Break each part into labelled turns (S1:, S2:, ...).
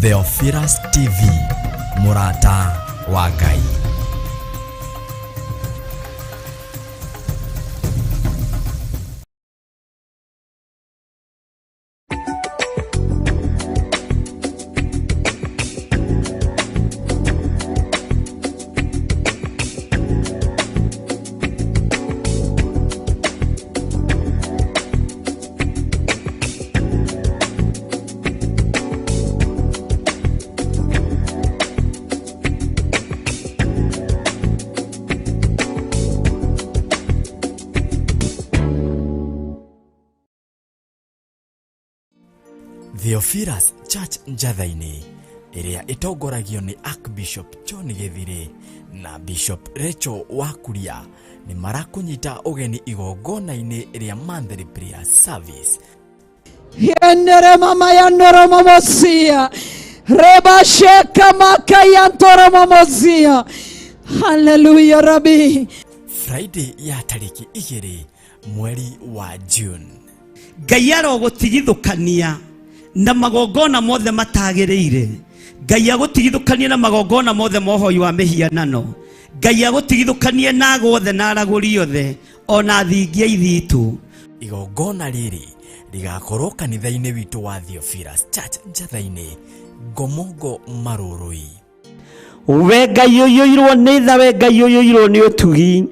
S1: Theophilus TV, Murata wa Ngai. Theophilus Church Njathaini iria itongoragio ni Archbishop John Githiri na Bishop Rachel Wakuria ni marakunyita ugeni igongona-ini ria monthly prayer service.
S2: Yendere mama yandoro mamosia reba sheka makaya ntoro mamosia. Hallelujah Rabbi.
S1: Friday ya tariki 2 mweri wa June.
S3: Ngai arogutigithukania na magongona mothe matagireire. Ngai agutigithukania na magongona mothe mohoi wa mihianano. Ngai agutigithukania na gothe na araguri othe ona thingia ithitu.
S1: Igongona riri rigakorwo kanitha-ini witu wa Theophilus Church Njathaini, Ngomongo Marurui.
S3: We Ngai uyoirwo ni tha, we Ngai uyoirwo ni utugi.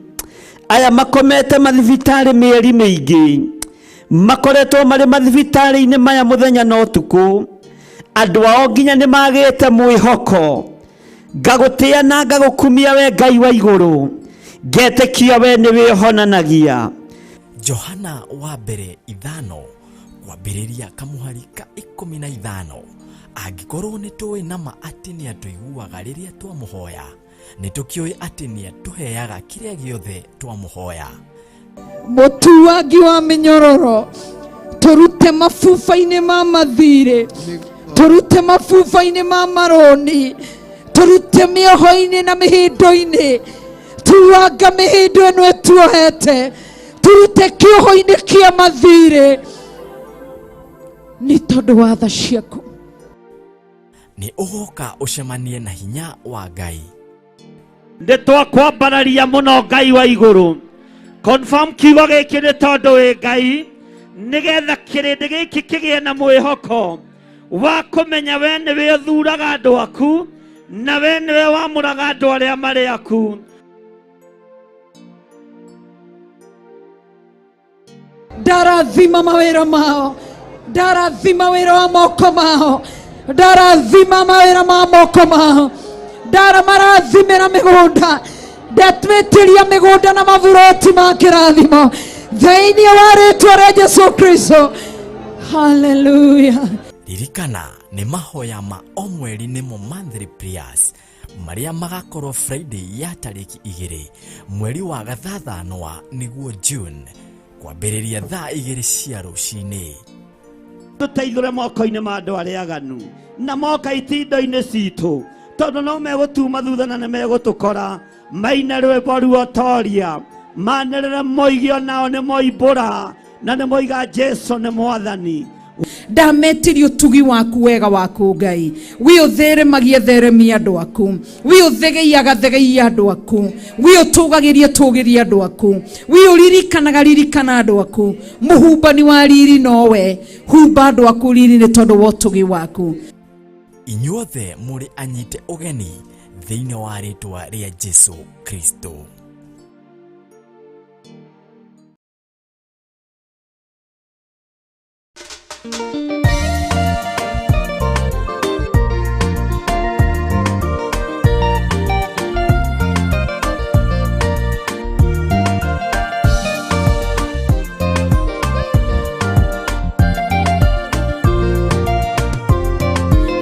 S3: Aya makomete mathibitari mieri miingi, makoretwo mari mathibitari-ini maya muthenya no tuku. Andu ao nginya ni magite mwihoko. Ngagutia na ngagukumia we Ngai wa iguru, ngetekia we ni wihonanagia.
S1: Johana wa mbere 5 kwambiriria kamuhari ka 15. Angikorwo ni tuwi nama ati ni atuiguaga riria twamuhoya, ni tukioi ati ni atuheaga kiria giothe twamuhoya.
S2: Mutuagi wa minyororo, turute mafufa-ini ma mathire, turute mafufa-ini ma maroni, turute mioho-ini na mihindo-ini, tuanga mihindo ino etuohete, turute kioho-ini kia mathire ni tondu wa tha ciaku.
S1: Ni ugoka ucemanie na hinya wa Ngai.
S3: Nditwakwambararia muno Ngai wa iguru. Confirm kiugo giki ni tondu wi Ngai, nigetha kirindi giki kigie na mwihoko wa kumenya we niwe uthuraga andu aku na we niwe wamuraga andu aria mari aku.
S2: Ndarathima mawira mao, ndarathima wira wa moko mao, ndarathima mawira ma moko mao, marathimira migunda, ndatwitiria migunda na mavuroti ma kirathimo thiini wa ritwa ria Jesu Kristo. Hallelujah.
S1: Ririkana ni mahoya ma o mweri nimo monthly prayers maria magakorwo Friday ya tariki 2 mweri wa gathathanwa niguo June, kwambiriria thaa 2 cia rucini.
S3: Tuteithure moko-ini ma andu aria aganu na moka itindo-ini citu, tondu no megutuma thutha na megutukora. Maina rwimbo ruotoria manerere moigio nao ni moimbura na ni moiga Jesu ni mwathani.
S2: Ndametirie utugi waku wega waku Ngai, wi utheremagie theremia andu aku, wi uthegeiaga thegeiia andu aku, wi utugagirie andu aku, wi uririkanaga ririkana andu aku. Muhumbani wa riri nowe, humba andu aku riri ni tondu wa utugi waku.
S1: Inyuothe muri anyite ugeni thiini wa ritwa ria Jesu Kristo.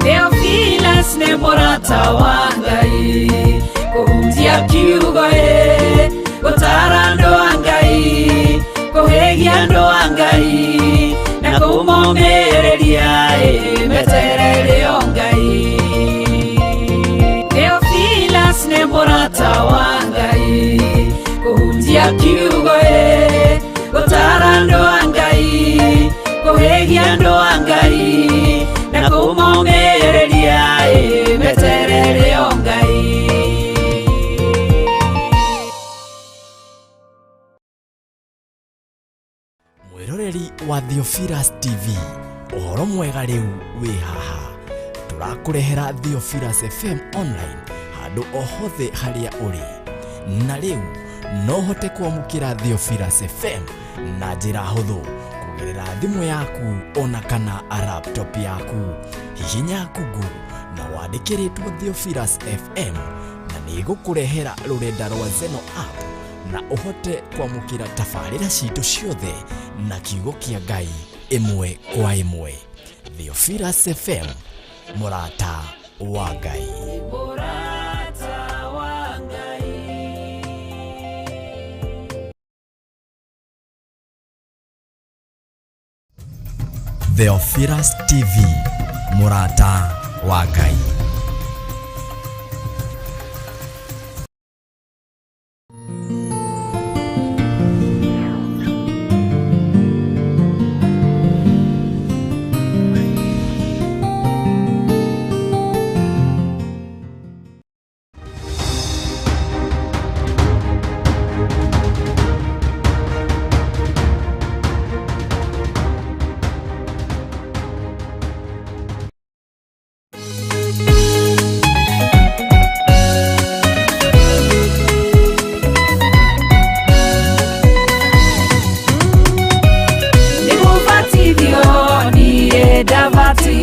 S4: Theophilus ne Murata wa Ngai, kuhunjia kiugo gutara andu a Ngai, kuhegia andu a Ngai na kumomereria meterere o Ngai. Theophilus ne Murata wa Ngai, kuhunjia kiugo gutara andu a Ngai, kuhegia andu a Ngai na kumomereria meterere o Ngai.
S1: Mwiroreri wa Theophilus TV, uhoro mwega riu wi haha. Turakurehera Theophilus FM online handu ohothe haria uri. Na riu no hote kwamukira Theophilus FM na njira huthu kugerera thimu yaku ona kana laptop yaku. Hihinya Google na wandikiritwo Theophilus FM na nigukurehera rurenda rwa Zeno app na uhote kwamukira tafarira citu ciothe na kiugo kia Ngai imwe kwa imwe. Theophilus FM, murata wa Ngai. Theophilus TV, murata wa Ngai.
S5: Davati,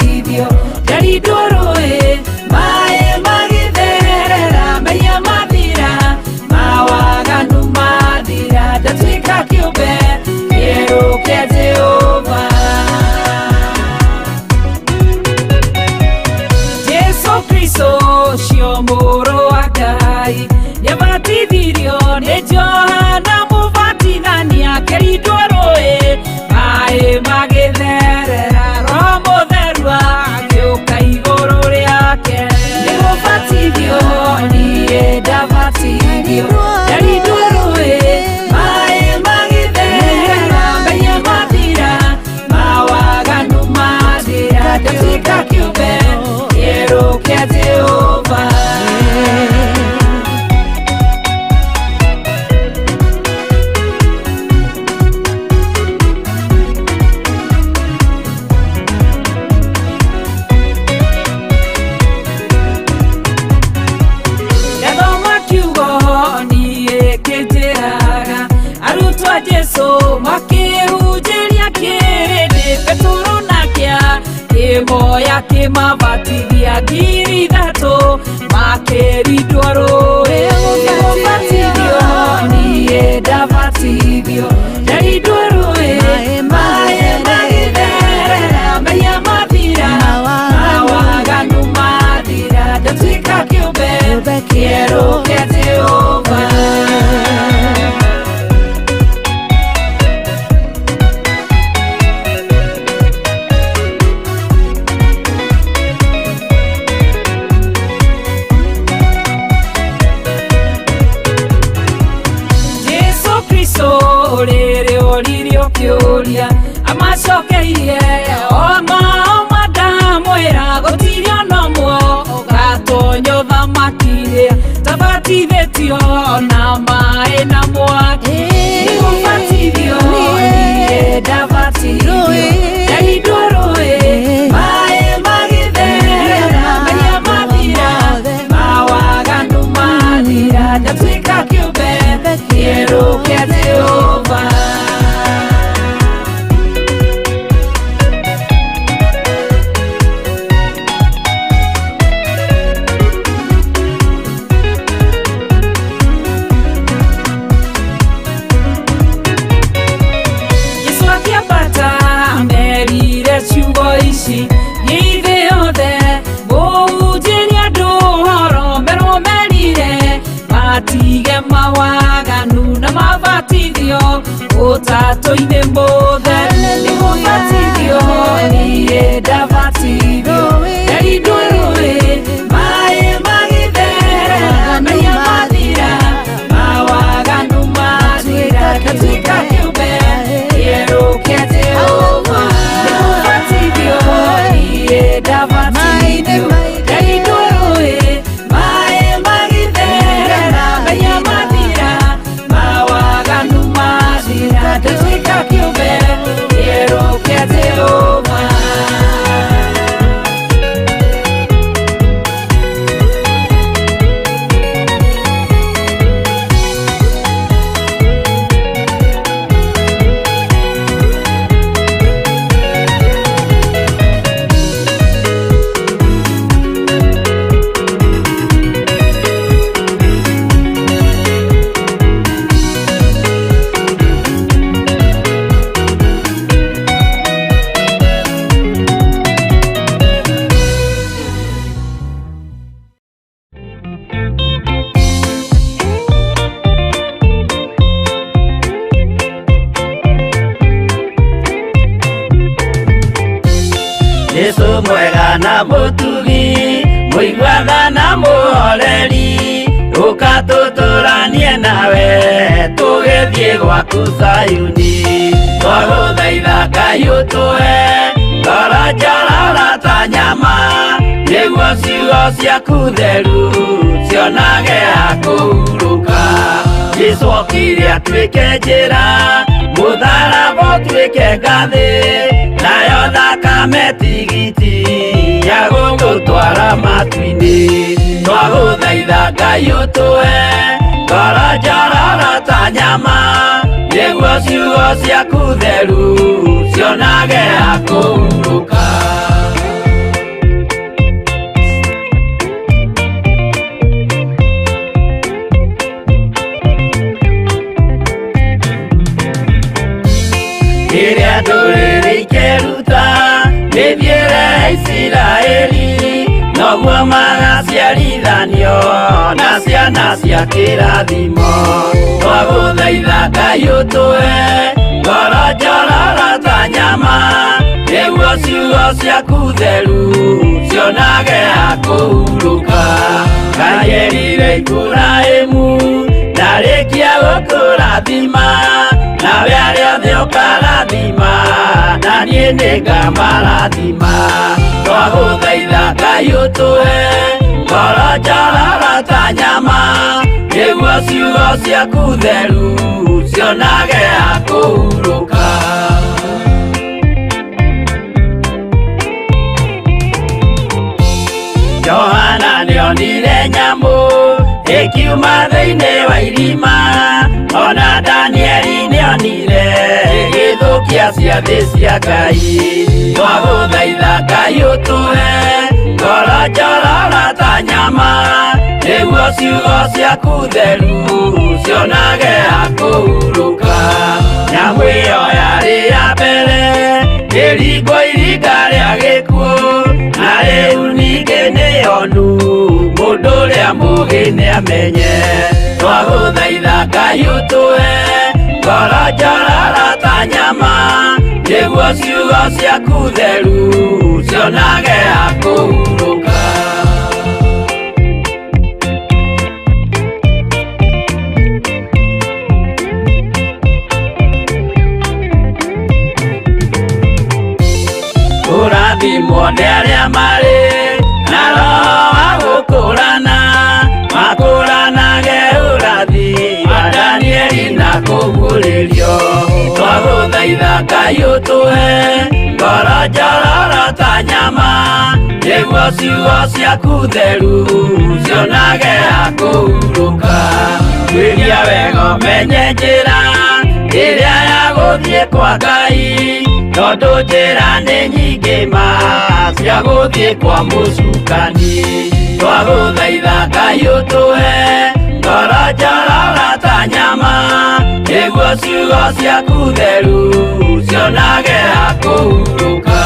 S3: Jesu mwega na mũtugi, mũigua na mũhoreri, ũkatũtũranie nawe tũgĩthiĩ gwaku Zayuni. Twagũthaitha Ngai ũtũhe ngoro njororo ta nyama, nĩguo ciugo ciaku theru cionage ha kũhurũka. Jesũ okire atuĩke njĩra, mũtharaba ũtuĩke ngathĩ, nayo thakame tigiti ya gũgũtwara matu-inĩ. Twagũthaitha Ngai ũtũhe ngoro njororo ta nyama, nĩguo ciugo ciaku theru cionage ha kũhurũka. Rĩrĩa ndũrĩrĩ ikeruta mĩthiĩre ya Isiraeli, noguo magaciarithanio na ciana cia kĩrathimo. Twagũthaitha Ngai ũtũhe ngoro njororo ta nyama, nĩguo ciugo ciaku theru cionage ha kũhurũka. Ngai erire Iburahĩmu ndarĩkia gũkũrathima, nawe arĩa othe ũkarathima na niĩ nĩngamarathima. Twagũthaitha Ngai ũtũhe ngoro njororo ta nyama, nĩguo ciugo ciaku theru cionage ha kũhurũka. Johana nĩonire nyamũ ĩkiuma thĩinĩ wa irima, ona Danieli nĩonire igĩthũkia ciathĩ cia Ngai. Twagũthaitha Ngai ũtũhe ngoro njororo ta nyama, nĩguo ciugo ciaku theru cionage ha kũhurũka. Nyamũ ĩyo yarĩ ya mbere ĩringwo iringa rĩa gĩkuũ, na rĩu ningĩ nĩyonu mũndũ ũrĩa mũũgĩ nĩamenye. Twagũthaitha Ngai ũtũhe ngoro njororo ta nyama, nĩguo ciugo ciaku theru cionage ha kũhurũka. Kũrathimwo nĩ arĩa marĩ na roho wa gũkũrana, makũranage ũrathi wa Danieli na kũguũrĩrio. Twagũthaitha Ngai ũtũhe ngoro njororo ta nyama, nĩguo ciugo ciaku theru cionage ha kũhurũka. Twĩria wega ũmenye njĩra ĩrĩa ya gũthiĩ kwa Ngai, tondũ njĩra nĩ nyingĩ ma cia gũthiĩ kwa mũcukani. Twagũthaitha Ngai ũtũhe ngoro njororo ta nyama, nĩguo ciugo ciaku theru cionage ha kũhurũka.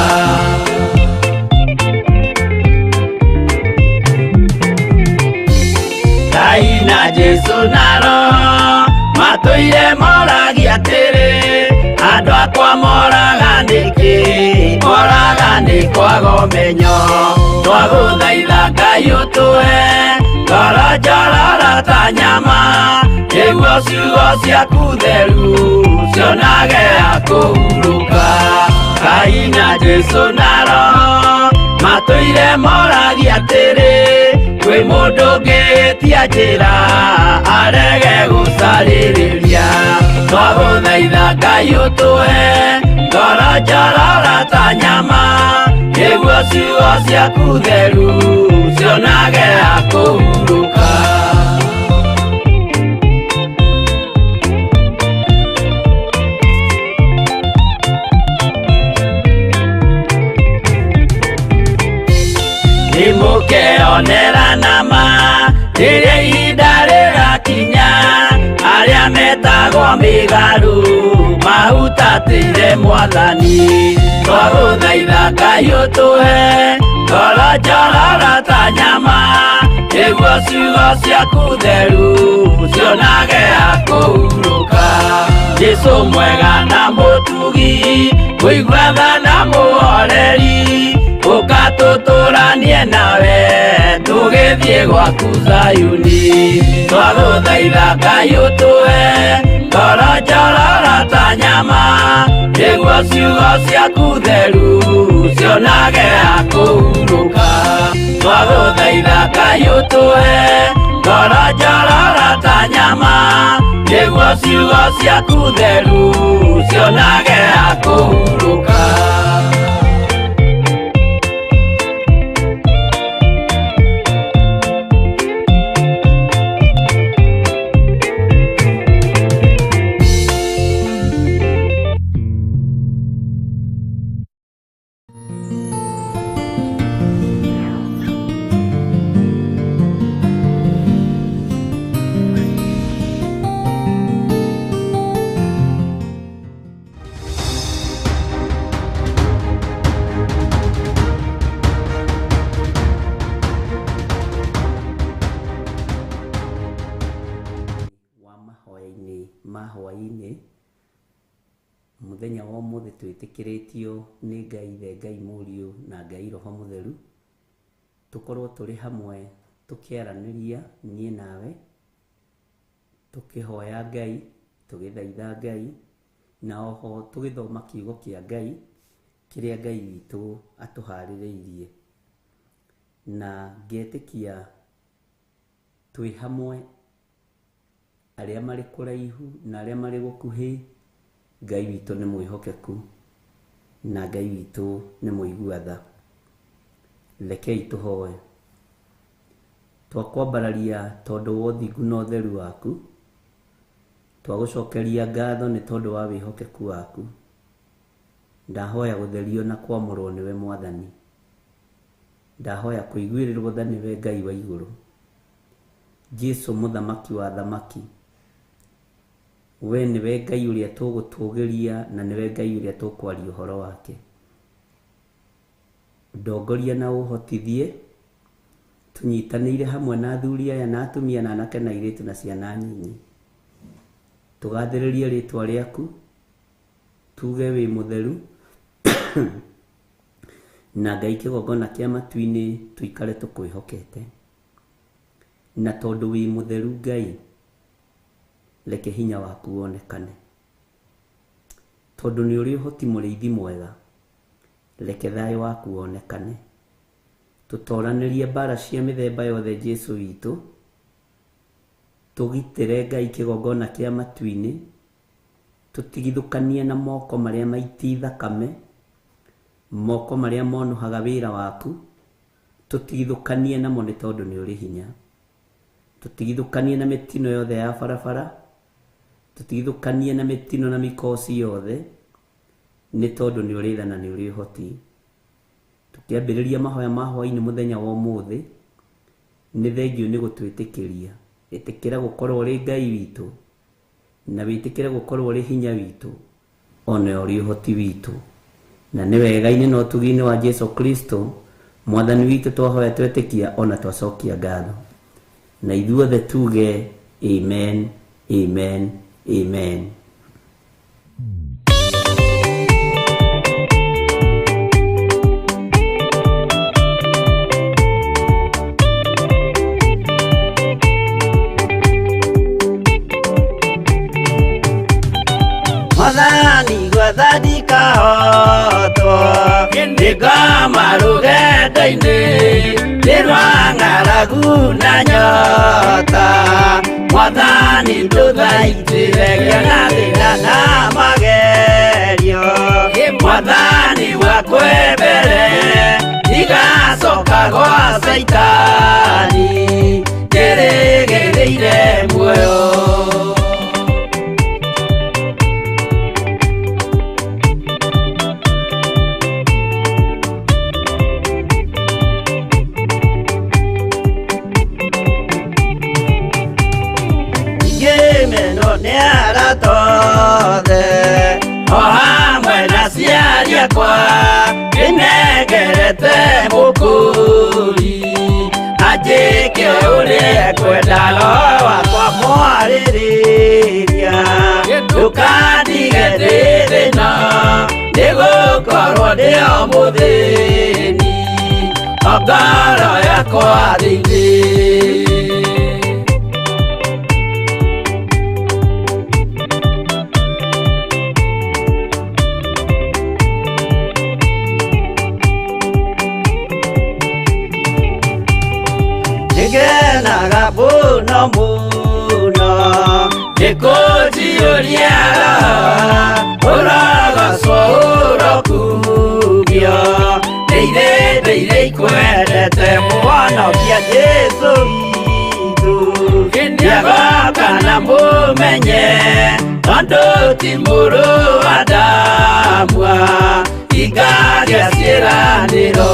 S3: Ngai na Jesũ na Roho matũire moragia atĩrĩ, andũ akwa moraga nĩkĩ, moraga nĩ kwaga ũmenyo. Twagũthaitha Ngai ũtũhe ngoro njororo ta nyama, nĩguo ciugo ciaku theru cionage ha kũhurũka. Ngai na Jesũ na Roho matũire moragia atĩrĩ, kwĩ mũndũ ũngĩtia njĩra arege gũcarĩrĩria. Twagũthaitha Ngai ũtũhe ngoro njororo ta nyama, nĩguo ciugo ciaku theru cionage ha kũhurũka. Nĩmũkeonera nama rĩrĩa ihinda rĩgakinya, arĩa metagwo mĩgarũ mahutatĩire Mwathani. Twagũthaitha Ngai ũtũhe ngoro njororo ta nyama, nĩguo ciugo ciaku theru cionage ha kũhurũka. Jesũ mwega na mũtugi, mũigua tha na mũhoreri,
S4: ukatutũranie nawe tũgĩthiĩ gwaku Zayuni. Twagũthaitha Ngai ũtũhe ngoro njororo ta nyama, nĩguo ciugo ciaku theru cionage ha kũhurũka. Twagũthaitha Ngai ũtũhe ngoro njororo ta nyama, nĩguo ciugo ciaku theru cionage ha kũhurũka.
S5: Mahwainĩ mũthenya wa ũmũthĩ twĩtĩkĩrĩtio nĩ Ngai Ithe, Ngai Mũriũ na Ngai Roho Mũtheru tũkorwo tũrĩ hamwe tũkĩaranĩria niĩ nawe, tũkĩhoya Ngai, tũgĩthaitha Ngai, na oho tũgĩthoma kiugo kĩa Ngai kĩrĩa Ngai witũ atũharĩrĩirie, na ngetĩkia twĩ hamwe arĩa marĩ kũraihu na arĩa marĩ gũkuhĩ, Ngai witũ nĩ mwĩhokeku na Ngai witũ nĩ mũigua tha. Rekei tũhoe. Twakwambararia tondũ wa ũthingu na ũtheru waku, twagũcokeria ngatho nĩ tondũ wa wĩhokeku waku. Ndahoya gũtherio na kwamũrwo nĩwe Mwathani. Ndahoya kũiguĩrĩrwo tha nĩwe Ngai wa igũrũ, Jesũ mũthamaki wa thamaki. We nĩwe Ngai ũrĩa tũgũtũgĩria na nĩwe Ngai ũrĩa tũkwaria ũhoro wake. Ndongoria na ũhotithie tũnyitanĩire hamwe na athuri aya na atumia na anake na airĩtu na ciana nyinyi. Tũgathĩrĩrie rĩtwa rĩaku, tuge wĩ mũtheru na Ngai kĩgongona kĩa matu-inĩ tũikare tũkwĩhokete. Na tondũ wĩ mũtheru Ngai, reke hinya waku wonekane. Tondũ nĩ ũrĩ ũhoti mũrĩithi mwega, reke thayũ waku wonekane. Tũtoranĩrie mbara cia mĩthemba yothe Jesũ witũ, tũgitĩre Ngai kĩgongona kĩa matu-inĩ, tũtigithũkanie na moko marĩa maiti thakame, moko marĩa monuhaga wĩra waku, tũtigithũkanie namo nĩ tondũ nĩ ũrĩ hinya. Tũtigithũkanie na mĩtino yothe ya barabara, tũtigithũkanie na mĩtino na mĩkosi yothe, nĩ tondũ nĩ ũrĩ tha na nĩ ũrĩ ũhoti. Tũkĩambĩrĩria mahoya ma hwainĩ mũthenya wa ũmũthĩ, nĩ thengio nĩ gũtwĩtĩkĩria. Ĩtĩkĩra gũkorwo ũrĩ Ngai witũ, na wĩtĩkĩre gũkorwo ũrĩ hinya witũ, ona ũrĩ ũhoti witũ. Na nĩ wega-inĩ na ũtugi-inĩ wa Jesũ Kristo Mwathani witũ twahoya twetĩkia ona twacokia ngatho. Na ithuothe tuge amen, amen, amen.
S3: Mwathani gwathani kahotwo ndĩngoma rũgendo-inĩ ndĩrwa ng'aragu na nyota. Mwathani ndũthaitĩre gĩa thĩna na magerio. Mwathani wakwe mbere igacoka gwa Saitani ndĩrĩgĩrĩire muoyo. O hamwe na ciari akwa nĩnengerete mũkũri anjĩke ũrĩa kwenda Roho wakwa mwarĩrĩria. Ndũkandige ndĩ thĩna nĩgũkorwo ndĩ o mũthĩni.
S4: ngoro yakwa thĩinĩ. Nĩngenaga mũno mũno nĩkũnjiyũria ũrogocwo ũrokugio ndeithĩ ikwendete mũhonokia Jesũ witũ ndiagoka na mũmenye tondũ ti mũrũ wa ndamwa ingagĩa ciĩranĩro.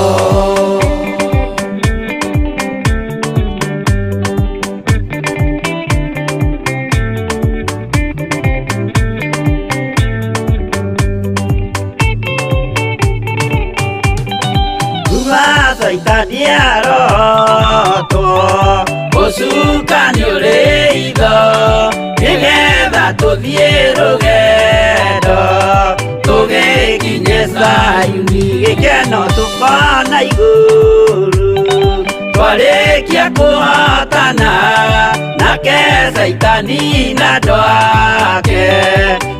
S4: Saitani arotwo gũcuka nĩ ũrĩ itho nĩgetha tũthiĩ rũgendo tũgĩkinye Zayuni gĩkeno tũkona igũrũ twarĩkia kũhotana nake Saitani na andũ ake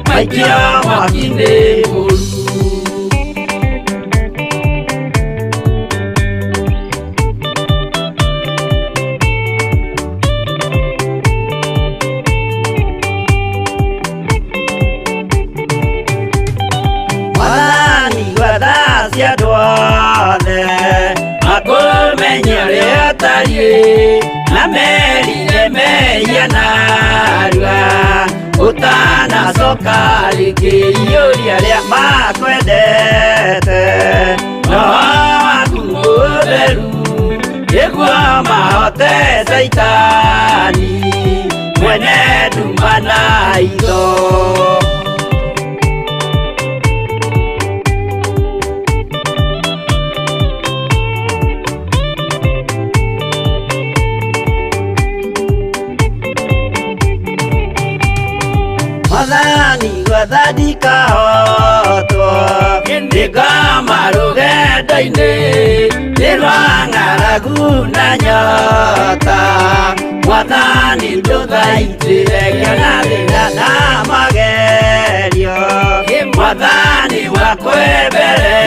S4: maikio mwaki-inĩ mũru. Andũ othe makũmenye ũrĩa ũtariĩ na merire mehia narua ũtanacoka rĩngĩ iyũria rĩa makwendete roho waku mũtheru nĩguo mahote Saitani mwene nduma na itho. Mwathani gwathani kahotwo nĩngoma rũgendo-inĩ nĩ rwa ng'aragu na nyota Mwathani ndũthaitĩre ngĩona thĩna na magerio Mwathani wakwa mbere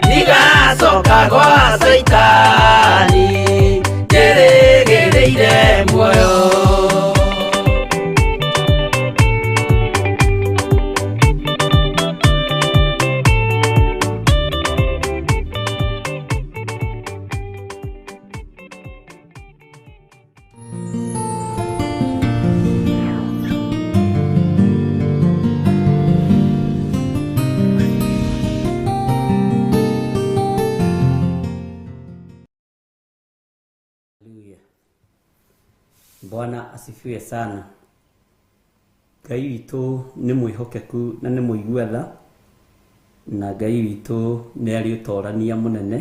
S4: ndigacoka gwa Saitani ndĩrĩgĩrĩire muoyo.
S5: Bwana asifiwe sana. Ngai witũ nĩ mwĩhokeku na nĩ mũiguatha, na Ngai witũ nĩ arĩ ũtorania mũnene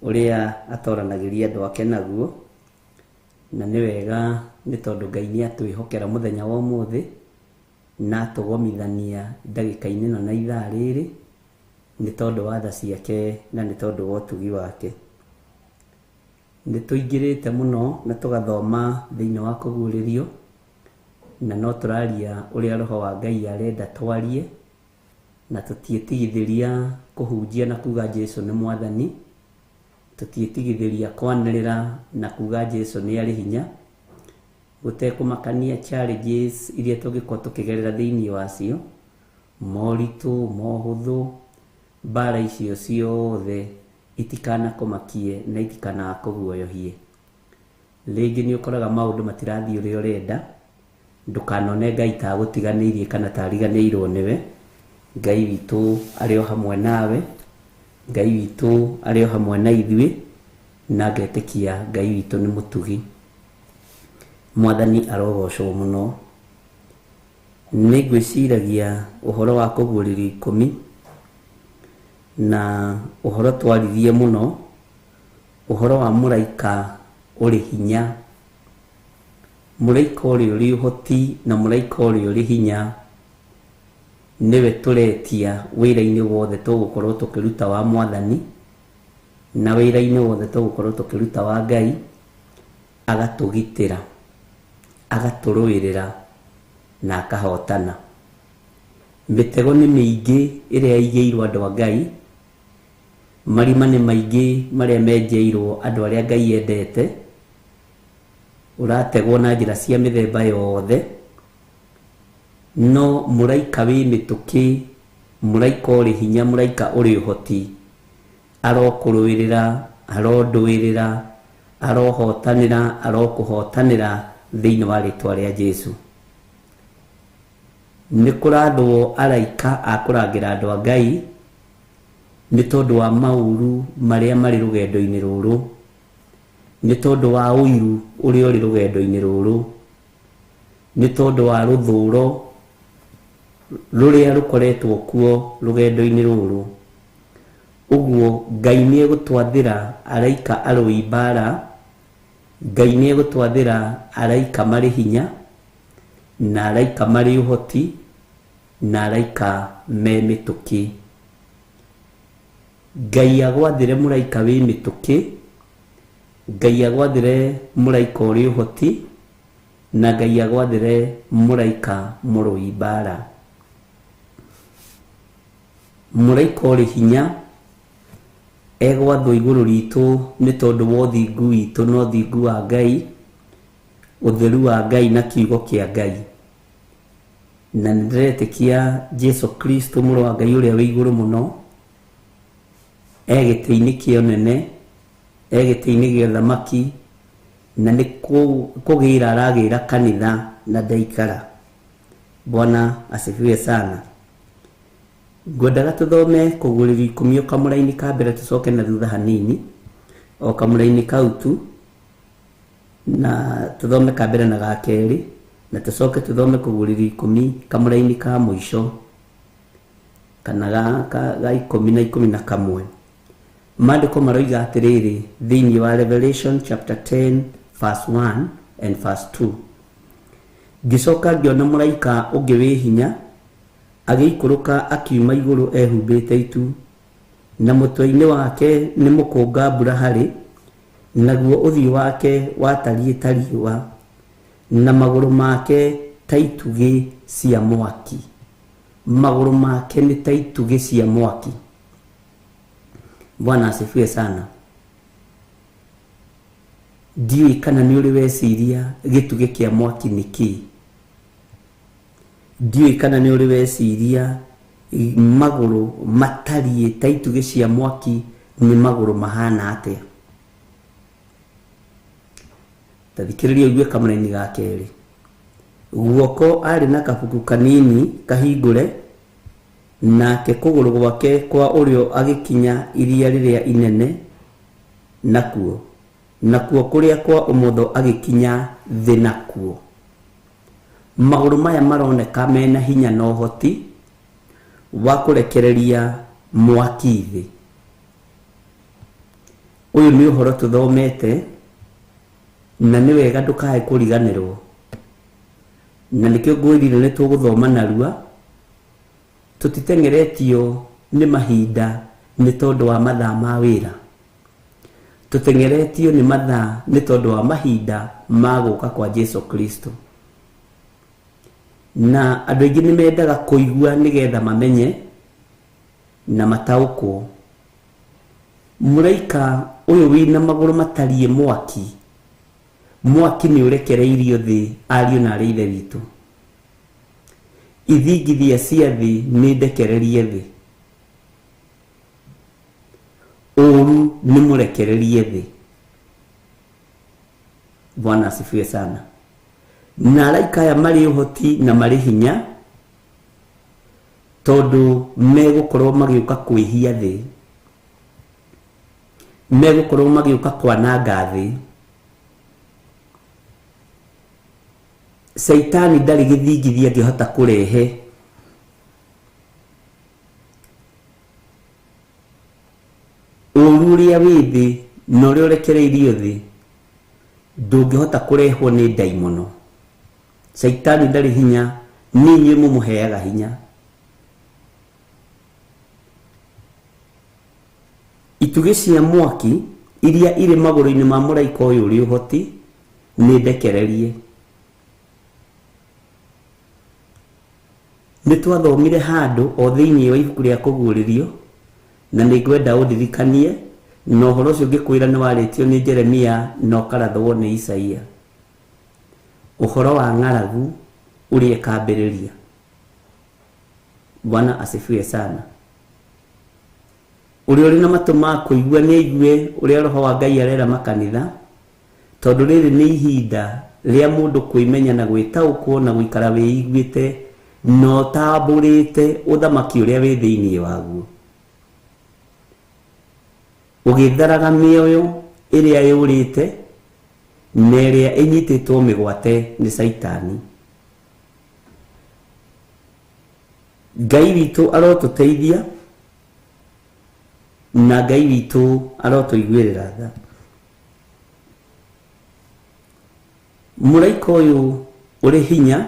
S5: ũrĩa atoranagĩria andũ ake naguo, na nĩ wega nĩ tondũ Ngai nĩ atwĩhokera mũthenya wa ũmũthĩ na atũgomithania ndagĩka-inĩ ĩno na ithaa rĩrĩ nĩ tondũ wa tha ciake na nĩ tondũ wa ũtugi wake. Nĩ tũingĩrĩte mũno na tũgathoma thĩinĩ wa kũguũrĩrio, na no tũraria ũrĩa roho wa Ngai arenda twarie, na tũtiĩtigithĩria kũhunjia na kuga Jesũ nĩ Mwathani, tũtiĩtigithĩria kwanĩrĩra na kuga Jesũ nĩ arĩ hinya, gũtekũmakania challenges iria tũngĩkorwo tũkĩgerera thĩinĩ wacio, moritũ, mohũthũ, mbara icio ciothe itikanakumakie na itikanakũguoyohie. Rĩngĩ nĩ ũkoraga maũndũ matirathiĩ ũrĩa ũrenda, ndũkanone Ngai tagũtiganĩirie kana tariganĩirwo nĩwe. Ngai witũ arĩ o hamwe nawe, Ngai witũ arĩ o hamwe na ithuĩ, na ngetĩkia Ngai witũ nĩ mũtugi. Mwathani arogocwo mũno. Nĩ ngwĩciragia ũhoro wa kũguũrĩrio 10 na ũhoro twaririe mũno, ũhoro wa mũraika ũrĩ hinya, mũraika ũrĩa ũrĩ ũhoti na mũraika ũrĩa ũrĩ hinya, nĩwe tũretia wĩra-inĩ wothe tũgũkorwo tũkĩruta wa Mwathani, na wĩra-inĩ wothe tũgũkorwo tũkĩruta wa Ngai, agatũgitĩra, agatũrũĩrĩra na akahotana. Mĩtego nĩ mĩingĩ ĩrĩa ĩigĩirwo andũ a Ngai, marima nĩ maingĩ marĩa menjeirwo andũ arĩa Ngai endete. Ũrategwo na njĩra cia mĩthemba yothe, no mũraika wĩ mĩtũkĩ, mũraika ũrĩ hinya, mũraika ũrĩ ũhoti, arokũrũĩrĩra, arondũĩrĩra, arohotanĩra, arokũhotanĩra thĩinĩ wa rĩtwa rĩa Jesũ. Nĩ kũrathwo araika a kũrangĩra andũ a Ngai nĩ tondũ wa maũru marĩa marĩ rũgendo-inĩ rũrũ, nĩ tondũ wa ũiru ũrĩa ũrĩ rũgendo-inĩ rũrũ, nĩ tondũ wa rũthũũro rũrĩa rũkoretwo kuo rũgendo-inĩ rũrũ. Ũguo Ngai nĩ egũtwathĩra araika arũi mbara, Ngai nĩ egũtwathĩra araika marĩ hinya, na araika marĩ ũhoti, na araika me mĩtũkĩ. Ngai agwathĩre mũraika wĩ mĩtũkĩ, Ngai agwathĩre mũraika ũrĩ ũhoti, na Ngai agwathĩre mũraika mũrũi mbara. Mũraika ũrĩ hinya egwathwo igũrũ ritũ nĩ tondũ wa ũthingu witũ na ũthingu wa Ngai, ũtheru wa Ngai na kiugo kĩa Ngai. Na nĩndĩretĩkia Jesũ Kristo mũrũ wa Ngai ũrĩa wĩ igũrũ mũno, gĩtĩ-inĩ kĩa ũnene, gĩtĩ-inĩ gĩa ũthamaki, na nĩ kũgĩra aragĩra kanitha na ndaikara. Bwana asifiwe sana. Ngwendaga tũthome Kũgũrĩrwo 10 kamũra-inĩ ka mbere, tũcoke na thutha hanini o kamũra-inĩ kau tu, na tũthome ka mbere na ga kerĩ, na tũcoke tũthome Kũgũrĩrwo 10 kamũra-inĩ ka mũico, kana ga 10 na 11. Maandĩko maroiga atĩrĩrĩ thĩinĩ wa Revelation chapter 10 verse 1 and verse 2. Ngĩcoka ngĩona mũraika ũngĩ wĩ hinya agĩikũrũka akiuma igũrũ ehumbĩte itu, na mũtwe-inĩ wake nĩ mũkũnga mbura harĩ, naguo ũthiũ wake watariĩ ta riũa, na magũrũ make ta itugĩ cia mwaki. Magũrũ make nĩ ta itugĩ cia mwaki. Bwana asifiwe sana. Ndiũĩ kana nĩ ũrĩ weciria gĩtugĩ kĩa mwaki nĩ kĩĩ? Ndiũĩ kana nĩ ũrĩ weciria magũrũ matariĩ ta itugĩ cia mwaki nĩ magũrũ mahana atĩa? Tathikĩrĩria ũigue kamũra-inĩ ga kerĩ. Guoko arĩ na kabuku kanini kahingũre, nake kũgũrũ gwake kwa ũrĩo agĩkinya iria rĩrĩa inene, nakuo kũrĩa kwa ũmotho agĩkinya thĩ nakuo. Magũrũ maya maroneka mena hinya na ũhoti wa kũrekereria mwaki thĩ. Ũyũ nĩ ũhoro tũthomete, na nĩ wega ndũkae kũriganĩrwo, na nĩkĩo ngwĩrire nĩ tũgũthoma narua. Tũtitengeretio nĩ mahinda nĩ tondũ wa mathaa ma wĩra, tũtengeretio nĩ mathaa nĩ tondũ wa mahinda ma gũka kwa Jesũ Kristo. Na andũ aingĩ nĩ mendaga kũigua nĩgetha mamenye na mataũkwo. Mũraika ũyũ wĩna magũrũ matariĩ mwaki, mwaki nĩ ũrekereirio thĩ, ariũ na arĩ ithe witũ. Ithingithia cia thĩ nĩ ndekererie thĩ, ũru nĩ mũrekererie thĩ. Bwana asifiwe sana. Na araika aya marĩ ũhoti na marĩ hinya, tondũ megũkorwo magĩũka kwĩhia thĩ, megũkorwo magĩũka kwananga thĩ. Saitani ndarĩ gĩthingithia angĩhota kũrehe. Ũru ũrĩa wĩ thĩ na ũrĩa ũrekereirio thĩ ndũngĩhota kũrehwo nĩ ndaimono. Saitani ndarĩ hinya, nĩ inyuĩ mũmũheaga hinya. itugi cia mwaki iria iri maguru-ini ma muraika uyu uri uhoti ni ndekererie. Nitwathomire handu o thiini wa ibuku ria kuguririo na ningwenda undirikanie na uhoro ucio ngikwira ni waritio ni Jeremia na ukarathwo ni Isaia. Uhoro wa ng'aragu uri ekambiriria. Bwana asifiwe sana. Uri na matu ma kuigua ni aigue uri roho wa Ngai arera makanitha, tondu riri ni ihinda ria mundu kuimenya na gwitaukwo na guikara wiiguite no tamburite uthamaki uria wi thiini waguo. Ugitharaga mioyo iria yurite na iria inyititwo migwate ni Saitani. Ngai witu arotuteithia na Ngai witu arotuiguirira tha. Muraika uyu uri hinya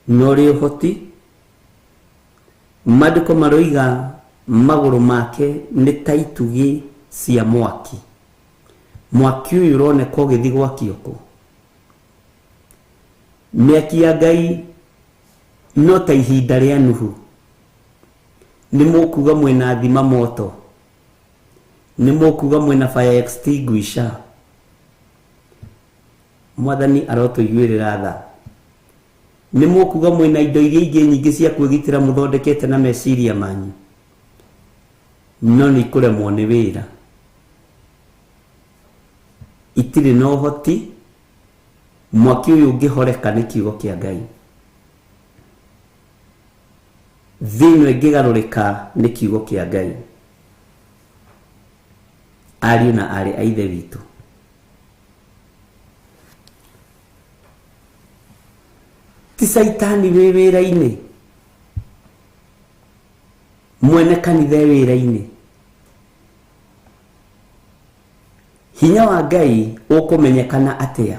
S5: na uri uhoti, maandiko maroiga maguru make ni ta itugi cia mwaki. Mwaki uyu uroneka ugithi gwakio ku. Miaki ya Ngai no ta ihinda ria Nuhu. Ni mukuga mwena thima moto, ni mukuga mwena fire extinguisher. Mwathani arotuiguirira tha. Ni mukuga mwena indo iria ingi nyingi cia kwigitira muthondekete na meciria manyu, no ni kuremwo ni wira. Itiri no hoti mwaki uyu ngihoreka ni kiugo kia Ngai. Thino ingigarurika ni kiugo kia Ngai. Ariu na ari a ithe witu, ti Saitani wi wira-ini, mwene kanitha wira-ini. Hinya wa Ngai ukumenyekana atia?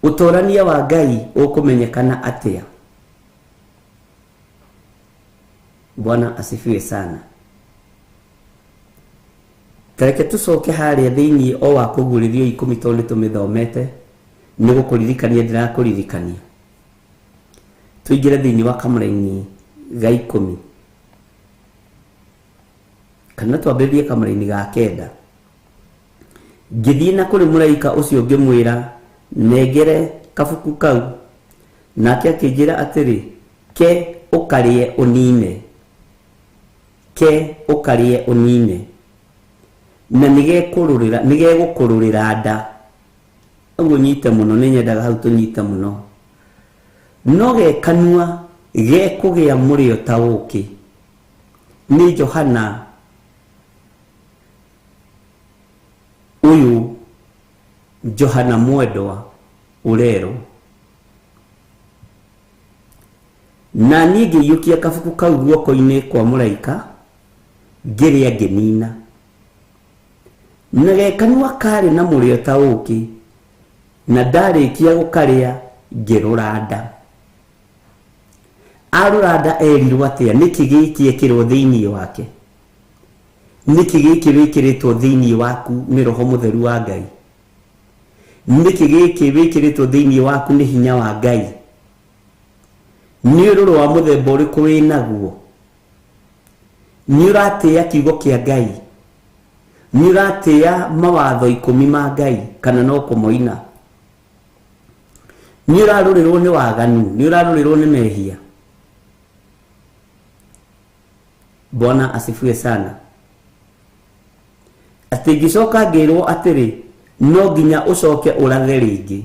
S5: Utorania wa Ngai ukumenyekana atia? Bwana asifiwe sana. Tareke tucoke haria thiini o wa kuguririo 10 tondu tumithomete ni gukuririkania ndirakuririkania. Tuingire thiini wa kamuraini ga 10 kana twambiririe kamuraini ga 9. Ngithii na kuri muraika ucio ngimwira negere kabuku kau, nake akinjira atiri, ke ukarie unine, ke ukarie unine, na nigegũkũrũrĩra nda. Ũguo nyite muno, nĩ nyendaga hau tũnyite muno. No gekanua gekũgĩa mũrĩo ta ũkĩ. Nĩ Johana ũyũ, Johana mwendwa ũrerwo. Na niĩ ngĩiyũkia kabuku kau guoko-inĩ kwa mũraika, ngĩrĩa ngĩnina. Na gekanua karĩ na mũrĩo ta ũkĩ, na ndarĩkia gũkarĩa ngĩrũra nda. Arũra nda erirwo atĩa? Nĩkĩ gĩkĩ ekĩrwo thĩinĩ wake? Nĩkĩ gĩkĩ wĩkĩrĩtwo thĩinĩ waku nĩ Roho Mũtheru wa Ngai? Nĩkĩ gĩkĩ wĩkĩrĩtwo thĩinĩ waku nĩ hinya wa Ngai? Nĩ ũrũrũ wa mũthemba ũrĩkũ wĩ naguo? Nĩ ũratĩĩa kiugo kĩa Ngai? Nĩ ũratĩĩa mawatho 10 ma Ngai kana no kũmoina? Nĩ ũrarũrĩrwo nĩ waganu? Nĩ ũrarũrĩrwo nĩ mehia? Bwana asifiwe sana. Atĩ ngĩcoka ngĩrwo atĩrĩ, no nginya ũcoke ũrathe rĩngĩ.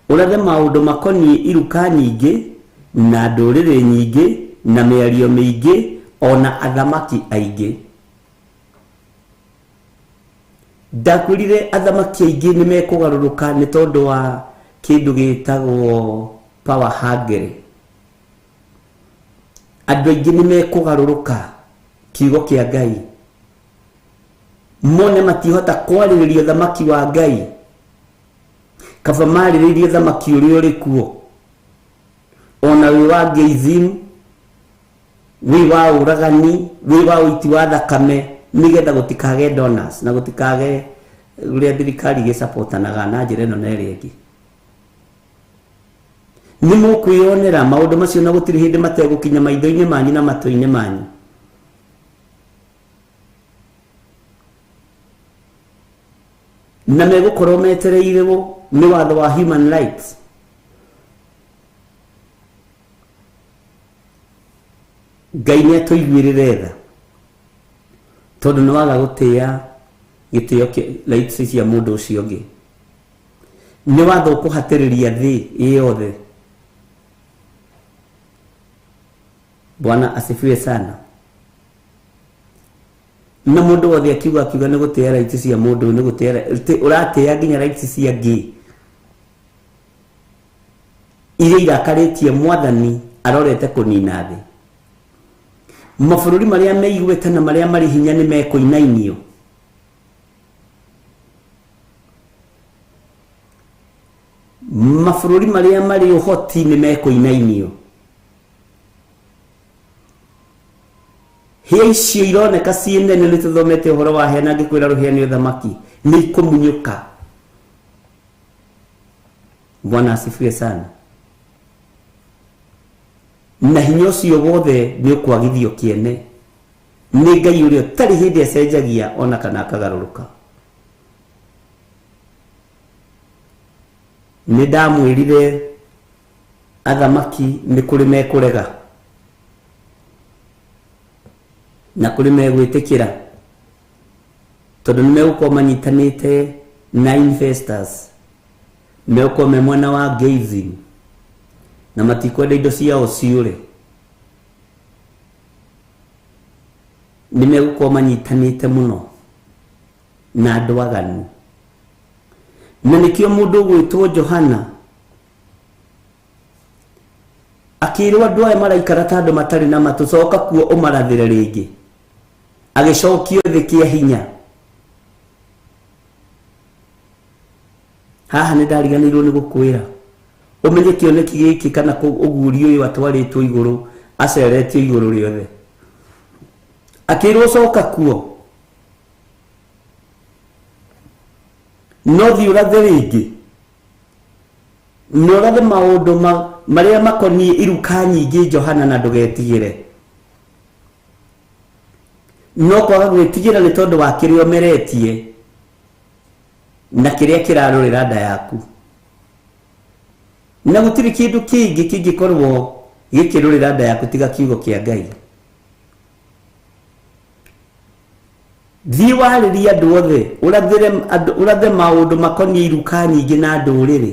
S5: Ũrathe maũndũ makoniĩ iruka nyingĩ na ndũrĩrĩ nyingĩ na mĩario mĩingĩ ona athamaki aingĩ. Ndakwĩrire athamaki aingĩ nĩ mekũgarũrũka nĩ tondũ wa kĩndũ gĩtagwo power hungry. Andũ aingĩ nĩ mekũgarũrũka kiugo kĩa Ngai, mone matihota kwarĩrĩria thamaki wa Ngai, kaba marĩrĩrie thamaki ũrĩa ũrĩ kuo, ona wĩ wa atheism, wi wa uragani wi wa uiti wa thakame nigetha gutikage donors na gutikage uria thirikari gĩsapotanaga na njĩra ĩno na ĩrĩa ĩngĩ. Nĩ mũkwĩonera maũndũ macio na gũtirĩ hĩndĩ mategũkinya maitho-inĩ manyu na matũ-inĩ manyu. Na megũkorwo metereirwo nĩ watho wa human rights. Ngai nĩ atũiguĩrĩre tha tondũ nĩ waga gũtĩa gĩtĩo rights cia mũndũ ũcio ũngĩ. Nĩ watho ũkũhatĩrĩria thĩ yothe. Bwana asifiwe sana. Na mũndũ wothe akiuga nĩ gũtĩa rights cia mũndũ nĩ gũtĩa ũratĩa nginya rights cia ngĩ iria irakarĩtie Mwathani arorete kũnina thĩ. Mabũrũri marĩa meiguĩte na marĩa marĩ hinya nĩ mekũinainio. Mabũrũri marĩa marĩ ũhoti nĩ mekũinainio. Hĩa icio ironeka ciĩ nene nĩ tũthomete ũhoro wa hĩa na ngĩkwĩra rũhĩa nĩ ũthamaki nĩ ikũmunyũka. Bwana asifiwe sana. Na hinya ũcio wothe nĩ ũkwagithio kĩene nĩ Ngai ũrĩa ũtarĩ hĩndĩ acenjagia ona kana akagarũrũka. Nĩ ndamwĩrire athamaki nĩ kũrĩ mekũrega na kũrĩ megwĩtĩkĩra tondũ nĩ megũkorwo manyitanĩte na investors, megũkorwo me mwena wa gazing na matikwenda indo ciao ciũre. Nĩ megũkorwo manyitanĩte mũno na andũ aganu. Na nĩkĩo mũndũ ũgwĩtwo Johana akĩrwo andũ aya maraikara ta andũ matarĩ na matũ, coka kuo ũmarathĩre rĩngĩ. Agĩcokio thĩ kĩa hinya. Haha nĩ ndariganĩirwo nĩ gũkwĩra ũmenye kĩoneki gĩkĩ kana ũguũrio ũyũ atwarĩtwo igũrũ aceretio igũrũ rĩothe. Akĩrwo coka kuo no thiĩ ũrathe rĩngĩ na ũrathe maũndũ marĩa makoniĩ iruka nyingĩ Johana na ndũgetigĩre. No kwaga gwĩtigĩra nĩ tondũ wa kĩrĩa ũmeretie na kĩrĩa kĩrarũrĩra nda yaku. Na gũtirĩ kĩndũ kĩngĩ kĩngĩkorwo gĩkĩrũrĩra nda yaku tiga kiugo kĩa Ngai. Thiĩ warĩrie andũ othe ũrathe maũndũ makoniĩ iruka nyingĩ na ndũrĩrĩ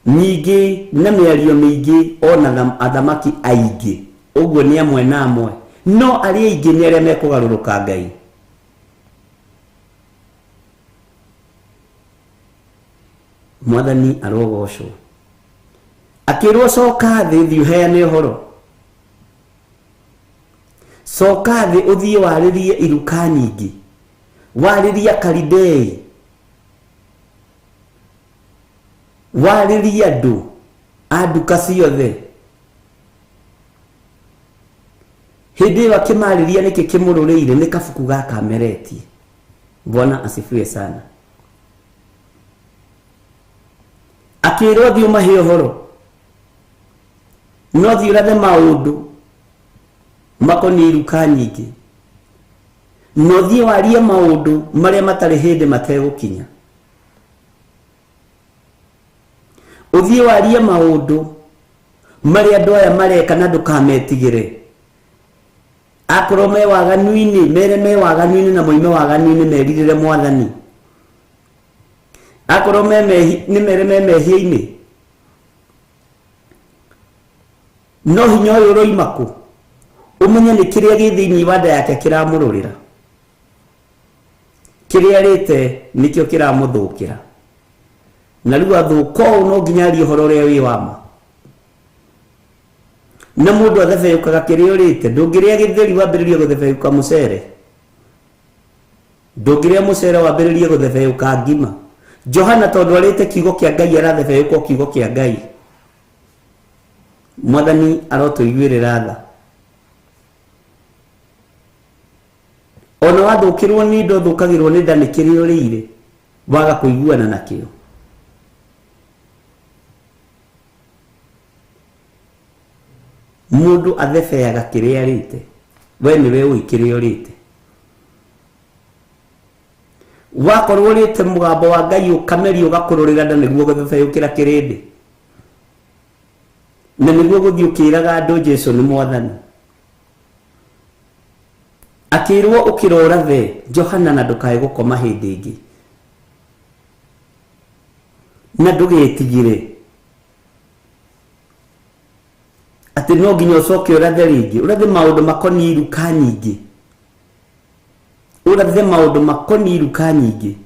S5: nyingĩ na mĩario mĩingĩ ona athamaki aingĩ. Ũguo nĩ amwe na amwe no arĩa aingĩ nĩ arĩa mekũgarũrũka Ngai. Mwathani arogocwo. Akĩrwo coka thĩ thiĩ ũheane ũhoro. Coka thĩ ũthiĩ warĩrie iruka nyingĩ, warĩrie Kalidei, warĩrie andũ a nduka ciothe. Hĩndĩ ĩyo akĩmarĩria nĩkĩ kĩmũrũrĩire nĩ kabuku gaka meretie. Bwana asifiwe sana. Akĩrwo thiĩ ũmahe ũhoro no thiĩ ũrathe maũndũ makoniĩ iruka nyingĩ, no thiĩ warie maũndũ marĩa matarĩ hĩndĩ mategũkinya. Ũthiĩ warie maũndũ marĩa andũ aya mareka na ndũkametigĩre. Akorwo me waganu-inĩ mere me waganu-inĩ na moime waganu-inĩ merirĩre Mwathani. Akorwo nĩ mere me mehia-inĩ no hinya ũyũ ũroima kũ? Ũmenye nĩ kĩrĩa gĩ thĩinĩ wa nda yake kĩramũrũrĩra. Kĩrĩa rĩte nĩkĩo kĩramũthũkĩra. Na rĩu athũka ũũ no nginya arie ũhoro ũrĩa wĩ wa ma. Na mũndũ athebeyũkaga kĩrĩa ũrĩte. Ndũngĩrĩa gĩtheri wambĩrĩrie gũthebeyũka mũcere. Ndũngĩrĩa mũcere wambĩrĩrie gũthebeyũka ngima. Johana tondũ arĩte kiugo kĩa Ngai arathebeyũka kiugo kĩa Ngai. mwathani arotuiguirira tha ona wathukirwo ni indo thukagirwo ni nda nikirio riire waga kuiguana nakio mundu athefeaga kiria rite we niwe uikirio rite wakorwo rite mugambo wa Ngai ukameria ugakururira nda niguo guthefeukira kirindi na niguo guthiukiraga andu Jesu ni mwathani akirwo ukirora the Johana na ndukae gukoma hindi ingi na ndugetigire ati no nginya ucoke urathe ringi urathe maundu makoni iruka nyingi urathe maundu makoni iruka nyingi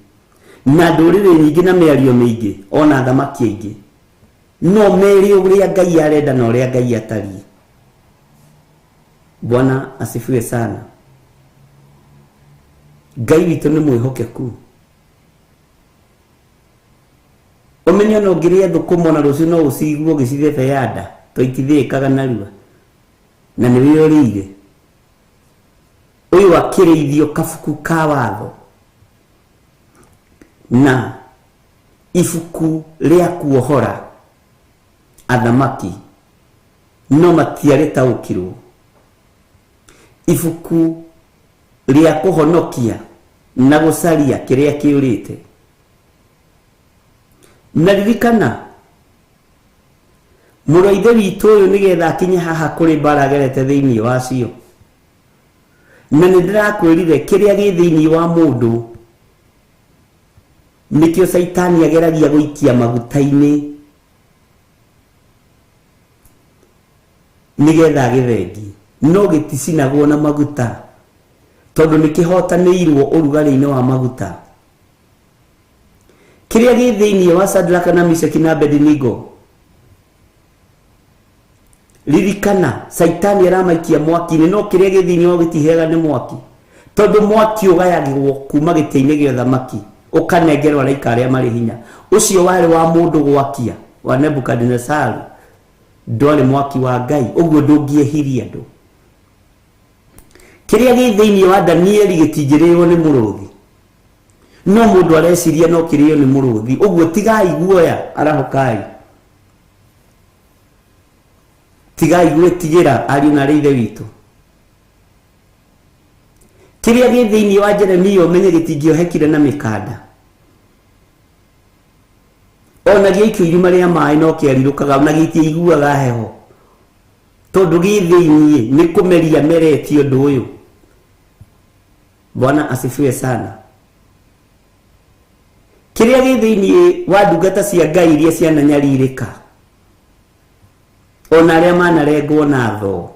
S5: na ndurire nyingi na miario mingi ona thamaki ingi no meri uria Ngai arenda na uria Ngai atari. Bwana asifiwe sana. Ngai witu ni mwihokeku. Omenya no ngiria thukuma na rucio no uciguo gicithe yanda toitithikaga narua na ni wiorire uyu akirithio kafuku ka watho na ifuku ria kuohora athamaki no matiareta ukirwo ifuku ria kuhonokia na gucaria kiria kiurite na ririkana muroithe witu uyu nigetha akinye haha kuri baragerete thiini wacio na nindirakwirire kiria gi thiini wa mundu nikio saitani ageragia guikia magutaini nigetha githengi no giticinagwo na maguta tondu nikihotanirwo urugari-ini wa maguta kiria gi thiini wa Shadraka na Meshaki na Abednego ririkana saitani aramaikia mwaki ni no kiria gi thiini wa gitihega ni mwaki tondu mwaki ugayagirwo kuma giti-ini gio thamaki ukanengerwa raika aria mari hinya ucio wari wa mundu gwakia wa Nebukadnezar ndwari mwaki wa Ngai uguo ndungiehiria andu kiria gi thiini wa Danieli gitingirirwo ni muruthi no mundu areciria no kirio ni muruthi uguo tigai guoya arahokai tigai gwitigira ari na reithe witu kiria gi thiini wa Jeremia umenye gitingiohekire na mikanda ona giikio irima ria mai no kiarirukaga na gitiiguaga heho tondu gi thiini ni kumeria mereti undu uyu. Bwana asifiwe sana. Kiria gi thiini wa ndungata cia Ngai iria ciananyaririka ona aria manarengwo na tho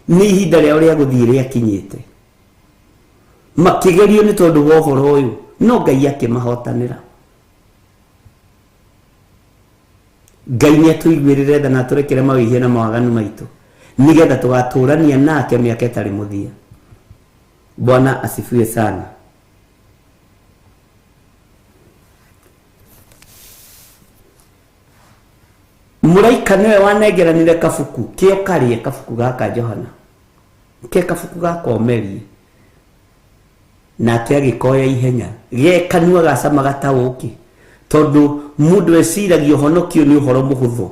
S5: ni ihinda ria uria guthii ria kinyite makigerio ni tondu wa uhoro uyu no Ngai akimahotanira. Ngai ni atuiguirire tha na turekere mawihia na mawaganu maitu nigetha tugaturania nake miaka itari muthia. Bwana asifiwe sana. Muraika niwe wanegeranire kafuku kio karie kafuku gaka Johana ke kafuku gakomerie na agikoya ihenya ge kanua gacama gatauki tondu mundu eciragio honokio ni uhoro muhuthu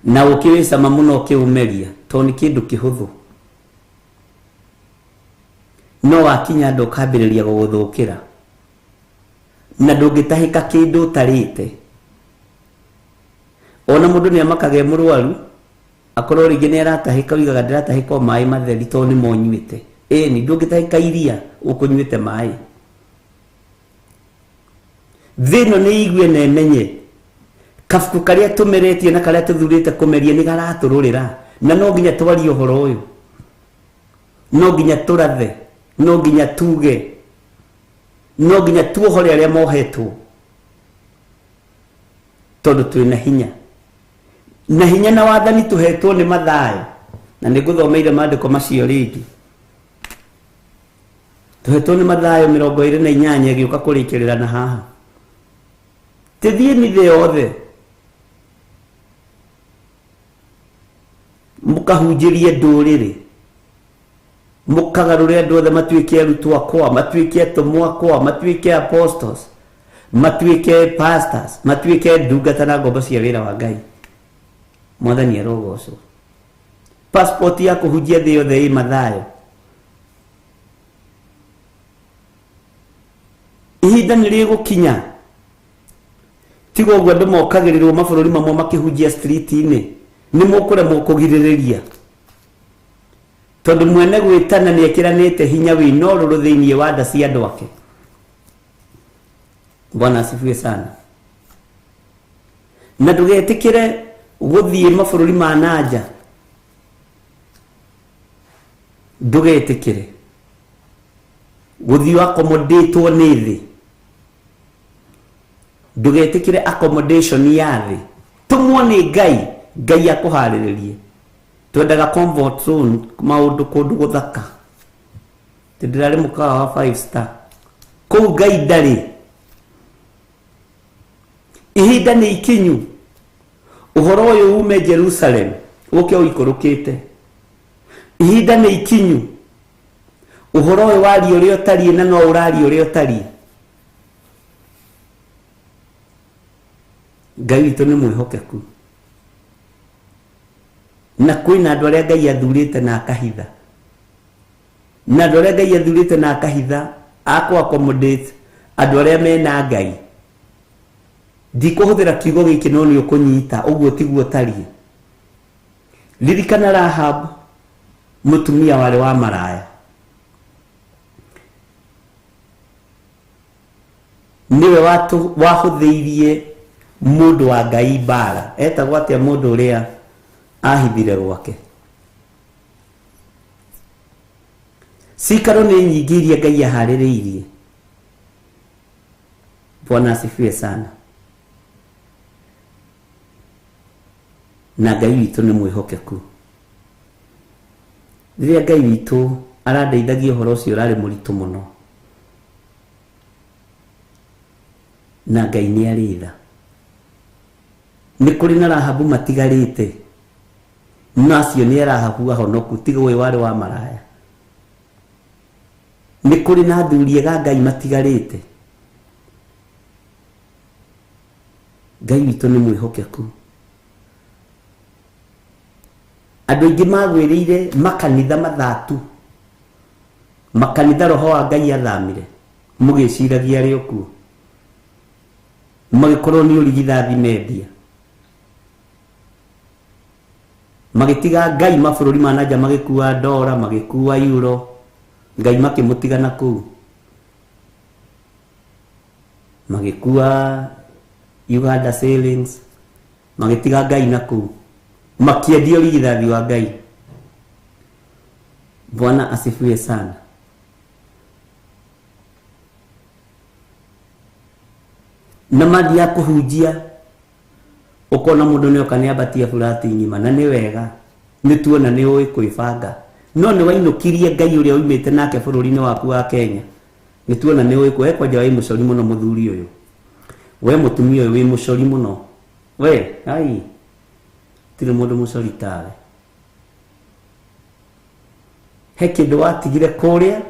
S5: na ukiwicama muno ukiumeria to ni kindu kihuthu no wakinya ndukambiriria guguthukira na ndungitahika kindu tarite ona mundu ni amakage murwaru akorwo ringi ni aratahika wigaga ndiratahika mai matheri to ni monyuite ni ndungitahika iria ukunyuite mai thino ni igwe na menye kafuku karia tumeretie na karia tuthurite kumeria ni garatururira na no nginya twari uhoro uyu no nginya turathe no nginya tuge no nginya tuohore aria mohetwo tondu twina hinya na hinya na wathani tuhetwo ni mathayo na niguthomeire maandiko macio ringi tuhetwo ni mathayo 28 giuka kurikirira na haha tithie ni the yothe mukahunjirie nduriri mukagarure andu othe matuike arutwo akwa matuike atumwa akwa matuike apostles matuike pastors matuike ndungata na ngombo cia wira wa Ngai. Mwathani arogocwo. Passport ya kuhunjia thĩ yothe ĩ mathayo. Ihinda nĩ rĩgũkinya tiga ũguo andũ mokagĩrĩrwo mabũrũri mamwe makĩhunjia street-inĩ nĩ mũkũremwo kũgirĩrĩria tondũ mwene gwĩtana nĩ ekĩranĩte hinya wĩna ũrũrũ thĩinĩ wa nda cia andũ ake. Bwana asifiwe sana. Na ndũgetĩkĩre gũthiĩ mabũrũri ma nanja, ndũgetĩkĩre gũthiĩ accommodatwo nĩ thĩ, ndũgetĩkĩre accommodation ya thĩ. Tũmwo nĩ Ngai, Ngai akũharĩrĩrie. Twendaga comfort zone, maũndũ kũndũ gũthaka. Tũndirarĩ mũkawa wa 5 star. Kũu Ngai ndarĩ. Ihinda nĩ ikinyu. Ũhoro ũyũ ume Jerusalem, ũke ũikũrũkĩte. Ihinda nĩ ikinyu. Ũhoro ũyũ wario ũrĩa ũtariĩ na no ũrario ũrĩa ũtariĩ. Ngai witũ nĩ mwĩhokeku. Na kwĩna andũ arĩa Ngai athurĩte na akahitha. Na andũ arĩa Ngai athurĩte na akahitha akũ accommodate andũ arĩa mena Ngai. Ndikũhũthĩra kiugo gĩkĩ no nĩ ũkũnyita ũguo tiguo tariĩ. Ririkana Rahab mũtumia warĩ wa maraya. Niwe wahũthĩirie mũndũ wa Ngai mbara. Etagwo atĩa mũndũ ũrĩa ahithire gwake. Cikaro nĩ nyingĩ iria Ngai aharĩrĩirie. Bwana asifiwe sana. Na Ngai witũ nĩ mwĩhokeku. Rĩrĩa Ngai witũ arandeithagia ũhoro ũcio ũrarĩ mũritũ mũno. Na Ngai nĩ arĩ tha. Nĩ kũrĩ na Rahabu matigarĩte. Nacio nĩ Rahabu ahonoku tiga ũyũ warĩ wa maraya. Nĩ kũrĩ na athuri ega Ngai matigarĩte. Ngai witũ nĩ mwĩhokeku. Andũ aingĩ magwĩrĩire makanitha mathatu. Makanitha roho wa Ngai athamire. Mũgĩciragia arĩ okuo. Magĩkorwo nĩ ũrigithathi mendia. Magĩtiga Ngai mabũrũri ma nanja magĩkua ndora, magĩkua euro. Ngai makĩmũtiga na kũu. Magĩkua Uganda shillings. Magĩtiga Ngai na kũu. Makiendia ũrigithathi wa Ngai. Bwana asifiwe sana. Na mathia kũhunjia ukona mũndũ nĩ oka nĩ abatia furati ng'ima na nĩ wega nĩ tuona nĩ ũĩ kwĩbanga. No nĩ wainũkirie Ngai ũrĩa uimĩte nake bũrũri-inĩ waku wa Kenya. Nĩ tuona nĩ ũĩ kwĩkwa nja wĩ mũcori mũno mũthuri ũyũ. We mũtumia ũyũ wĩ mũcori mũno. We, ai. Tire mũndũ mũcori tawe. He kĩndũ watigire kũrĩa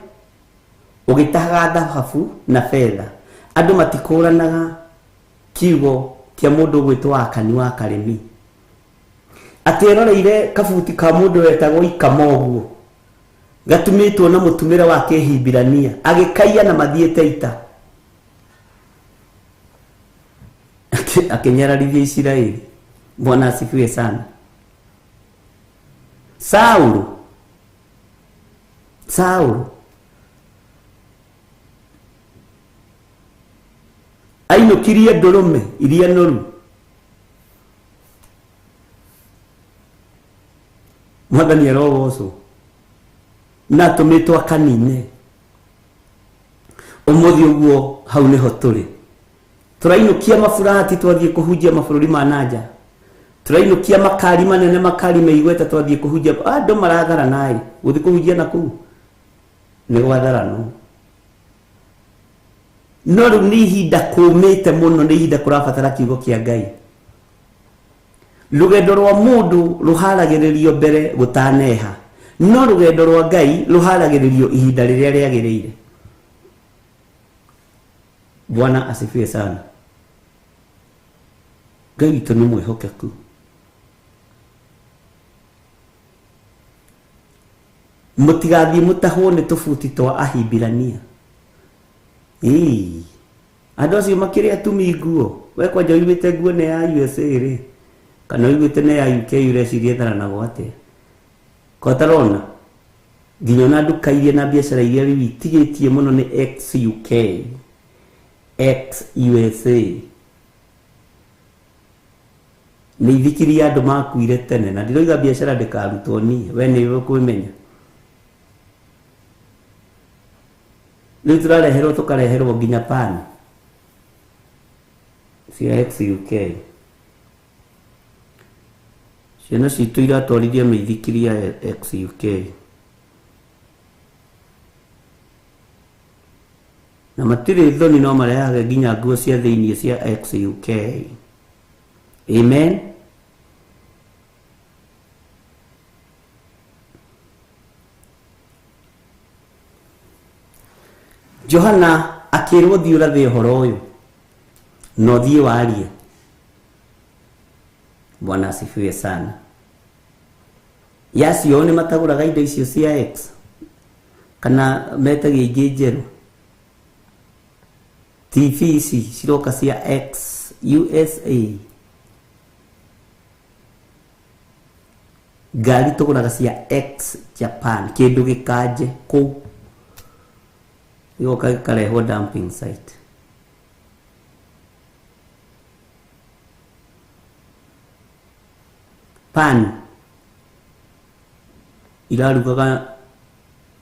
S5: ũgĩtahaga thahabu na fedha. Andũ matikũranaga kiugo kia mũndũ gwĩtwo Akani wa Karemi. Atĩroreire kabuti ka mũndũ wetagwo Ikamoguo. Gatumĩtwo na mũtumĩre wa Kĩhibirania. Agĩkaia na mathiĩte ita. Akĩnyararithia Isiraeli. Bwana asifiwe sana. Saul ainũkirie ndũrũme iria noru. Mwathani arogocwo. Na tũmĩtwo akanine. Ũmũthĩ ũguo hau nĩho tũrĩ. Tũrainũkia maburati twathiĩ kũhunjia mabũrũri ma nanja. Tũrainũkia makari manene makari meigweta twathiĩ kũhunjia. Andũ marathara naĩ gũthiĩ kũhunjia na kũu. Nĩ gwatharano. No rĩu nĩ ihinda kũmĩte mũno, nĩ ihinda kũrabatara kiugo kĩa Ngai. rugendo rwa mundu ruharagiririo mbere gutaneha no rugendo rwa Ngai ruharagiririo ihinda riria riagiriire. Bwana asifiwe sana. Ngai witũ nĩ mwĩhokeku. Mũtigathiĩ mũtahwo nĩ tũbuti twa Ahibirania. Andũ acio makĩrĩ atumi nguo. We kwanja uigĩte nguo nĩ ya USA rĩ, kana uigĩte nĩ ya UK ũreciria ĩtharanago atĩa? Kotarona nginya na nduka iria na biacara iria rĩu itigĩtie mũno nĩ ex UK, ex USA. Nĩ ithikiria andũ makuire tene na ndiroiga biacara ndĩkarutwo niĩ, we nĩ ũkwĩmenya. Rĩu tũrareherwo tũkareherwo nginya pan cia ex UK. Ciana citũ iratwarithia mĩithikiria ex UK. Na matirĩ thoni no marehaga nginya nguo cia thĩiniĩ cia ex UK. Amen. Johana akĩrwo thiĩ ũrathe ũhoro ũyũ no thiĩ warie. Bwana asifiwe sana. Yacio nĩ matagũraga indo icio cia X kana metagia ingĩ njerũ. TV ici ciroka cia X USA. Ngari tũgũraga cia X Japan, kĩndũ gĩkanje kũu gĩgoka gĩkarehwo dumping site. Pan irarugaga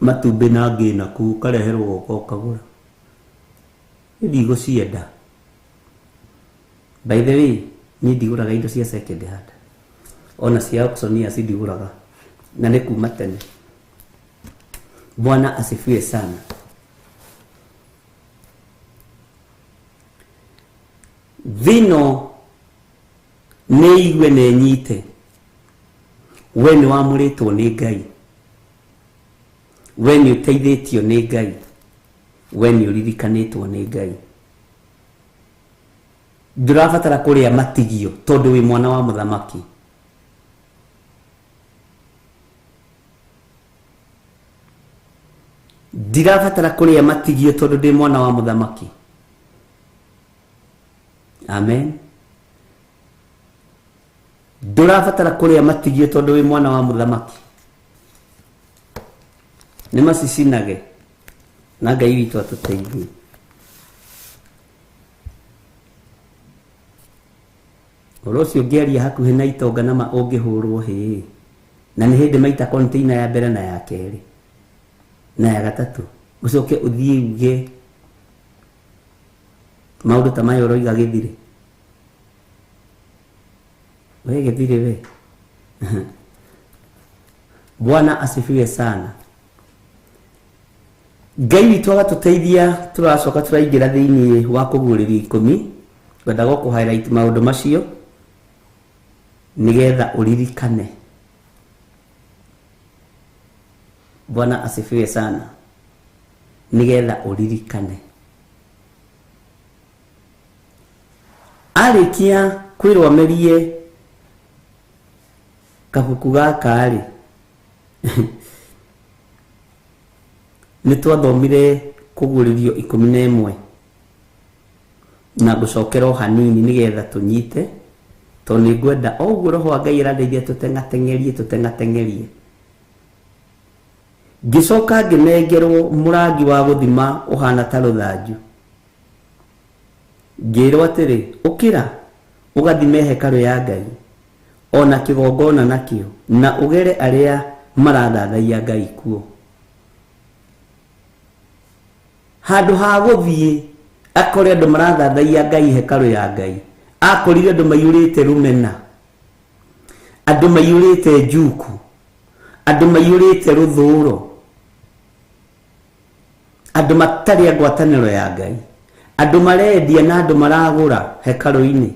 S5: matumbĩ na ngĩna kũu kareherwo gũka ũkagũra. Ndigũcienda. By the way, niĩ ndigũraga indo cia second hand. Ona cia auctioneer ndigũraga na nĩ kuma tene. Bwana asifiwe sana. Thino nĩ igue nĩ nyite. We nĩ wamũrĩtwo nĩ Ngai. We nĩ ũteithĩtio nĩ Ngai. We nĩ ũririkanĩtwo nĩ Ngai. Ndũrabatara kũrĩa matigio tondũ wĩ mwana wa mũthamaki. Ndirabatara kũrĩa matigio tondũ ndĩ mwana wa mũthamaki. Amen. Ndũrabatara kũrĩa matigio tondũ wĩ mwana wa mũthamaki. Nĩ macicinage na Ngai witũ atũteithie. Ũhoro ũcio ũngĩaria hakuhĩ na itonga na ũngĩhũrwo hĩ na nĩ hĩndĩ maita container ya mbere na ya kerĩ na ya gatatũ ũcoke ũthiĩ uge maũndũ ta maya ũroiga gĩthire. We gĩthire we. Bwana asifiwe sana. Ngai witũ agatũteithia tũracoka tũraingĩra thĩinĩ wa kũguũrĩria 10 ngwendaga kũ highlight maũndũ macio nigetha ũririkane. Bwana asifiwe sana. Nigetha ũririkane. Arĩkia kwĩrwo merie kabuku gaka rĩ nĩ twathomire kũguũrĩrio 11 na gũcokerwo hanini nigetha tũnyite tondũ nĩ ngwenda o ũguo roho wa Ngai arandeithia tũtengatengerie. Ngĩcoka ngĩnengerwo mũrangi wa gũthima ũhana ta rũthanju. Ngĩrwo atĩrĩ ũkĩra ũgathime hekarũ ya Ngai ona kĩgongona nakĩo na ũgere arĩa marathathaia Ngai kuo. Handũ ha gũthiĩ akore andũ marathathaia Ngai hekarũ ya Ngai, akorire andũ maiyũrĩte rũmena, andũ maiyũrĩte njuku, andũ maiyũrĩte rũthũũro, andũ matarĩ ngwatanĩro ya Ngai, andũ marendia na andũ maragũra hekarũ-inĩ.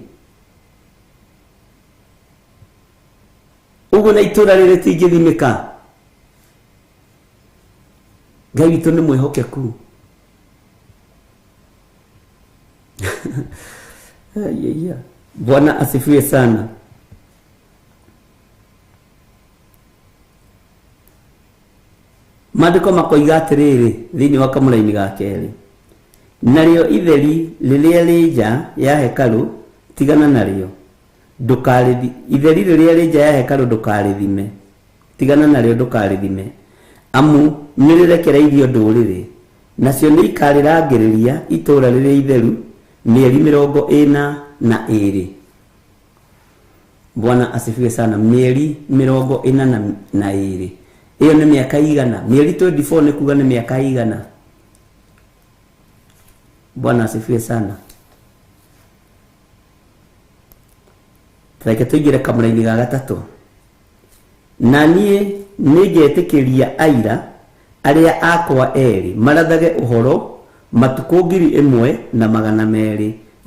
S5: koguo na itura rĩrĩ tingĩthimĩka. Ngai witũ nĩ mwĩhokeku. Bwana asifiwe sana. Maandĩko makoiga atĩrĩrĩ thĩinĩ wa kamũra-inĩ ga kerĩ, narĩo itheri rĩrĩa rĩ nja ya hekalu tigana narĩo, itheri rĩrĩa rĩ nja ya hekalu ndũkarĩthime, tigana narĩo ndũkarĩthime, amu nĩ rĩrekereirio ndũrĩrĩ, nacio nĩ ikarĩrangĩrĩria itũũra rĩrĩa itheru mĩeri 42. Bwana asifiwe sana. Mĩeri 42. Iyo nĩ mĩaka igana. Mĩeri 24 nĩ kuga nĩ mĩaka igana. Bwana asifiwe sana. Reke tũingĩre kamũra-inĩ ga gatatũ. Na niĩ nĩngetĩkĩria aira arĩa akwa erĩ marathage ũhoro matukũ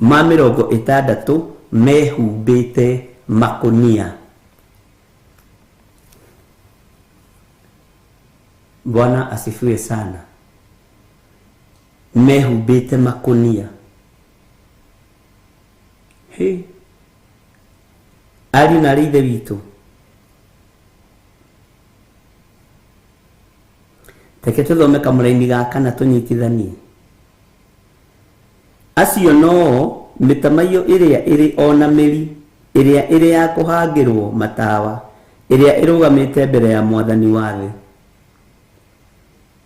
S5: 1260 mehumbĩte makonia. Bwana asifiwe sana. Mehumbĩte makonia. Hey. Ari na ithe witũ. Reke tũthome kamũra-inĩ ga kana tũnyitithanie. Acio no mĩtamaiyũ ĩrĩa ĩrĩ ona mĩri, ĩrĩa ĩrĩ ya kũhangĩrwo matawa, ĩrĩa ĩrũgamĩte mbere ya Mwathani wa thĩ.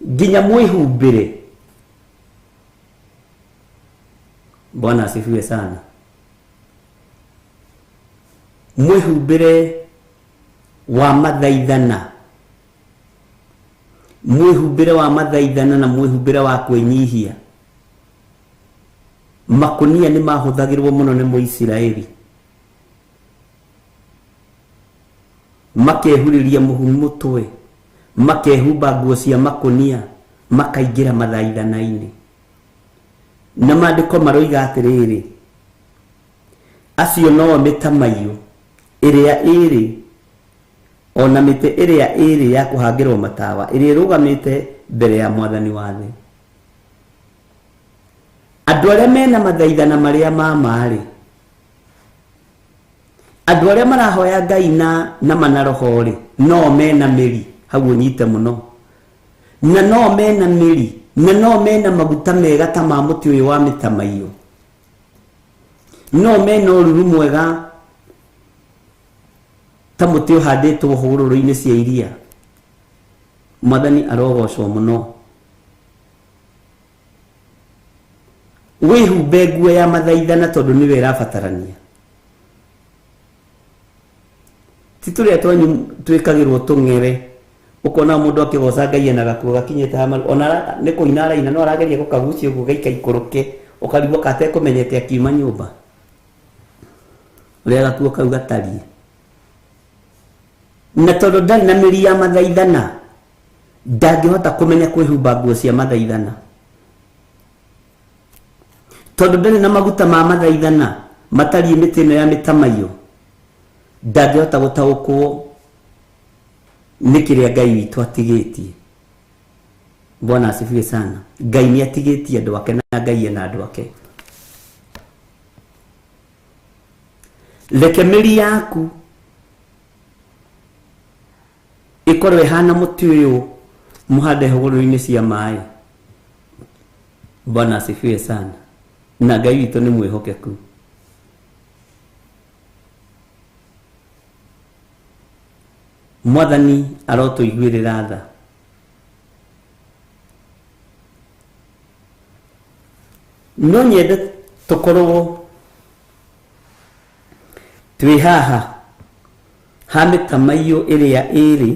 S5: Nginya mwĩhumbĩre. Bwana asifiwe sana. Mwĩhumbĩre wa mathaithana. Mwĩhumbĩre wa mathaithana na mwĩhumbĩre wa kwĩnyihia. Makonia nĩ mahũthagĩrwo mũno nĩ Mũisiraeli. Makehurĩria mũtwe, makehumba nguo cia makonia, makaingĩra mathaithana-inĩ. Na maandĩko maroiga atĩrĩrĩ, acio no mĩtamaiyũ ĩrĩa ĩrĩ ona mĩtĩ ĩrĩa ĩrĩ ya kũhangĩrwo matawa, ĩrĩa ĩrũgamĩte mbere ya Mwathani wa thĩ. Andũ arĩa mena mathaithana marĩa marĩ, andũ arĩa marahoya Ngai na manaroho rĩ, no mena mĩri, hau ũnyite mũno, na no mena mĩri, na no mena maguta mega ta ma mũtĩ ũyũ wa mĩtamaiyũ, no mena ũruru mwega ta mũtĩ ũhandĩtwo hũgũrũrũ-inĩ cia iria. Mwathani arogocwo mũno. Wĩhumbe nguo ya mathaithana tondũ nĩwe ĩrabatarania. Ti tũrĩa twanyu twĩkagĩrwo tũng'ere, ũkona mũndũ akĩgoca Ngai na gakuo gakinyĩte hamaru, ona nĩ kũina araina no arageria gũkagucia ũguo gaikaikũrũke, ũkarigwo katekũmenyete akiuma nyũmba ũrĩa gakuo kau gatariĩ. Na tondũ ndarĩ na mĩri ya mathaithana, ndangĩhota kũmenya kwĩhumba nguo cia mathaithana. Tondũ ndarĩ na maguta ma mathaithana, matariĩ mĩtĩ ĩno ya mĩtamaiyũ, ndangĩhota gũtaũkwo nĩ kĩrĩa Ngai witũ atigĩtie. Bwana asifiwe sana. Ngai nĩ atigĩtie andũ ake na Ngai ena andũ ake. Reke mĩri yaku ikorwe hana mũtĩ ũyũ mũhande hũgũrũrũ-inĩ cia maĩ. Bwana asifiwe sana. Na Ngai witũ nĩ mwĩhokeku. Mwathani arotũiguĩrĩra tha. No nyende tũkorwo twĩ haha ha mĩtamaiyũ ĩrĩa ĩrĩ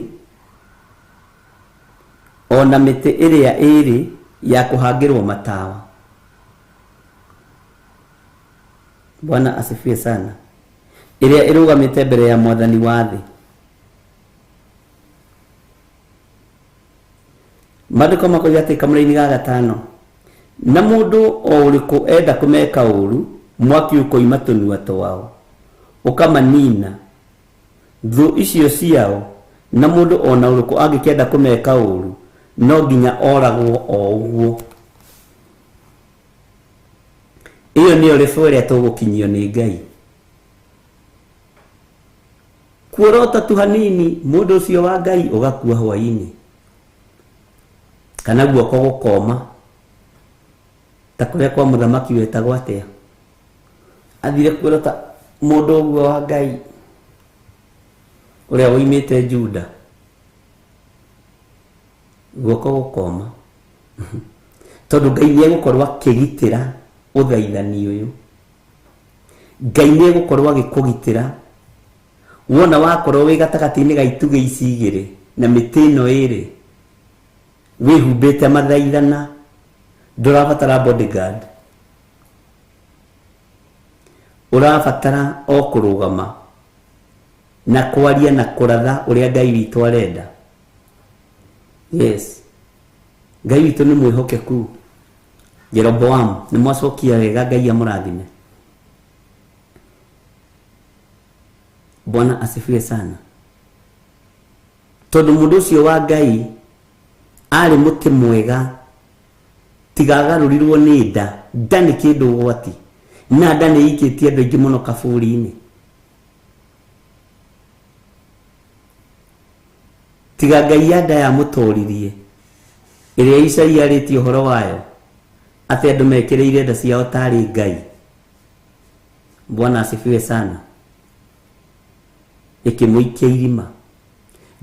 S5: ona mĩtĩ ĩrĩa ĩrĩ ya kũhangĩrwo matawa. Bwana asifiwe sana. Ĩrĩa ĩrũgamĩte mbere ya Mwathani wa thĩ. Maandĩko makoiga atĩ kamũra-inĩ ga gatano, na mũndũ o ũrĩkũ enda kũmeka ũũru, mwaki ũkoima tũnua twao ũkamanina, thu icio ciao na mundu ona uruko angikenda kumeka uru no nginya oragwo o uguo. Iyo niyo ribũ ĩrĩa tũgũkinyio nĩ Ngai. Kuorota tu hanini mundu ucio wa Ngai ugakua hwaini kana guoko gukoma ta kuria kwa muthamaki wetagwo atia athire kuorota mundu uguo wa Ngai uria woimite Juda guoko gukoma tondu Ngai nĩ egũkorwo akĩgitĩra uthaithani uyu. Ngai nĩ egũkorwo agĩkũgitĩra wona wakorwo wĩ gatagati-inĩ ga itugĩ ici igĩrĩ na mĩtĩ ĩno ĩrĩ wĩhumbĩte mathaithana, ndũrabatara bodyguard, ũrabatara o kũrũgama na kwaria na kũratha ũrĩa Ngai witũ arenda. Yes, Ngai witũ nĩ mwĩhokeku. Jeroboam nĩ mwacokia wega, Ngai amũrathime. Bwana asifiwe sana. Tondu mundu ucio wa Ngai ari muti mwega, tigagarurirwo ni nda nda nĩ kĩndũ ũgwati, na nda nĩ ikĩtie andũ aingĩ mũno kaburi-inĩ. Tiga Ngai ya nda yamũtũririe ĩrĩa Isaia arĩtie ũhoro wayo atĩ andũ mekĩrĩire nda ciao tarĩ Ngai. Bwana asifiwe sana. Ikĩmũikia irima.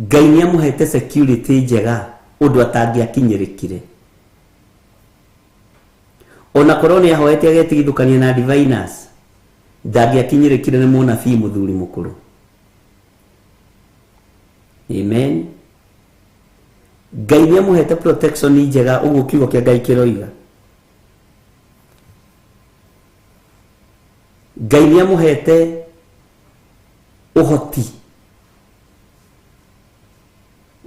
S5: Ngai nĩ amũhete security njega ũndũ atangĩakinyĩrĩkire. Ona korwo nĩ ahoete agetigithũkania na diviners, ndangĩakinyĩrĩkire nĩ mũnabii mũthuri mũkũrũ. Amen. Ngai nĩ amũhete protection njega, ũguo kiugo kĩa Ngai kĩroiga. Ngai nĩ amũhete uhoti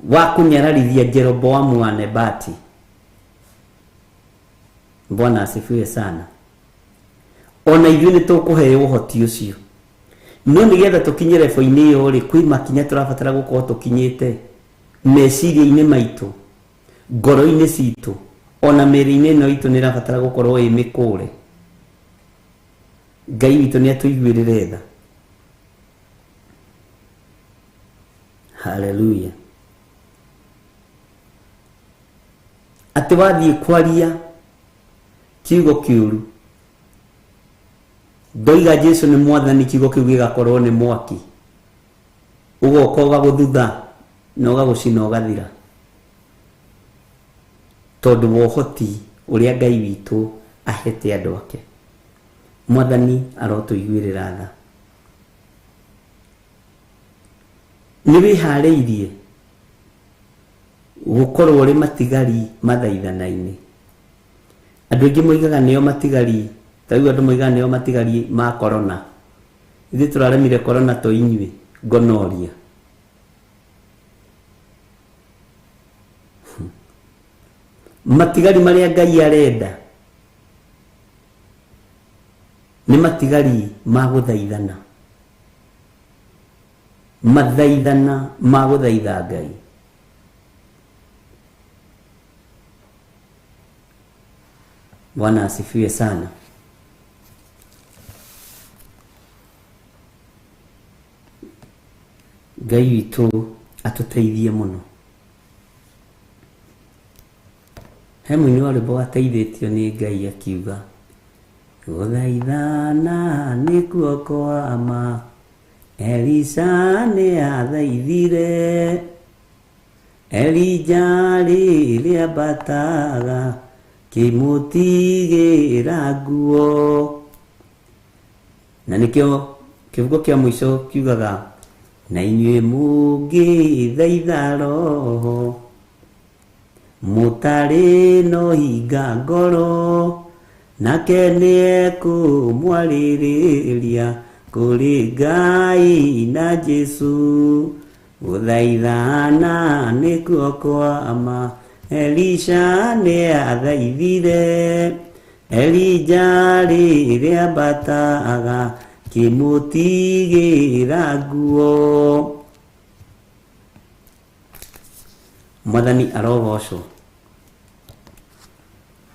S5: wa kunyararithia Jeroboamu wa Nebati. Bwana asifiwe sana. Ona ithuĩ nĩ tũkũheo ũhoti ũcio, no nĩgetha tũkinye level-inĩ ĩyo rĩ, kwĩ makinya tũrabatara gũkorwo tũkinyĩte meciria-inĩ maitũ, ngoro-inĩ citũ, ona mĩĩrĩ-inĩ ĩno itũ nĩ ĩrabatara gũkorwo ĩ mĩkũre. Ngai witũ nĩ atũiguĩrĩre tha. Hallelujah. Ati wathiĩ kwaria kiugo kĩũru, ndoiga Jesu nĩ mwathani, kiugo kĩu gĩgakorwo nĩ mwaki, ũgoka ũgagũthutha na ũgagũcina ũgathira, tondũ wa ũhoti ũrĩa Ngai witũ ahete andũ ake. Mwathani arotũiguĩrĩra tha. Nĩ wĩharĩirie gũkorwo ũrĩ matigari mathaithana-inĩ. Andũ aingĩ moigaga nĩo matigari, ta rĩu andũ moigaga nĩo matigari ma corona. Ithuĩ tũraremire corona to inyuĩ, gonorrhea. Matigari marĩa Ngai arenda nĩ matigari ma gũthaithana, mathaithana ma gũthaitha Ngai. Bwana asifiwe sana. Ngai witũ atũteithie mũno. He mũini wa rwĩmbo ateithĩtio nĩ Ngai akiuga, gũthaithana nĩkuo kwa ma, Elisha nĩ athaithire, Elija rĩrĩa ambataga kĩmũtigĩra nguo. Na nĩkĩo kĩbugo kĩa mũico kiugaga, na inyuĩ mũngĩthaitha Roho mũtarĩ no hinga ngoro, nake nĩekũmwarĩrĩria kũrĩ Ngai na Jesu. Gũthaithana nĩkuo kwa ma, Elisha nĩ athaithire, Elija rĩrĩa ambataga kĩmũtigĩra nguo. Mwathani arogocwo.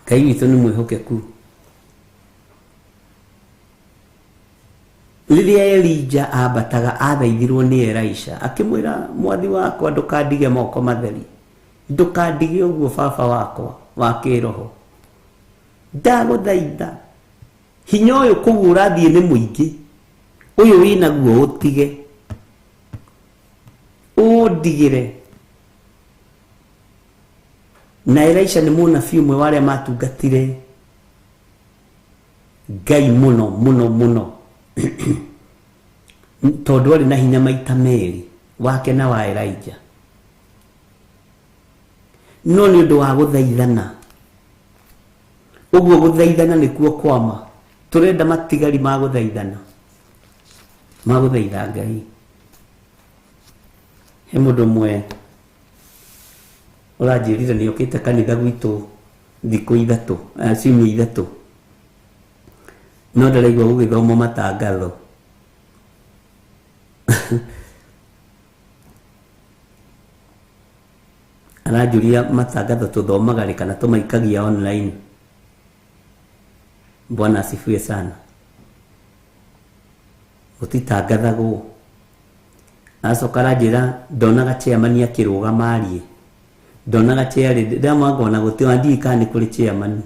S5: Ngai witũ nĩ mwĩhokeku. Rĩrĩa Elija ambataga athaithirwo nĩ Elisha akĩmwĩra mwathi wakwa ndũkandige moko matheri, ndũkandige ũguo baba wakwa wa kĩroho, ndagũthaitha hinya ũyũ kũu ũrathiĩ nĩ mũingĩ, ũyũ wĩnaguo ũtige, ũndigĩre. Na Elisha nĩ mũnabii ũmwe wa arĩa matungatire Ngai mũno mũno mũno tondũ arĩ na hinya maita merĩ, wake na wa Elijah. No nĩ ũndũ wa gũthaithana, ũguo gũthaithana nĩkuo kwama. Tũrenda matigari ma gũthaithana, ma gũthaitha Ngai. He mũndũ ũmwe ũranjĩrire nĩ okĩte kanitha gwitũ thikũ ithatũ, ciumia ithatũ, no ndaraigua gũgĩthoma matangatho. Aranjũria matangatho tũthomaga rĩ kana tũmaikagia online. Bwana asifiwe sana. Gũtitangathagwo. Acoka aranjĩra ndonaga chairman akĩrũgama arie, ndonaga chairman ndamwangona gũtiwandika nĩ kũrĩ chairman.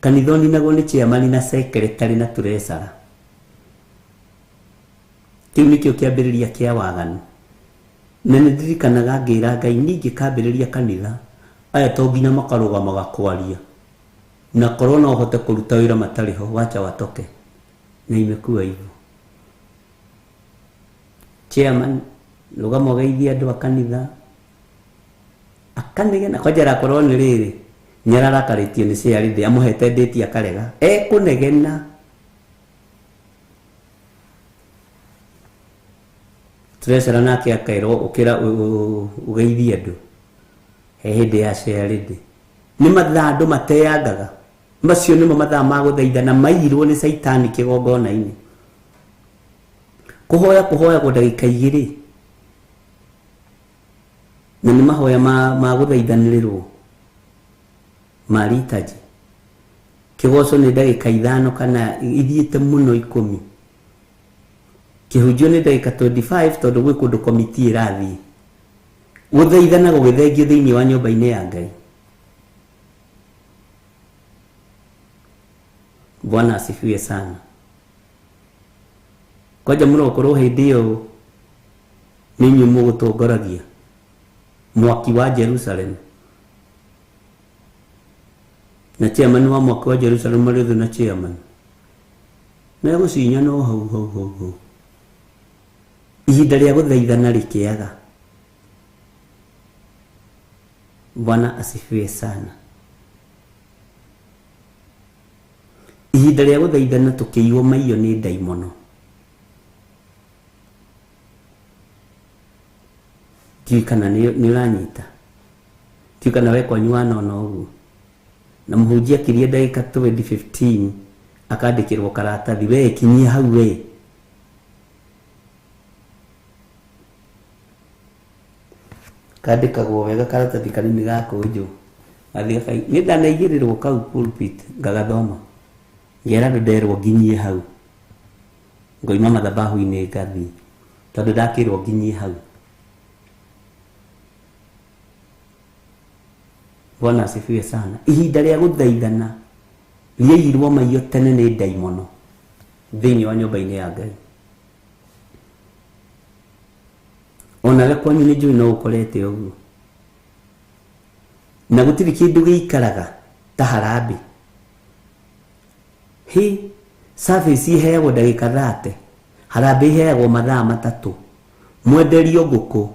S5: Kanithoni naguo nĩ chairman na secretary na treasurer. Kĩu nĩkĩo kĩambĩrĩria kĩa waganu. Na nĩndirikanaga ngĩra Ngai ningĩ kambĩrĩria kanitha aya to nginya makarũgamaga kwaria, na korwo no ũhote kũruta wĩra matarĩ ho, wacha watoke. Na imekuwa hivyo. Chairman rũgama ũgeithie andũ a kanitha akanegena kwajara korwo nĩ rĩrĩ nyararakarĩtio nĩ ciarithĩ amũhete ndĩti akarega kũnegena. Treasurer nake akairwo ũkĩra ũgeithie andũ he hĩndĩ ya ciarithĩ. Nĩ mathaa andũ mateangaga, macio nĩmo mathaa ma gũthaithana mairwo nĩ Saitani kĩgongona-inĩ. Kũhoya ndagĩka 2 na nĩ mahoya ma gũthaithanĩrĩrwo ma ritaji. Kĩgoco nĩ ndagĩka 5 kana ithiĩte mũno 10. Kĩhunjio nĩ ndagĩka 25 tondũ gwĩ kũndũ committee ĩrathiĩ. Gũthaithana gũgĩthengio thĩinĩ wa nyũmba-inĩ ya Ngai. Bwana asifiwe sana. Kwaja mũrokorwo hĩndĩ ĩyo nĩ inyuĩ mũgũtongoragia mwaki wa Jerusalem. Na chairman wa mwaki wa Jerusalem marĩthu na chairman na gũcinya no hau. Ihinda rĩa gũthaithana rĩkĩaga. Bwana asifiwe sana. Ihinda rĩa gũthaithana tũkĩiywo maiyo nĩ ndaimono. Tiũ kana nĩ ũranyita. Tiũ kana we kwanyu wanona ũguo. Na mũhunjia akĩria ndagĩka 20-15 akandĩkĩrwo karatathi, we kinyia hau we. Kandĩkagwo wega karatathi kanini gakũnjũ. Nĩ ndanaigĩrĩrwo kau pulpit ngagathoma. Ngera nderwo nginyie hau. Ngoima mathabahu-inĩ ngathi tondũ ndakĩrwo nginyie hau. Bwana asifiwe sana. Ihinda rĩa gũthaithana rĩaiyirwo maiyo tene nĩ ndaimono thĩinĩ wa nyũmba-inĩ ya Ngai. Onawe kwanyu nĩ njũĩ no ũkorete ũguo. Na gũtirĩ kĩndũ gĩikaraga ta harambĩ. Service iheagwo ndagĩka 30, harambĩ iheagwo mathaa 3. Mwenderio ngũkũ,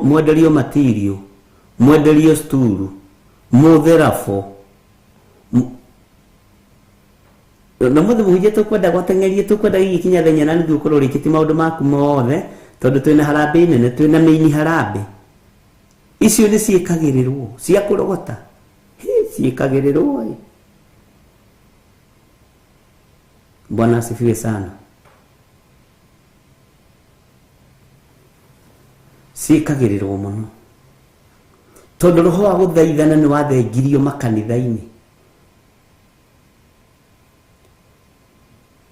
S5: mwenderio material, mwenderio sturu, mũtherabũ. Na mũthĩ mũhunjia tũkwenda gwateng'erie, tũkwenda gĩkinya thenya na nĩguo ũkorwo ũrĩkĩtie maũndũ maku mothe tondũ twĩna harambĩ nene, twĩna maini harambĩ. Icio nĩ ciĩkagĩrĩrwo cia kũrogota. Ciĩkagĩrĩrwo. Bwana asifiwe sana. ciĩkagĩrĩrwo mũno tondũ roho wa gũthaithana nĩ wathengirio makanitha-inĩ.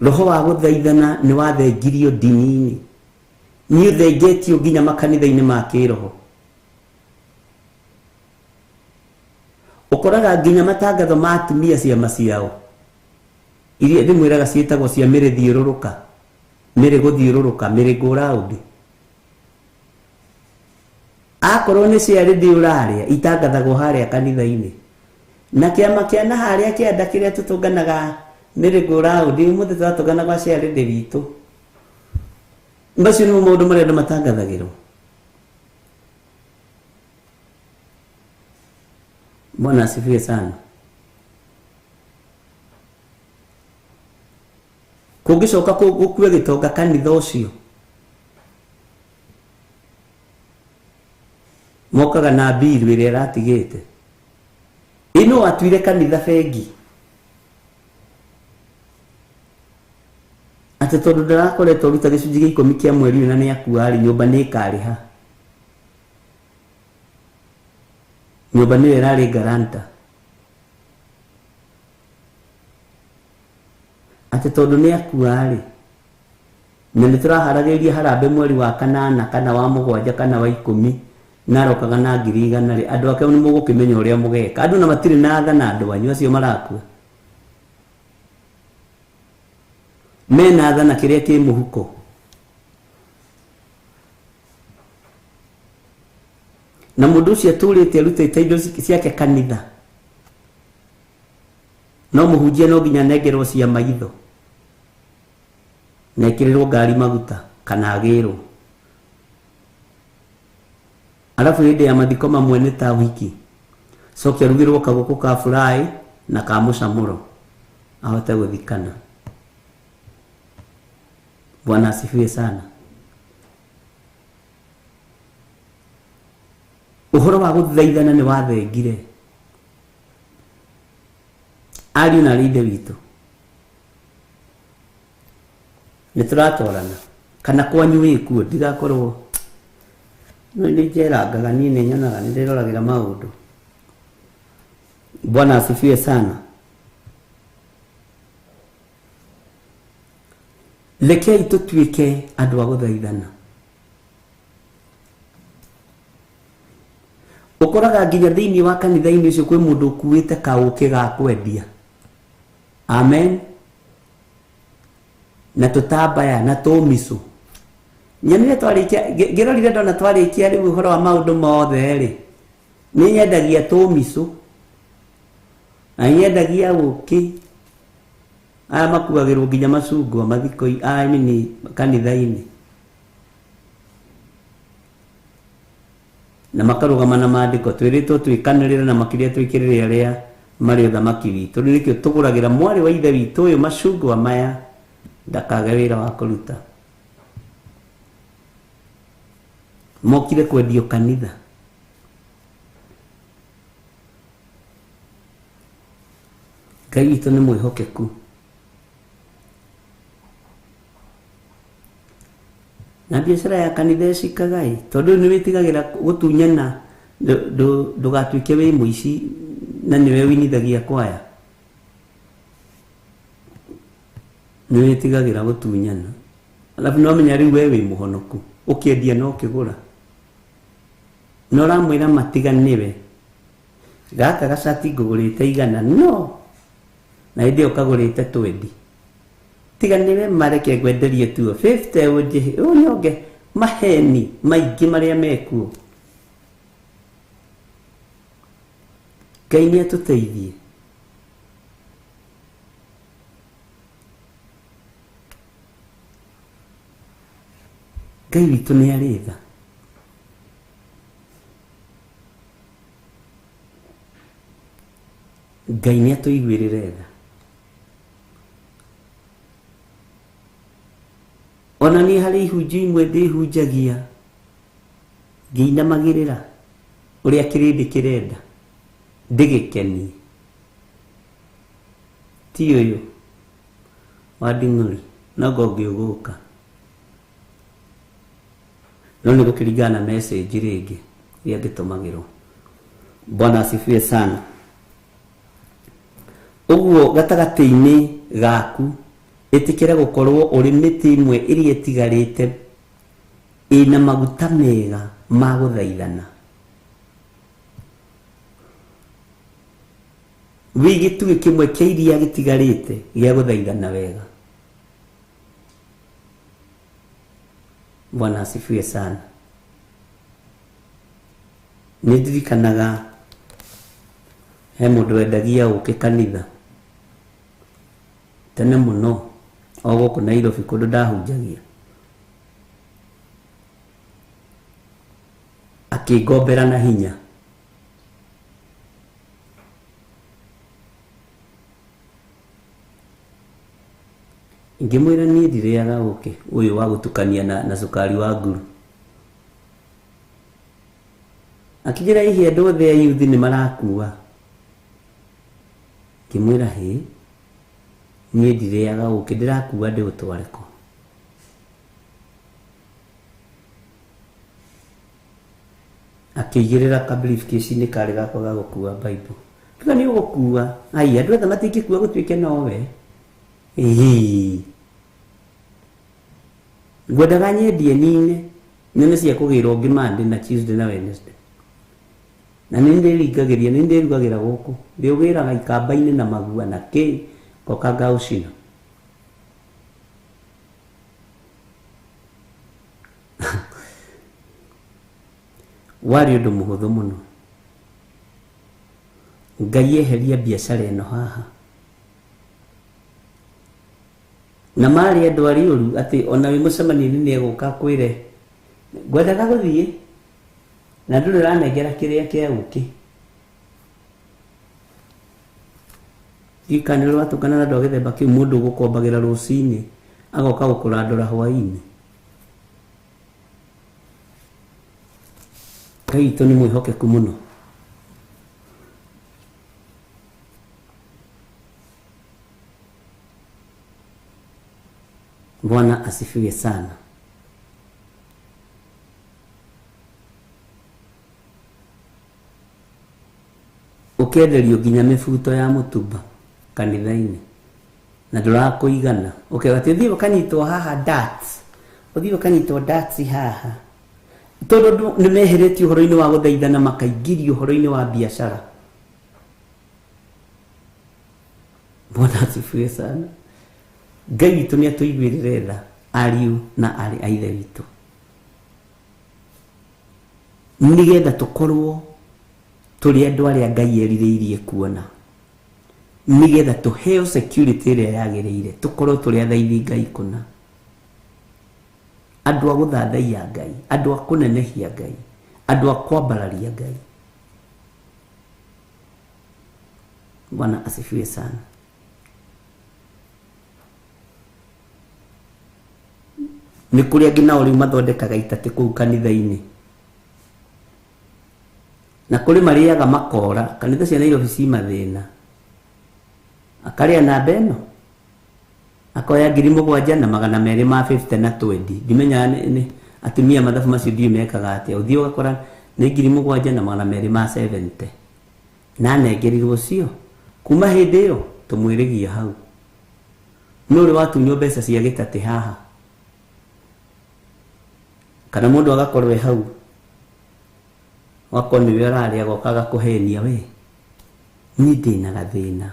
S5: Roho wa gũthaithana nĩ wathengirio ndini-inĩ, nĩ ũthengetio nginya makanitha-inĩ ma kĩroho. Ũkoraga nginya matangatho ma atumia ciama ciao iria ndĩmwĩraga ciĩtagwo cia mĩrĩ thiũrũrũka, mĩrĩ gũthiũrũrũka, mĩrĩ go round. Akorwo nĩ cia redio ũrarĩa itangathagwo harĩa kanitha-inĩ, na kĩama kĩa na harĩa kĩanda kĩrĩa tũtũnganaga mĩrĩ go round, ũmũthĩ tũratũnganaga cia redio witũ. Macio nĩmo maũndũ marĩa andũ matangathagĩrwo. Bwana asifiwe sana. Kũngĩcoka gũkue gĩtonga kanitha ũcio, mokaga na bill ĩrĩa ĩratigĩte. Ĩno atuire kanitha bengi, atĩ tondũ ndarakoretwo ruta gĩcunjĩ gĩa 10 kĩa mweri na nĩ akua rĩ, nyũmba nĩ ĩkarĩha. Nyũmba nĩyo ĩrarĩ garanta. Atĩ tondũ nĩ akua rĩ, na nĩ tũraharagĩrĩria harambĩ mweri wa 8 kana wa 7 kana wa 10 na arokaga na 100 rĩ, andũ ake nĩ mũgũkĩmenya ũrĩa mũgeka. Andũ na matirĩ na tha na andũ anyu acio marakua. Mena tha na kĩrĩa kĩ mũhuko. Na mũndũ ũcio atũrĩte arutĩte indo ciake kanitha, no mũhunjia no nginya nengerwo cia maitho na ekĩrĩrwo ngari maguta kana agĩrwo. Alafu hĩndĩ ya mathiko mamwe nĩ ta wiki, cokia rugĩrwo kagũkũ ka furaĩ na ka mũcamũro ahote gũthikana. Bwana asifiwe sana. Ũhoro wa gũthaithana nĩ wathengire ariũ na rĩithe witũ. Nĩ tũratwarana kana kwanyu wĩkuo, ndigakorwo nĩ njerangaga, niĩ nĩ nyonaga nĩ ndĩroragĩra maũndũ. Bwana asifiwe sana. Rekei tũtuĩke andũ a gũthaithana. Ũkoraga nginya thĩinĩ wa kanitha-inĩ ũcio kwĩ mũndũ ũkuĩte kaũkĩ ga kwendia. Amen. Na tũtambaya na tũmicu. Nyamire twarĩkia, ngĩrorire ndona twarĩkia rĩu ũhoro wa maũndũ mothe rĩ, nĩ nyendagia tũmicu na nyendagia ũkĩ. Aya makuagĩrwo nginya macungwa mathiko nini kanitha-inĩ, na makarũgama na maandĩko twĩrĩtwo twĩkanĩrĩre na makĩria twĩkĩrĩre arĩa marĩ ũthamaki witũ. Nĩkĩo tũgũragĩra mwarĩ wa ithe witũ ũyũ macungwa maya ndakage wĩra wa kũruta. Mokire kwendio kanitha. Ngai witũ nĩ mwĩhokeku. Na biacara ya kanitha ĩcikagai, tondũ nĩ wĩtigagĩra gũtunyana ndũgatuĩke wĩ mũici na nĩwe winithagia kwaya. Nĩ wĩtigagĩra gũtunyana, alafu no menya rĩu we wĩ mũhonoku, ũkĩendia no ũkĩgũra. No ũramwĩra matiganĩwe, gaka gacati ngũgũrĩte 100, no na hĩndĩ ĩyo kagũrĩte 20. Tiganĩwe mareke ngwenderie tu 50 ũnjĩhe ũnyonge maheni maingĩ marĩa mekuo. Ngai nĩ atũteithie. Ngai witũ nĩ arĩ tha. Ngai nĩ atũiguĩrĩre tha. Ona niĩ harĩ ihunjio imwe ndĩhunjagia ngĩinamagĩrĩra ũrĩa kĩrĩndĩ kĩrenda ndĩgĩkenie. Ti ũyũ wa Nding'ũri no ngĩũgũka. no nĩ gũkĩringana message rĩngĩ iria ngĩtũmagĩrwo. Bwana asifiwe sana. Ũguo gatagatĩ-inĩ gaku ĩtĩkĩra gũkorwo ũrĩ mĩtĩ ĩmwe ĩrĩa ĩtigarĩte ĩna maguta mega ma gũthaithana. Wĩgĩtugĩ kĩmwe kĩa iria gĩtigarĩte gĩa gũthaithana wega. Bwana asifiwe sana. Nĩndirikanaga he mũndũ wendagia ũkĩ kanitha tene mũno o gũkũ Nairobi kũndũ ndahunjagia. Akĩngombera na hinya. Ngĩmwĩra niĩ ndirĩaga ũkĩ ũyũ wa gũtukania na cukari wa nguru. Akĩnjĩra hihi andũ othe a youth nĩ marakua. Ngĩmwĩra hĩ niĩ ndirĩaga ũkĩ, ndĩrakua ndĩ ũtware kũ. Akĩigĩrĩra ka briefcase-inĩ karĩ gakwa ga gũkua Bible. Tuga nĩ ũgũkua. Ai andũ othe matingĩkua gũtuĩke nowe. Ngwendaga nyendie nine nene cia kũgĩrwo ũngĩ Monday na Tuesday na Wednesday. Na nĩ ndĩringagĩria, nĩ ndĩrugagĩra gũkũ. Ndĩũgĩraga ikamba-inĩ na magua na kĩ ngoka ngaũcina. Warĩ ũndũ mũhũthũ mũno. Ngai eheria biacara ĩno haha. Na marĩ andũ arĩũru atĩ ona wĩ mũcemanio-inĩ nĩ egũka kwĩre ngwendaga gũthiĩ na ndũrĩ ũranengera kĩrĩa kĩa ũkĩ. Ikanĩrwo atũkana na andũ a gĩthemba kĩu, mũndũ ũgũkombagĩra rũcinĩ agoka gũkũrandũra hwaĩ-inĩ. Ngai witũ nĩ mwĩhokeku mũno. Bwana asifiwe sana. Ũkenderio nginya mĩbuto ya mũtumba kanitha-inĩ na ndũrakũigana. Ũkĩgati ũthiĩ ũkanyitwo haha darts, ũthiĩ ũkanyitwo darts haha, tondũ nĩ meheretie ũhoro-inĩ wa gũthaithana makaingĩrio ũhoro-inĩ wa biacara. Bwana asifiwe sana. Ngai witũ nĩ atũiguĩrĩre tha ariũ na arĩ a ithe witũ, nĩgetha tũkorwo tũrĩ andũ arĩa Ngai erirĩirie kuona, nĩgetha tũheo security ĩrĩa yagĩrĩire, tũkorwo tũrĩ athaithi Ngai kũna, andũ a gũthathaiya Ngai, andũ a kũnenehia Ngai, andũ a kwambararia Ngai. Bwana asifiwe sana. Nĩ kũrĩ angĩ nao rĩu mathondekaga itatĩ kũu kanitha-inĩ, na kũrĩ marĩaga makora. Kanitha cia Nairobi ci mathĩna. Akarĩa namba ĩno akoya 7,250 na 20. Ndimenya nĩ atumia mathabu macio ndiũ mekaga atĩa. Ũthiĩ ũgakora nĩ 7,270 na nengerirwo cio. Kuma hĩndĩ ĩyo tũmwĩrĩgia hau. Nũ ũrĩ watunywo mbeca cia gĩtatĩ haha? Kana mũndũ agakorwo hau wako nĩwe ũrarĩa gokaga kũhenia we. Niĩ ndĩna gathĩna.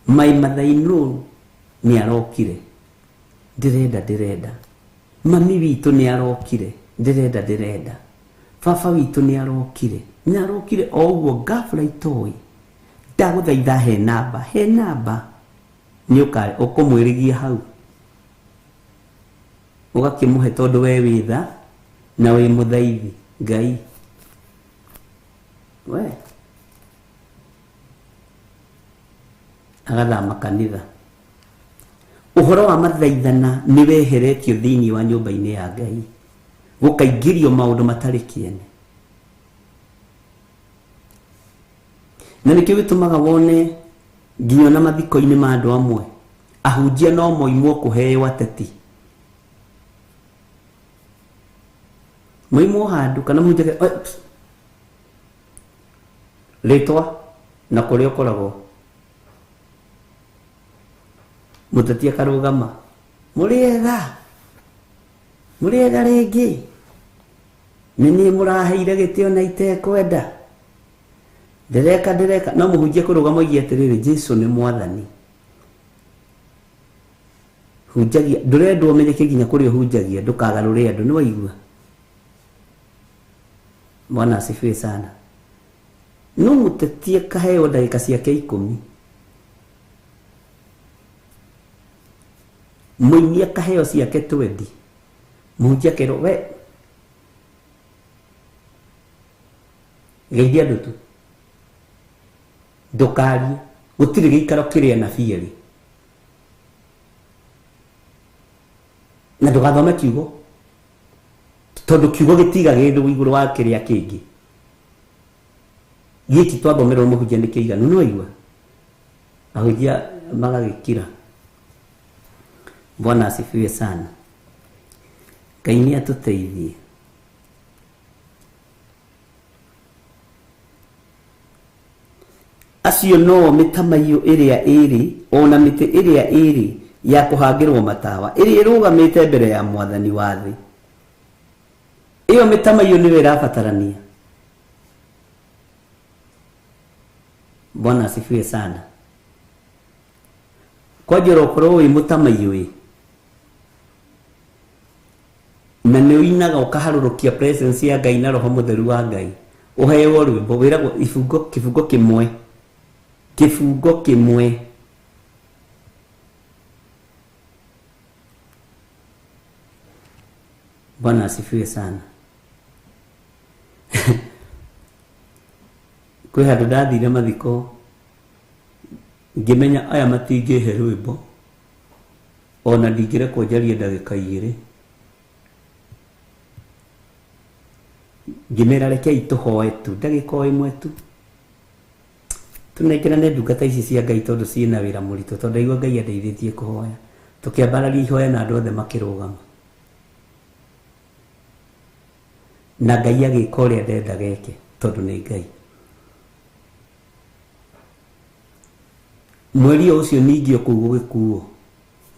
S5: My mother-in-law nĩ arokire, ndĩrenda. Mami witũ nĩ arokire, ndĩrenda. Baba witũ nĩ arokire o ũguo ghafla itoĩ. Ndagũthaitha he namba nĩ ũkũmwĩrĩgia hau, ũgakĩmũhe tondũ we wĩtha na wĩ mũthaithi Ngai. We agathama kanitha. Ũhoro wa mathaithana nĩ weheretio thĩinĩ wa nyũmba-inĩ ya Ngai, gũkaingĩrio maũndũ matarĩ kĩene. Na nĩkĩo gĩtũmaga wone nginya na mathiko-inĩ ma andũ amwe ahunjia no moimwo kũheo ateti. Muimo handu kana munjage letwa na kuria koragwo mutatia karugama muriega ringi nini muraheire gitio na itekwenda ndireka no muhunjie kurugama igie atiriri Jesu ni mwathani hunjagia ndurendwo menyeke ginya kuri hunjagia ndukagarure andu ni waigua Bwana asifiwe sana no mutetie kaheo ndagika ciake 10 muinie kaheo ciake 20 muhunjia kero we geithia ndutu ndukari gutiri giikaro kiria na fieri na ndugathome kiugo tondu kiugo gitiga gindu iguru wa kiria kingi giki twathomerwo muhunjia ni kiiganu no igua ahunjia magagikira Bwana asifiwe sana Ngai atuteithie acio no mitamayo iria iri ona mite iria iri ya kuhangirwo matawa iri irugamite mbere ya mwathani wa thi iyo mitamayo niwe irabatarania Bwana asifiwe sana kwa jero korwo wi mutamayo wi na nĩ uinaga ukaharurukia presence ya Ngai na roho mutheru wa Ngai uheo rwimbo wiragwo kifungo kimwe Bwana asifiwe sana kwe handu ndathire mathiko ngimenya aya matingĩhe rwimbo ona ndingire kwenjaria ndagĩka 2 ngimera rekei tuhoe tu ndagĩka 1 tu tunekirane ndungata ici cia Ngai tondu ciina wira murito tondu igua Ngai andeithĩtie kuhoya tukiambararia ihoya na andu othe makirugama na Ngai agĩka ũrĩa ndenda geke tondu nĩ Ngai mweri ucio ningĩ kũu gũgĩkuo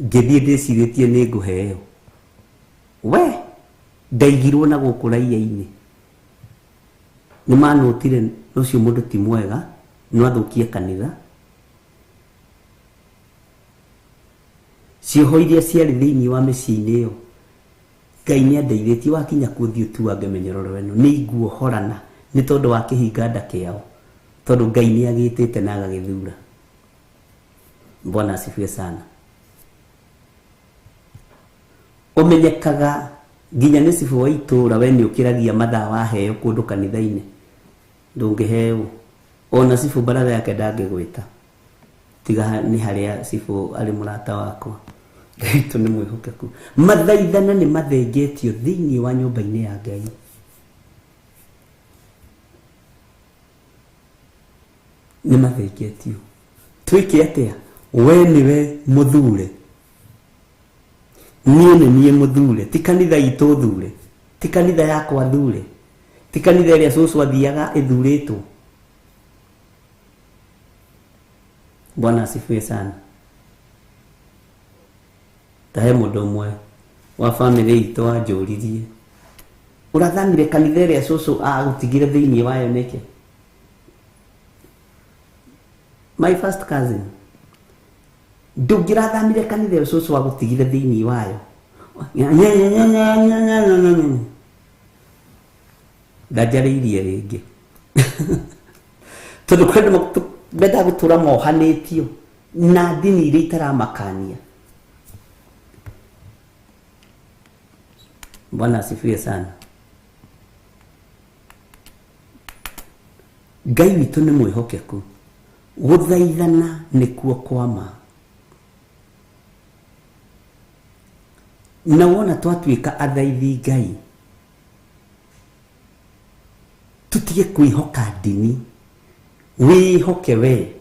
S5: ngĩthiĩ ndĩcirĩtie nĩ ngũheo we ndaigirwo na gũkũ raiya-inĩ nĩ manũtire ũcio mũndũ ti mwega no athũkie kanitha cioho iria ciarĩ thĩinĩ wa mĩciĩ-inĩ ĩyo Ngai nĩ andeithĩtie wakinya kuo thiĩ ũtuange mĩnyororo ĩno nĩ iguohorana nĩ tondũ wa kĩhinga nda kĩao tondũ Ngai nĩ agĩtĩte na agagĩthura Bwana asifiwe sana umenyekaga nginya nĩ cibu wa itũra we nĩ ũkĩragia mathaa waheo kũndũ kanitha-inĩ ndũngĩheo ona cibu baratha yake ndangĩgwĩta tiga nĩ harĩa cibu arĩ mũrata wakwa Ngai nĩ mwĩhokeku mathaithana nĩ mathengetio thĩinĩ wa nyũmba-inĩ ya Ngai nĩ mathengetio twĩke atĩa we niwe muthure niĩ muthure ti kanitha itũ thure ti kanitha yakwa thure ti kanitha ĩrĩa cũcũ athiaga ĩthurĩtwo Bwana asifiwe sana tahe mũndũ ũmwe wa family itũ anjũririe ũrathamire kanitha ĩrĩa cũcũ agũtigire thĩinĩ wayo nĩkĩ my first cousin ndũngĩrathamire kanitha ĩyo cũcũ agũtigire thĩinĩ wayo ndajarĩirie rĩngĩ tondũ kwenda benda gũtũra mohanĩtio na ndini iria itaramakania Bwana asifiwe sana Ngai witũ nĩ mwĩhokeku gũthaithana nĩkuo kwama na wona twatuĩka athaithi Ngai tutige kwĩhoka ndini wĩhoke we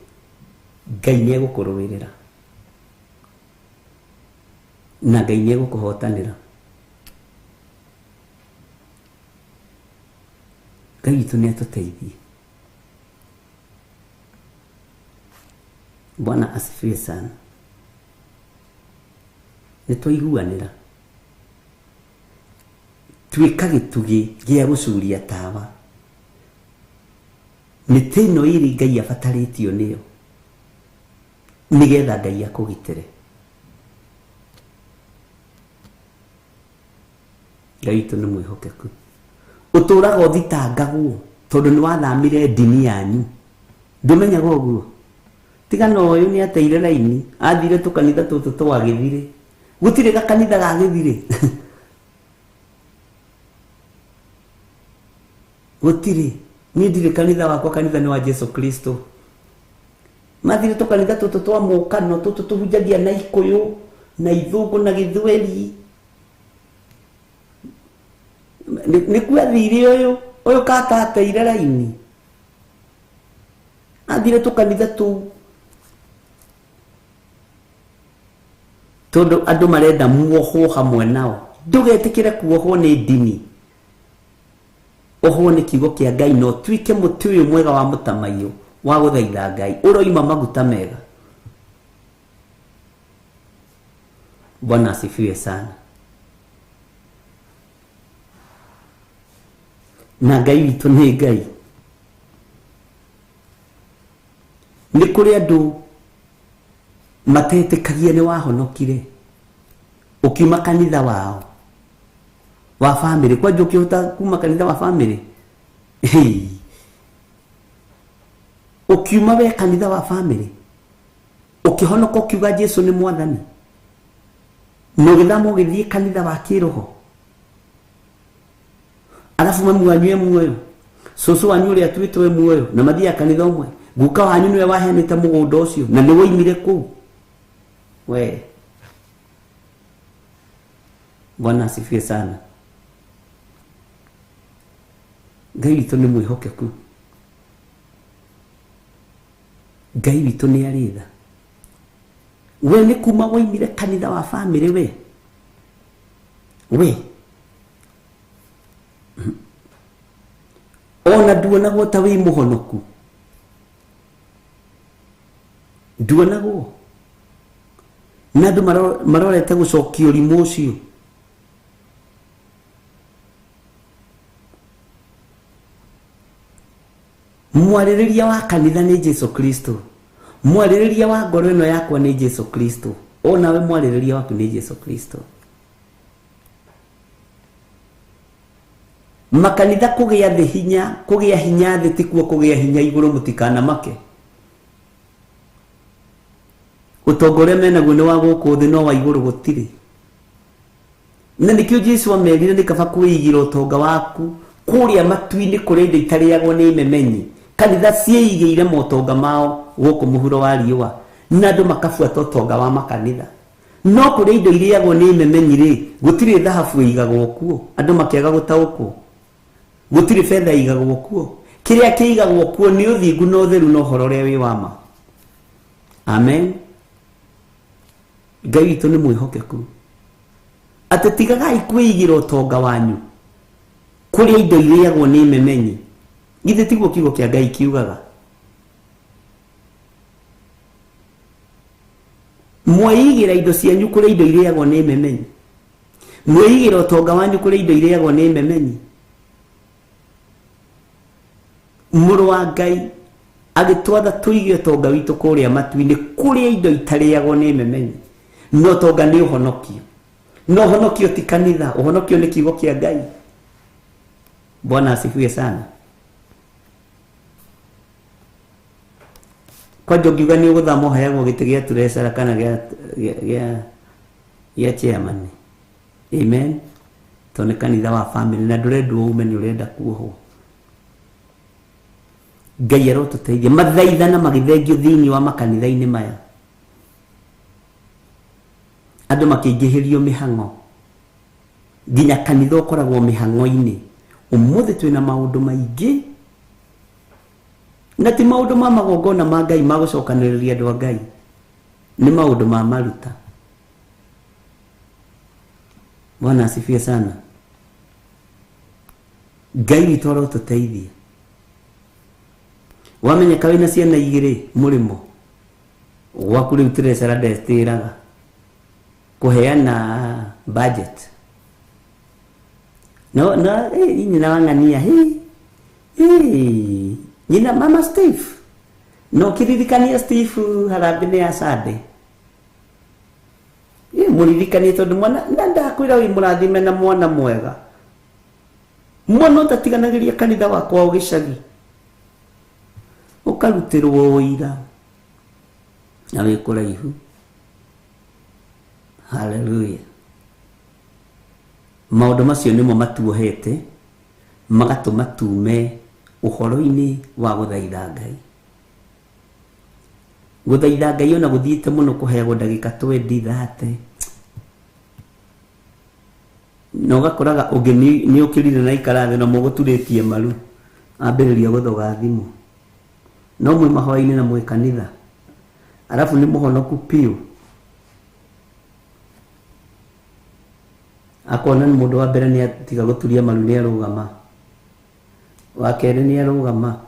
S5: Ngai nĩ egũkũrũĩrĩra na Ngai nĩ egũkũhotanĩra Ngai witũ nĩ atũteithie. Bwana asifiwe sana. Nĩtwaiguanĩra twĩka gĩtugĩ gĩa gũcuria tawa. Mĩtĩ ĩno ĩrĩ Ngai abatarĩtio nĩyo nĩgetha Ngai akũgitĩre. Ngai witũ nĩ mwĩhokeku. Ũtũũraga ũthitangagwo tondũ nĩ wathamire ndini yanyu. Ndũmenyaga ũguo. Tigana ũyũ nĩ ateire raini athire tũkanitha tũtũ twagĩthire. Gũtirĩ gakanitha gagĩthire. Gũtirĩ. Niĩ ndirĩ kanitha wakwa, kanitha nĩ wa Jesu Kristo. Mathire tũkanitha tũtũ twa mũkano tũtũ tũhunjagia na Ikũyũ na Ithũngũ na Gĩthweri. Nĩkuo athire ũyũ kata ateire raini. Athire tũkanitha tũu tondũ andũ marenda muohwo hamwe nao. Ndũgetĩkĩre kuohwo nĩ ndini. Oho nĩ kiugo kĩa Ngai no tuĩke mũtĩ ũyũ mwega wa mũtamaiyũ wa gũthaitha Ngai ũroima maguta mega. Bwana asifiwe sana. Na Ngai witũ nĩ Ngai. Nĩ kũrĩ andũ matetĩkagia nĩ wahonokire ũkiuma kanitha wao wa family. Kwa ũkĩhota kuma kanitha wa family, ũkiuma we kanitha wa family ũkĩhonoka ũkiuga Jesu nĩ mwathani, no gĩthamo gĩthiĩ kanitha wa kĩroho, alafu mami wanyu e muoyo, cucu wanyu ũrĩa atuĩtwo e muoyo, na mathiaga kanitha ũmwe, guka wanyu nĩwe waheanĩte mũgũnda ũcio na nĩ woimire kũu. We Bwana asifiwe sana. Ngai witũ nĩ mwĩhokeku. Ngai witũ nĩ arĩ tha. We nĩ kuma woimire kanitha wa family we ona nduonagwo ta wĩ mũhonoku. Nduonagwo na andũ marorete gũcokia ũrimũ ũcio. Mwarĩrĩria wa kanitha nĩ Jesu Kristo. Mwarĩrĩria wa ngoro ĩno yakwa nĩ Jesu Kristo. Ona we mwarĩrĩria waku nĩ Jesu Kristo. Makanitha kũgĩa thĩ hinya, kũgĩa hinya thĩ tikuo kũgĩa hinya igũrũ, mũtikanamake. Ũtonga ũrĩa menaguo nĩ wa gũkũ thĩ, no wa igũrũ gũtirĩ. Na nĩkĩo Jesu amerire nĩ kaba kwĩigĩra ũtonga waku kũrĩa matu-inĩ kũrĩa indo itarĩagwo nĩ memenyi. Kanitha ciĩigĩire motonga mao gũkũ mũhuro wa riũa, na andũ makabuata ũtonga wa makanitha. No kũrĩa indo irĩagwo nĩ memenyi rĩ, gũtirĩ thahabu ĩigagwo kuo, andũ makĩaga gũtaũkwo. Gũtirĩ fedha ĩigagwo kuo. Kĩrĩa kĩigagwo kuo nĩ ũthingu na ũtheru na ũhoro ũrĩa wĩ wa ma. Amen. Ngai witũ nĩ mwĩhokeku. Atĩ tigagai kwĩigĩra ũtonga wanyu kũrĩa indo irĩagwo nĩ memenyi. Githĩ tiguo kiugo kĩa Ngai kiugaga? Mwĩigĩra indo cianyu kũrĩa indo irĩagwo nĩ memenyi. Mwĩigĩra ũtonga wanyu kũrĩa indo irĩagwo nĩ memenyi. Mũrũ wa Ngai agĩtwatha tũige ũtonga witũ kũrĩa matu-inĩ kũrĩa indo itarĩagwo nĩ memenyi. No ũtonga nĩ ũhonokio. No ũhonokio ti kanitha, ũhonokio nĩ kiugo kĩa Ngai. Bwana asifiwe sana. Kwa ngiuga nĩ ũgũthama ũheagwo gĩtĩ gĩa treasurer kana gĩa chairman. Amen. Tondũ nĩ kanitha wa family na ndũrendwo ume, nĩ ũrenda kuohwo. Ngai arotũteithia. Mathaithana magĩthengio thĩinĩ wa makanitha-inĩ maya, andũ makĩingĩhĩrio mĩhang'o, nginya kanitha ũkoragwo mĩhang'o-inĩ. Ũmũthĩ twĩna maũndũ maingĩ, na ti maũndũ ma magongona ma Ngai ma gũcokanĩrĩria andũ a Ngai, nĩ maũndũ ma maruta. Bwana asifiwe sana. Ngai witũ arotũteithia. wamenyeka wina ciana igiri murimo gwaku riu tiresera ndestiraga kuheana budget no nyina wang'ania nyina mama Steve no kiririkania Steve harambini ya Sunday muririkanie tondu mwana ndakwira wi murathime na mwana mwega mwana utatiganagiria kanitha wakwa ugicagi ukarutirwo uira na wikuraihu. Hallelujah. Maundu macio nimo matuohete magatuma tume uhoro-ini wa guthaitha Ngai. Guthaitha Ngai ona guthiite muno kuheagwo ndagika 20-30 no gakoraga ungi ni ukirire na ikarathi na muguturitie maru ambiriria guthoga thimu no mwe mahoya-ini na mwe kanitha arafu ni muhonoku piu akona ni mundu wa mbere ni atiga guturia maru ni arugama wa kere ni arugama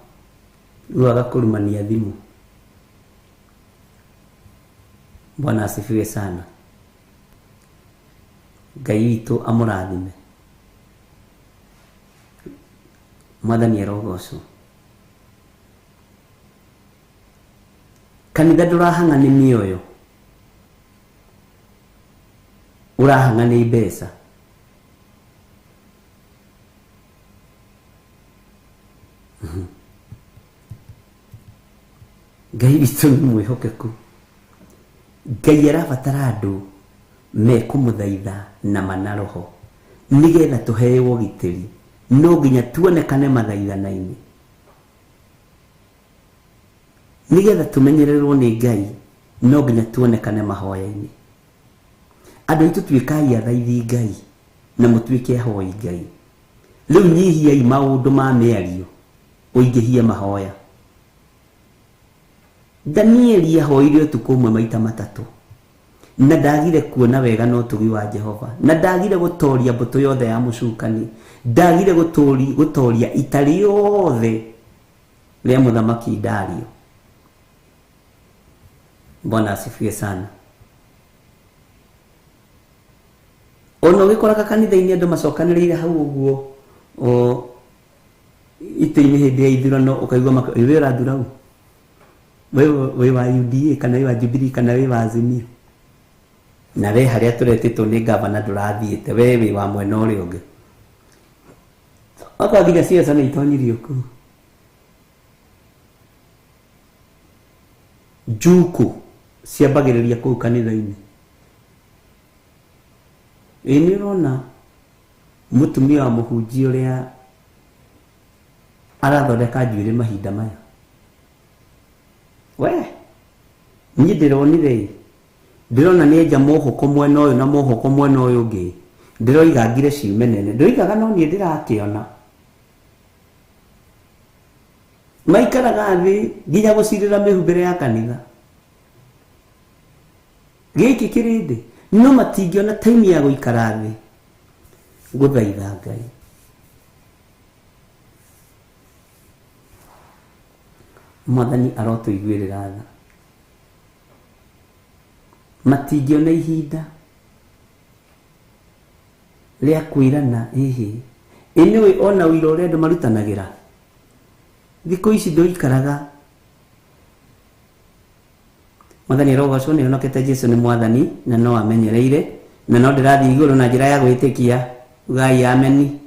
S5: riu agakurumania thimu. Bwana asifiwe sana. Ngai witũ amũrathime. Mwathani arogocwo. Kanitha ndũrahang'a nĩ mĩoyo, ũrahang'a nĩ mbeca. Ngai witũ nĩ mwĩhokeku. Ngai arabatara andu me kumuthaitha na manaroho nigetha tuheo gitiri no nginya tuonekane mathaithana-ini nigetha tumenyererwo ni Ngai no nginya tuonekane mahoya-ini. Andu itu tuikai athaithi Ngai na mutuike ahoi Ngai. Riu nyihiai maundu ma miario uingihie mahoya. Danieli yahoire utuku umwe maita matatu na ndagire kuona wega no tugi wa Jehova na ndagire gutoria mbuto yothe ya mucukani ndagire gutoria itari yothe ria muthamaki Dario. Bwana asifiwe sana. Ono gikoraga kanitha-ini andu macokanirire hau uguo ite-ini hindi ya ithurano ukaigua wira thurau we wa UDA kana we wa Jubilee kana we wa Azimio na we haria turetitwo ni gavana ndurathiite we wa mwena uria ungi akathira ciaca ni itonyirio ku juku ciambagiriria kuu kanitha-ini. Ni rona mutumia wa muhunjia uria arathondeka njuire mahinda maya we ni ndironire ndirona ni enja mohoko mwena uyu na mohoko mwena uyu ungi ndiroigangire ciume nene ndoigaga no ni ndirakiona maikaraga thi nginya gucirira mihumbire ya kanitha giki kirindi no matingiona time ya guikara thi guthaitha Ngai. Mwathani arotuiguirira tha matingiona ihinda ria kwirana iniwe ona wira uria andu marutanagira thiku ici nduikaraga. Mwathani arogocwo ni onokete Jesu ni mwathani na no amenyereire na no ndirathi iguru na njira ya gwitikia ugai ameni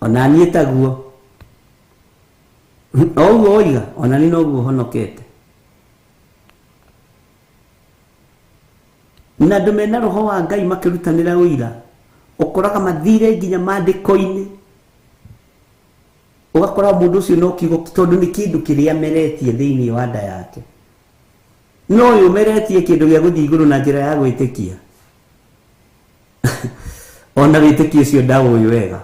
S5: ona nie taguo oguo oiga ona ni noguo honokete na andu mena roho wa Ngai makirutanira uira ukoraga mathire nginya mandiko-ini ugakora mundu ucio no kiugo tondu ni kindu kiria meretie thiini wa nda yake no uyu meretie kindu gia guthii iguru na njira ya gwitikia ona witikia ucio ndawo uyu wega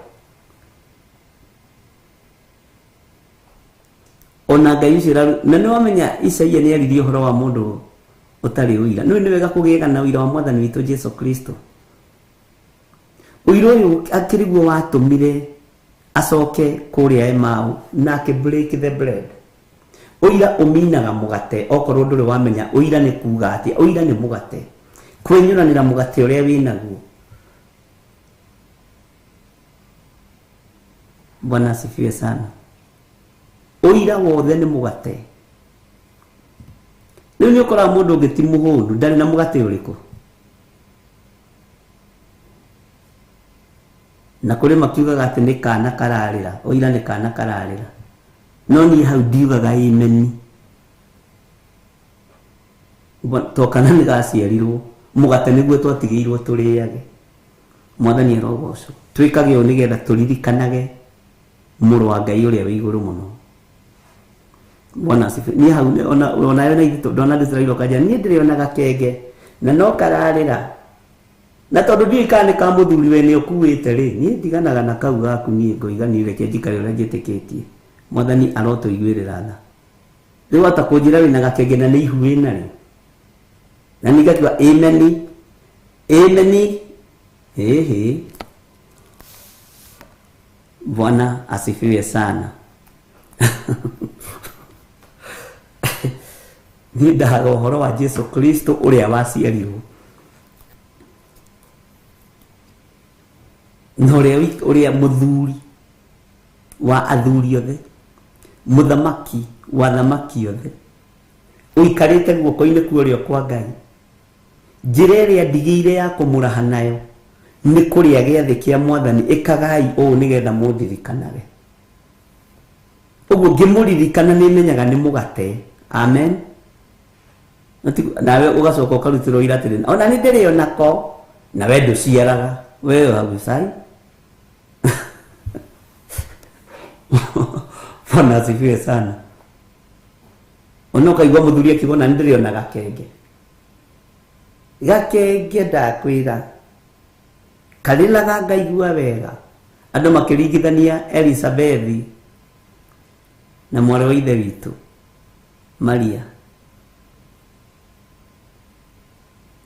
S5: ona Ngai ucio na ni wamenya Isaia ni aririe uhoro wa mundu utari uira no ni wega kugiega na uira wa mwathani witu Jesu Kristo. Uira uyu akiriguo watumire acoke kuria Emau na break the bread Uira uminaga mugate okorwo nduri wamenya uira ni kuga ati uira ni mugate kwenyuranira mugate uria winaguo. Bwana asifiwe sana. Uira wothe ni mugate. Riu ni ukora mundu ngiti muhundu ndari na mugate uriku. Na kuri makiugaga ati ni kana kararira, uira ni kana kararira. No ni hau ndiugaga amen. Tokana ni gaciarirwo mugate niguo twatigiirwo turiage. Mwathani arogoco twikage o nigetha turirikanage muru wa Ngai uria wi iguru muno. Bwana asifiwe. Ni hau ona yo na ithu ndona Israeli kaja ni ndiriona gakenge na no kararira. Na tondu ndikane ka muthuri we ni ukuwite ri ni ndiganaga na kau gaku ni ngoiganire ke njikare uria njitikitie. Mwathani arotuiguirira tha. Riu atakunjira wina gakenge na ni ihu wina ri. Na nigatiwa amen. Amen. Ehe. Bwana asifiwe sana. Ni ndaga uhoro wa Yesu Kristo uria waciarirwo. No uria muthuri wa athuri othe, muthamaki wa thamaki othe, uikarite guoko-ini kuorio kwa Ngai. Njira iria ndigire ya kumuraha nayo ni kuria giathi kia Mwathani ikagai o nigetha mundirikanaga. Uguo ngimuririkana ni menyaga ni mugate. Amen. Nawe ugacoka ukarutiro ira atiri ona ni ndirio nako na we nduciaraga we wagusai. Bwana asifiwe sana. Ona ukaigua muthuri akibona ni ndirio na gakenge. Gakenge ndakwira karilaga ngaigua wega. Andu makiringithania Elizabeth na mwari wa ithe witu Maria.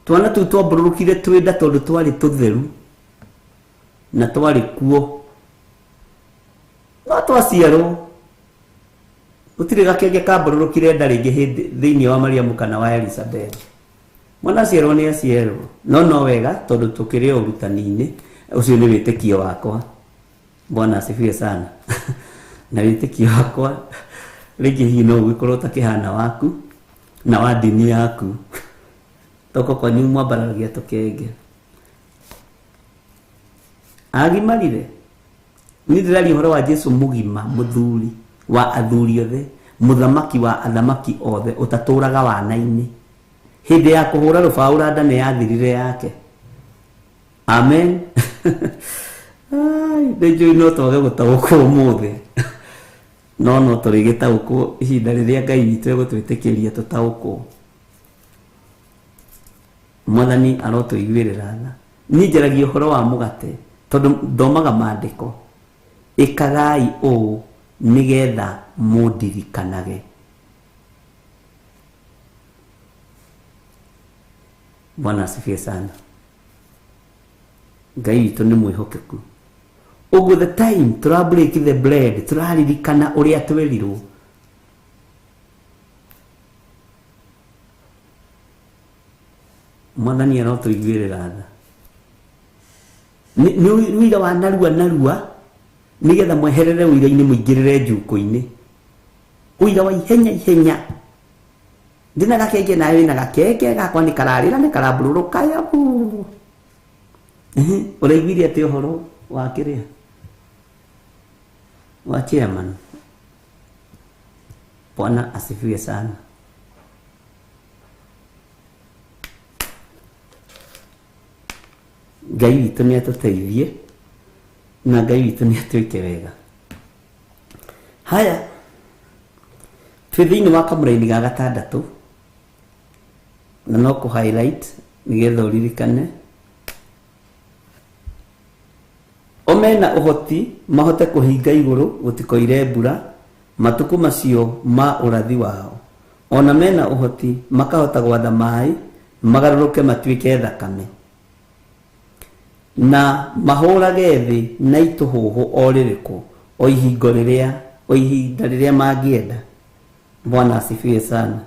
S5: Twana tu twambururukire twenda tondu twari tutheru na twari kuo. No twaciarwo utire gakenge kambururukire ndari ngi hindi thiini wa Mariamu kana wa Elizabeth. Mwana ciarwo ni aciarwo no wega tondu tukiri urutani-ini ucio ni witikio wakwa. Bwana asifiwe sana. Na witikio wakwa ringi hino ugikorwo takihana waku na wa dini yaku. Toko kwa nyuma bararagia tukenge. Agimarire ni ndirari uhoro wa Jesu mugima muthuri wa athuri othe, muthamaki wa athamaki othe, utaturaga wana-ini. Hindi ya kuhura rubaura nda ni yathirire yake. Amen. Ai, ndejo no toge gutaguko umuthi. No turigitaguko ihinda riria Ngai witu egutwitikiria tutaguko. Mwathani arotuiguirira tha. Ni njaragia uhoro wa mugate tondu ndomaga maandiko. Ikagai o nigetha mundirikanage. Bwana asifiwe sana. Ngai witu ni mwihokeku. Over the time tura break the bread, turaririkana uria twerirwo. Mwathani arotuiguirira tha. Ni wira wa narua nigetha mweherere wira-ini muingirire njuko-ini. Wira wa ihenya. Ndina gakenge nawe wina gakenge gakwa ni kararira ni karabururuka yabu. Uraiguire ati uhoro wa kiria wa chairman. Bwana asifiwe sana. Ngai witu ni atuteithie na Ngai witu ni atwike wega. Haya twi thiini wa kamuraini ga gatandatu na no ku highlight nigetha uririkane omena uhoti mahote kuhinga iguru gutikoire mbura matuku macio ma urathi wao. Ona mena uhoti makahota gwatha mai magaruruke matwike thakame na mahurage thi na ituhuhu o ririku o ihinda riria mangienda. Bwana asifiwe sana.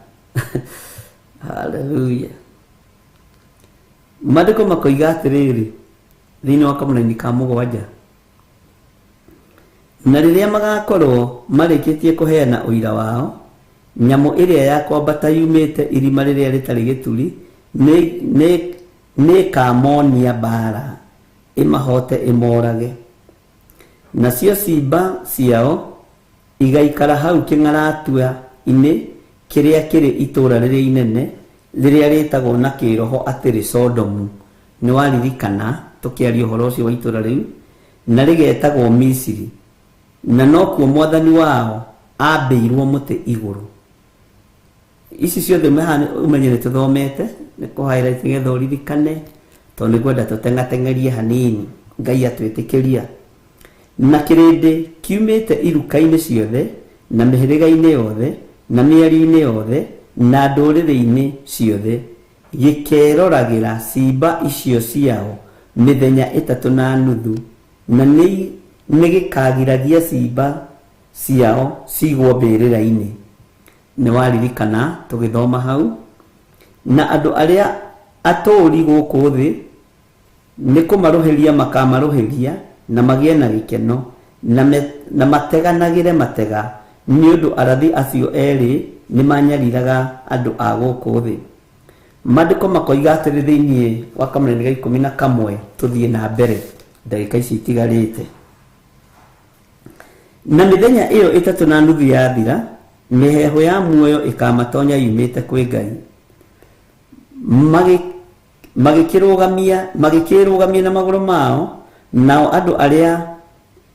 S5: Haleluya. Maandĩko makoiga atĩrĩrĩ thĩinĩ wa kamũra-inĩ ka mũgwanja, na rĩrĩa magakorwo marĩkĩtie kũheana ũira wao, nyamũ ĩrĩa ya kwambata yumĩte irima rĩrĩa rĩtarĩ gĩturi nĩ kamonia mbara ĩmahote ĩmorage, nacio ciimba ciao igaikara hau kĩng'aratua-inĩ kĩrĩa kĩrĩ itũũra rĩrĩa inene rĩrĩa rĩtagwo na kĩroho atĩrĩ Sodomu. Nĩ waririkana tũkĩaria ũhoro ũcio wa itũũra rĩu, na rĩgetagwo Misiri, na no kuo mwathani wao ambĩirwo mũtĩ igũrũ. Ici ciothe umenye nĩ tũthomete, nĩ kũ-highlight nĩgetha ũririkane, tondũ nĩngwenda tũtengateng'erie hanini, Ngai atwĩtĩkĩria. Na kĩrĩndĩ kiumĩte iruka-inĩ ciothe na mĩhĩrĩga-inĩ yothe na mĩario-inĩ yothe na ndũrĩrĩ-inĩ ciothe gĩkeroragĩra ciimba icio ciao mĩthenya 3.5, na nĩ gĩkagiragia ciimba ciao cigwo mbĩrĩra-inĩ. Nĩ waririkana tũgĩthoma hau, na andũ arĩa atũũri gũkũ thĩ nĩ kũmarũhĩria makamarũhĩria na magĩe na gĩkeno na mateganagĩre matega, nĩ ũndũ arathi acio erĩ nĩ manyariraga andũ a gũkũ thĩ. Maandĩko makoiga atĩrĩ thĩinĩ wa kamũra-inĩ ga 11, tũthiĩ na mbere ndagĩka ici itigarĩte. Na mĩthenya ĩyo 3.5 yathira, mĩheho ya muoyo ĩkamatonya yumĩte kwĩ Ngai, magĩkĩrũgamia na magũrũ mao, nao andũ arĩa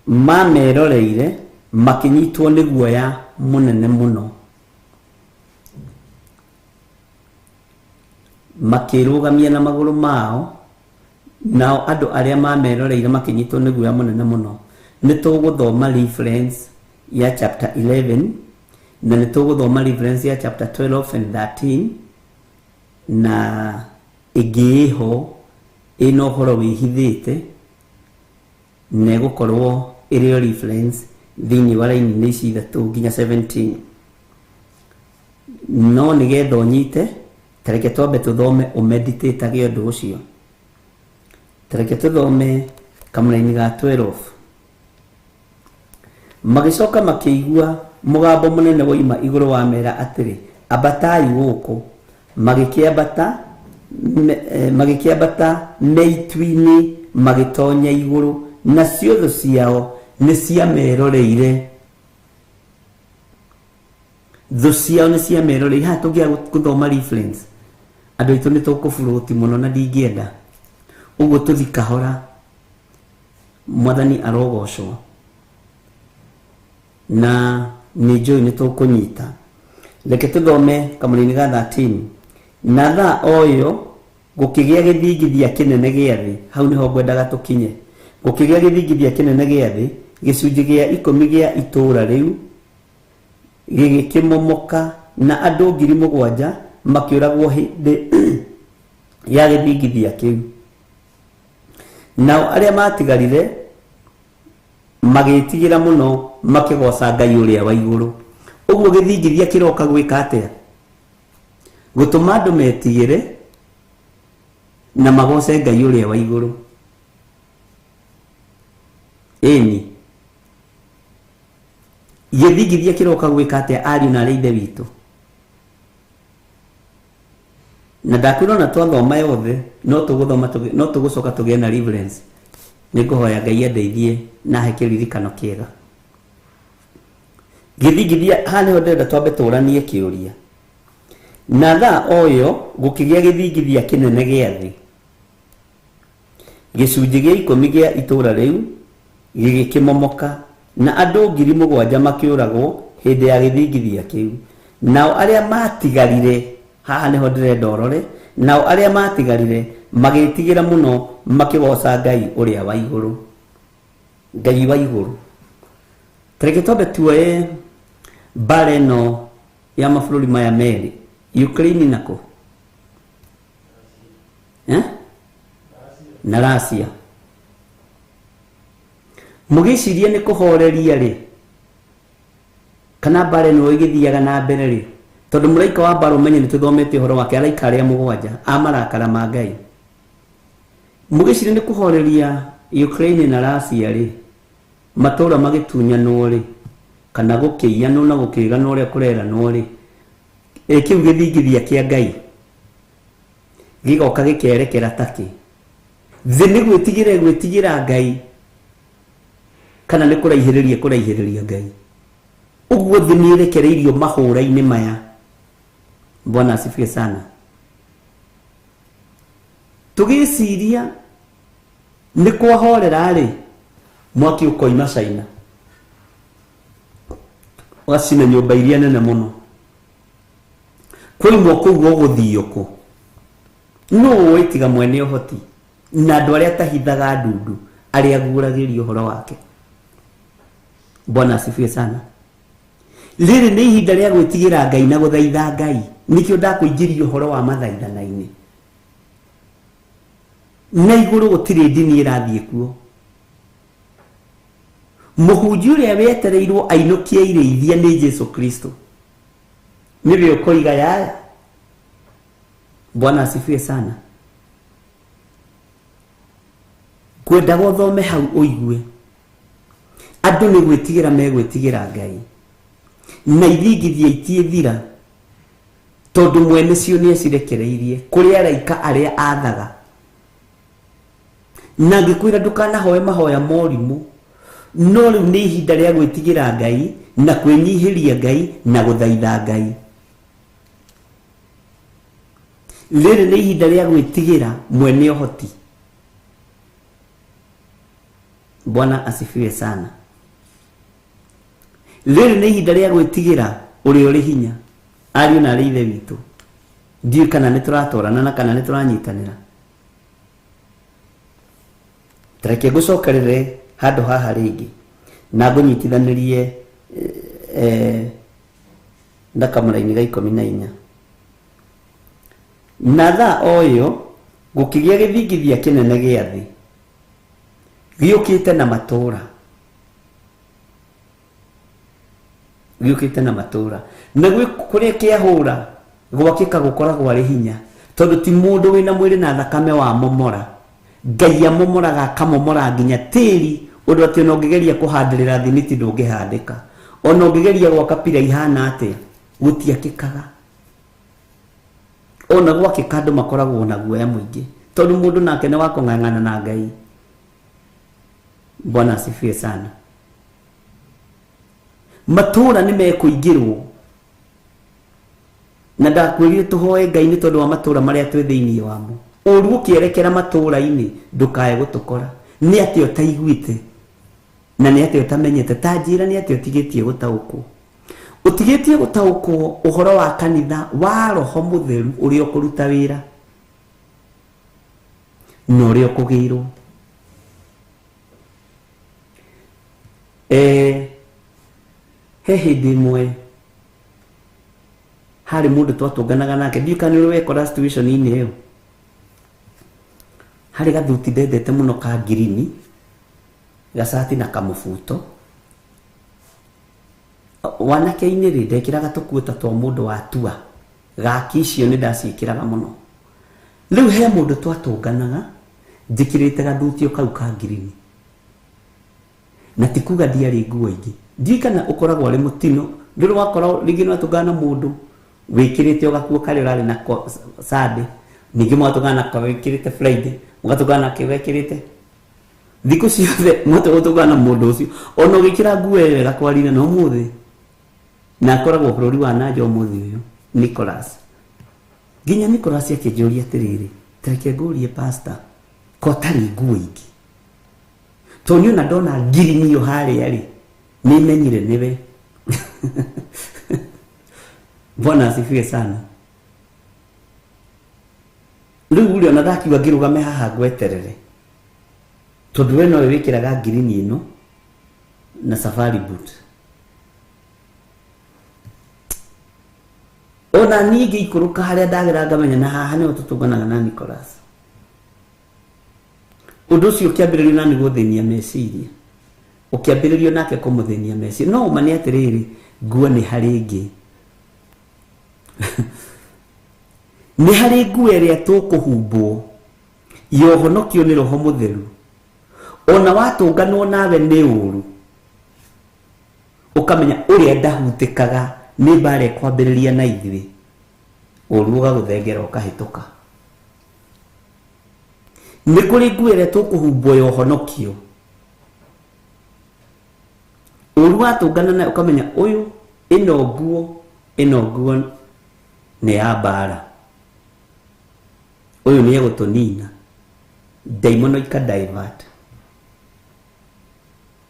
S5: mameroreire makĩnyitwo nĩ guoya mũnene mũno. Makĩrũgamia na magũrũ mao, nao andũ arĩa mameroreire makĩnyitwo nĩ guoya mũnene mũno. Nĩ tũgũthoma reference ya chapter 11 na nĩ tũgũthoma reference ya chapter 12 and 13, na ĩngĩho ĩno ũhoro wĩhithĩte na ĩgũkorwo ĩrĩ reference thĩinĩ wa raini-inĩ ici 3 nginya 17. No nĩgetha ũnyite, tareke twambe tũthome ũmeditate ũndũ ũcio. Tareke tũthome kamũra-inĩ ga 12. Magĩcoka makĩigua mũgambo mũnene woima igũrũ wa mera atĩrĩ, ambatai gũkũ. Magĩkĩambata meitu-inĩ magĩtonya igũrũ, na ciothe ciao nĩ ciameroreire. Thũ ciao nĩ ciameroreire. Haha tũngĩaga gũthoma reference, andũ aitũ nĩ tũkũburũti mũno na ndingĩenda. Ũguo tũthi kahora, Mwathani arogocwo, na nĩ njũĩ nĩ tũkũnyita. Reke tũthome kamũra-inĩ ga 13. Na thaa oyo gũkĩgĩa gĩthingithia kĩnene gĩa thĩ. Hau nĩho ngwendaga tũkinye. Gũkĩgĩa gĩthingithia kĩnene gĩa thĩ, gĩcunjĩ gĩa 10 gĩa itũũra rĩu gĩgĩkĩmomoka, na andũ 7,000 makĩũragwo hĩndĩ ya gĩthingithia kĩu. Nao arĩa matigarire magĩtigĩra mũno makĩgoca Ngai ũrĩa wa igũrũ. Ũguo gĩthingithia kĩroka gwĩka atĩa? Gũtũma andũ metigĩre na magoce Ngai ũrĩa wa igũrũ. Ĩni gĩthingithia kĩroka gwĩka atĩa ariũ na arĩa ithe witũ? Na ndakwĩra ona twathoma yothe no tũgũcoka tũgĩe na reference. Nĩngũhoya Ngai andeithie na he kĩririkano kĩega. Gĩthingithia, haha nĩho ndĩrenda twambe tũranie kĩũria. Na thaa oyo gũkĩgĩa gĩthingithia kĩnene gĩa thĩ, gĩcunjĩ gĩa 10 gĩa itũũra rĩu gĩgĩkĩmomoka, na andũ 7,000 makĩũragwo hĩndĩ ya gĩthingithia kĩu. Nao arĩa matigarire, haha nĩho ndĩrenda ũrore, nao arĩa matigarire magĩtigĩra mũno makĩgoca Ngai ũrĩa wa igũrũ. Ngai wa igũrũ. Tareke twambe tuoye mbara ĩno ya mabũrũri maya merĩ, Ukraine nako na Russia. Mũgĩciria nĩ kũhoreria rĩ? kana bare no igithiaga na mbere ri tondu muraika wa mbara umenye nituthomete horo wake araika aria mugwanja amarakara ma Ngai mugicire ni kuhoreria Ukraine na Russia ri matura magitunyanwo ri kana gukiyanwo na gukigana uria kureranwo ri kiu githingithia kia Ngai gigoka gikerekera taki thi ni gwitigira Ngai kana ni kuraihiriria Ngai uguo thi ni rekereirio mahura-ini maya. Bwana asifiwe sana. Tugiciria ni kwahorera ri mwaki ukoima China wacina nyumba iria nene muno kwimwo kuguo guthio ku no witiga mwene uhoti na andu aria tahithaga ndundu aria guragirio horo wake. Bwana asifiwe sana. Riri ni ihinda ria gwitigira Ngai na guthaitha Ngai nikio ndakuingirio horo wa mathaithana-ini na iguru gutiri ndini irathie kuo. Muhunji uria wetereirwo ainukie ireithia ni Jesu Kristo niwe ukoiga yaya. Bwana asifiwe sana. Kwenda guthome hau uigue andu ni gwitigira megwitigira Ngai na ithingithia itie thira tondu mwene cio ni acirekereirie kuri araika aria athaga na ngikwira ndukanahoe mahoya morimu no riu ni ihinda ria gwitigira Ngai na kwinyihiria Ngai na guthaitha Ngai. Riri ni ihinda ria gwitigira mwene uhoti. Bwana asifiwe sana. Riri ni ihinda ria gwitigira uri uri hinya ari na ri ithe witu ndiu kana ni turatorana na kana ni turanyitanira. Tareke gucokerere handu haha ringi na ngunyitithanirie ndakamura-ini ga 14 na tha oyo gukigia githingithia kinene gia thi giukite na matura na gwi kuria kiahura gwakika gukoragwo ari hinya tondu ti mundu wina mwiri na thakame wa momora. Ngai amomoraga akamomora nginya tiri undu ati no ngigeria kuhandirira thimiti ndungihandika ono ngigeria gwaka pira ihana atia gutiakikaga ona gwakika andu makoragwo na guoya muingi tondu mundu nake ni wakung'ang'ana na Ngai. Bwana asifiwe sana. Matura ni mekuingirwo na ndakwirire tuhoe Ngai ni tondu wa matura maria twi thiini wamo. Uru ukierekera matura-ini ndukae gutukora ni ati utaiguite na ni ati utamenyete tajira ni ati utigitie gutaukwo utigitie gutaukwo uhoro wa kanitha wa Roho Mutheru uri okuruta wira no uri okugirwo. He hindi imwe hari mundu twatunganaga nake ndikani wekora situation ini iyo hari gathuti ndendete muno ka girini gacati na kamubuto wanake-ini ri ndekiraga tukuota twa mundu wa tua gaki icio ni ndaciikiraga muno. Riu he mundu twatunganaga njikirite gathuti kau ka girini na tikuga ndiari nguo ingi ndikana ukoragwo ari mutino ndiru wakora ringi no tungana mundu wikirite ugakuo kari urari na Sunday ningi mwatungana kwa wikirite Friday mugatungana kiwekirite thiku ciothe mwatungana mundu ucio ono gikira nguo wega kwarina no muthi na akoragwo bururi wa nanja umuthi uyu Nicholas nginya Nicholas akijuria atiriri tareke ngurie pastor ko tari nguo ingi tonyo na ndona girini yo hari ari ni menyire niwe. Bwana asifiwe sana. Riu uri ona thaki ngirugame haha ngweterere tondu we no wikiraga girini ino na safari boot ona ningi ikuruka haria ndagira ngamenya na haha ni tutunganaga na Nicholas. Undu ucio kiambiririo na ni guthenia meciria ukiambiririo nake kumuthenia meciria no umane atiriri nguo nĩ harĩ ingĩ nĩ harĩ nguo ĩrĩa tũkũhumbwo yohonokio nĩ Roho Mũtheru. Ona watũnganwo nawe nĩ ũru ukamenya ũrĩa ndahutĩkaga nĩ mbara kwambĩrĩria na ithuĩ, ũru ũgagũthengera ũkahĩtũka. Nĩ kũrĩ nguo ĩrĩa tũkũhumbwo yohonokio, ũru watũngana nawe ukamenya ũyũ ĩno nguo nĩ ya mbara, ũyũ nĩ egũtũnina, daimono ikadivert.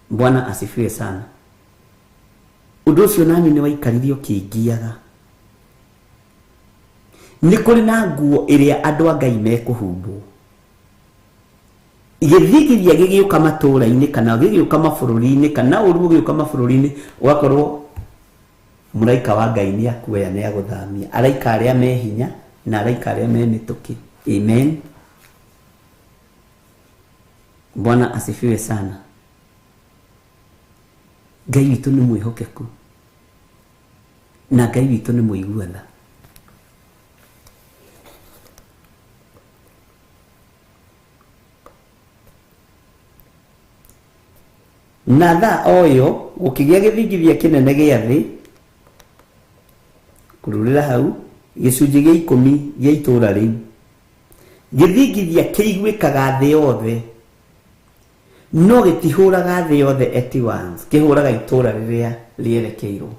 S5: Bwana asifiwe sana. Ũndũ ũcio nani nĩ waikaririo kĩngiaga. Nĩ kũrĩ na nguo ĩrĩa andũ a Ngai mekũhumbwo, gĩthigithia gĩgĩũka matũũra-inĩ kana gĩgĩũka mabũrũri-inĩ kana ũru ũgĩũka mabũrũri-inĩ, ũgakorwo mũraika wa Ngai nĩ akuoya nĩ agũthamia araika arĩa me hinya na araika arĩa me mĩtũkĩ. Amen. Bwana asifiwe sana. Ngai witũ nĩ mwĩhokeku na Ngai witũ nĩ mũiguana. Na thaa oyo gũkĩgĩa gĩthingithia kĩnene gĩa thĩ, kũrũrĩra hau gĩcunjĩ gĩa 10 gĩa itũũra rĩu, gĩthingithia kĩiguĩkaga thĩ yothe, no gĩtihũraga thĩ yothe at once, kĩhũraga itũũra rĩrĩa rĩerekeirwo.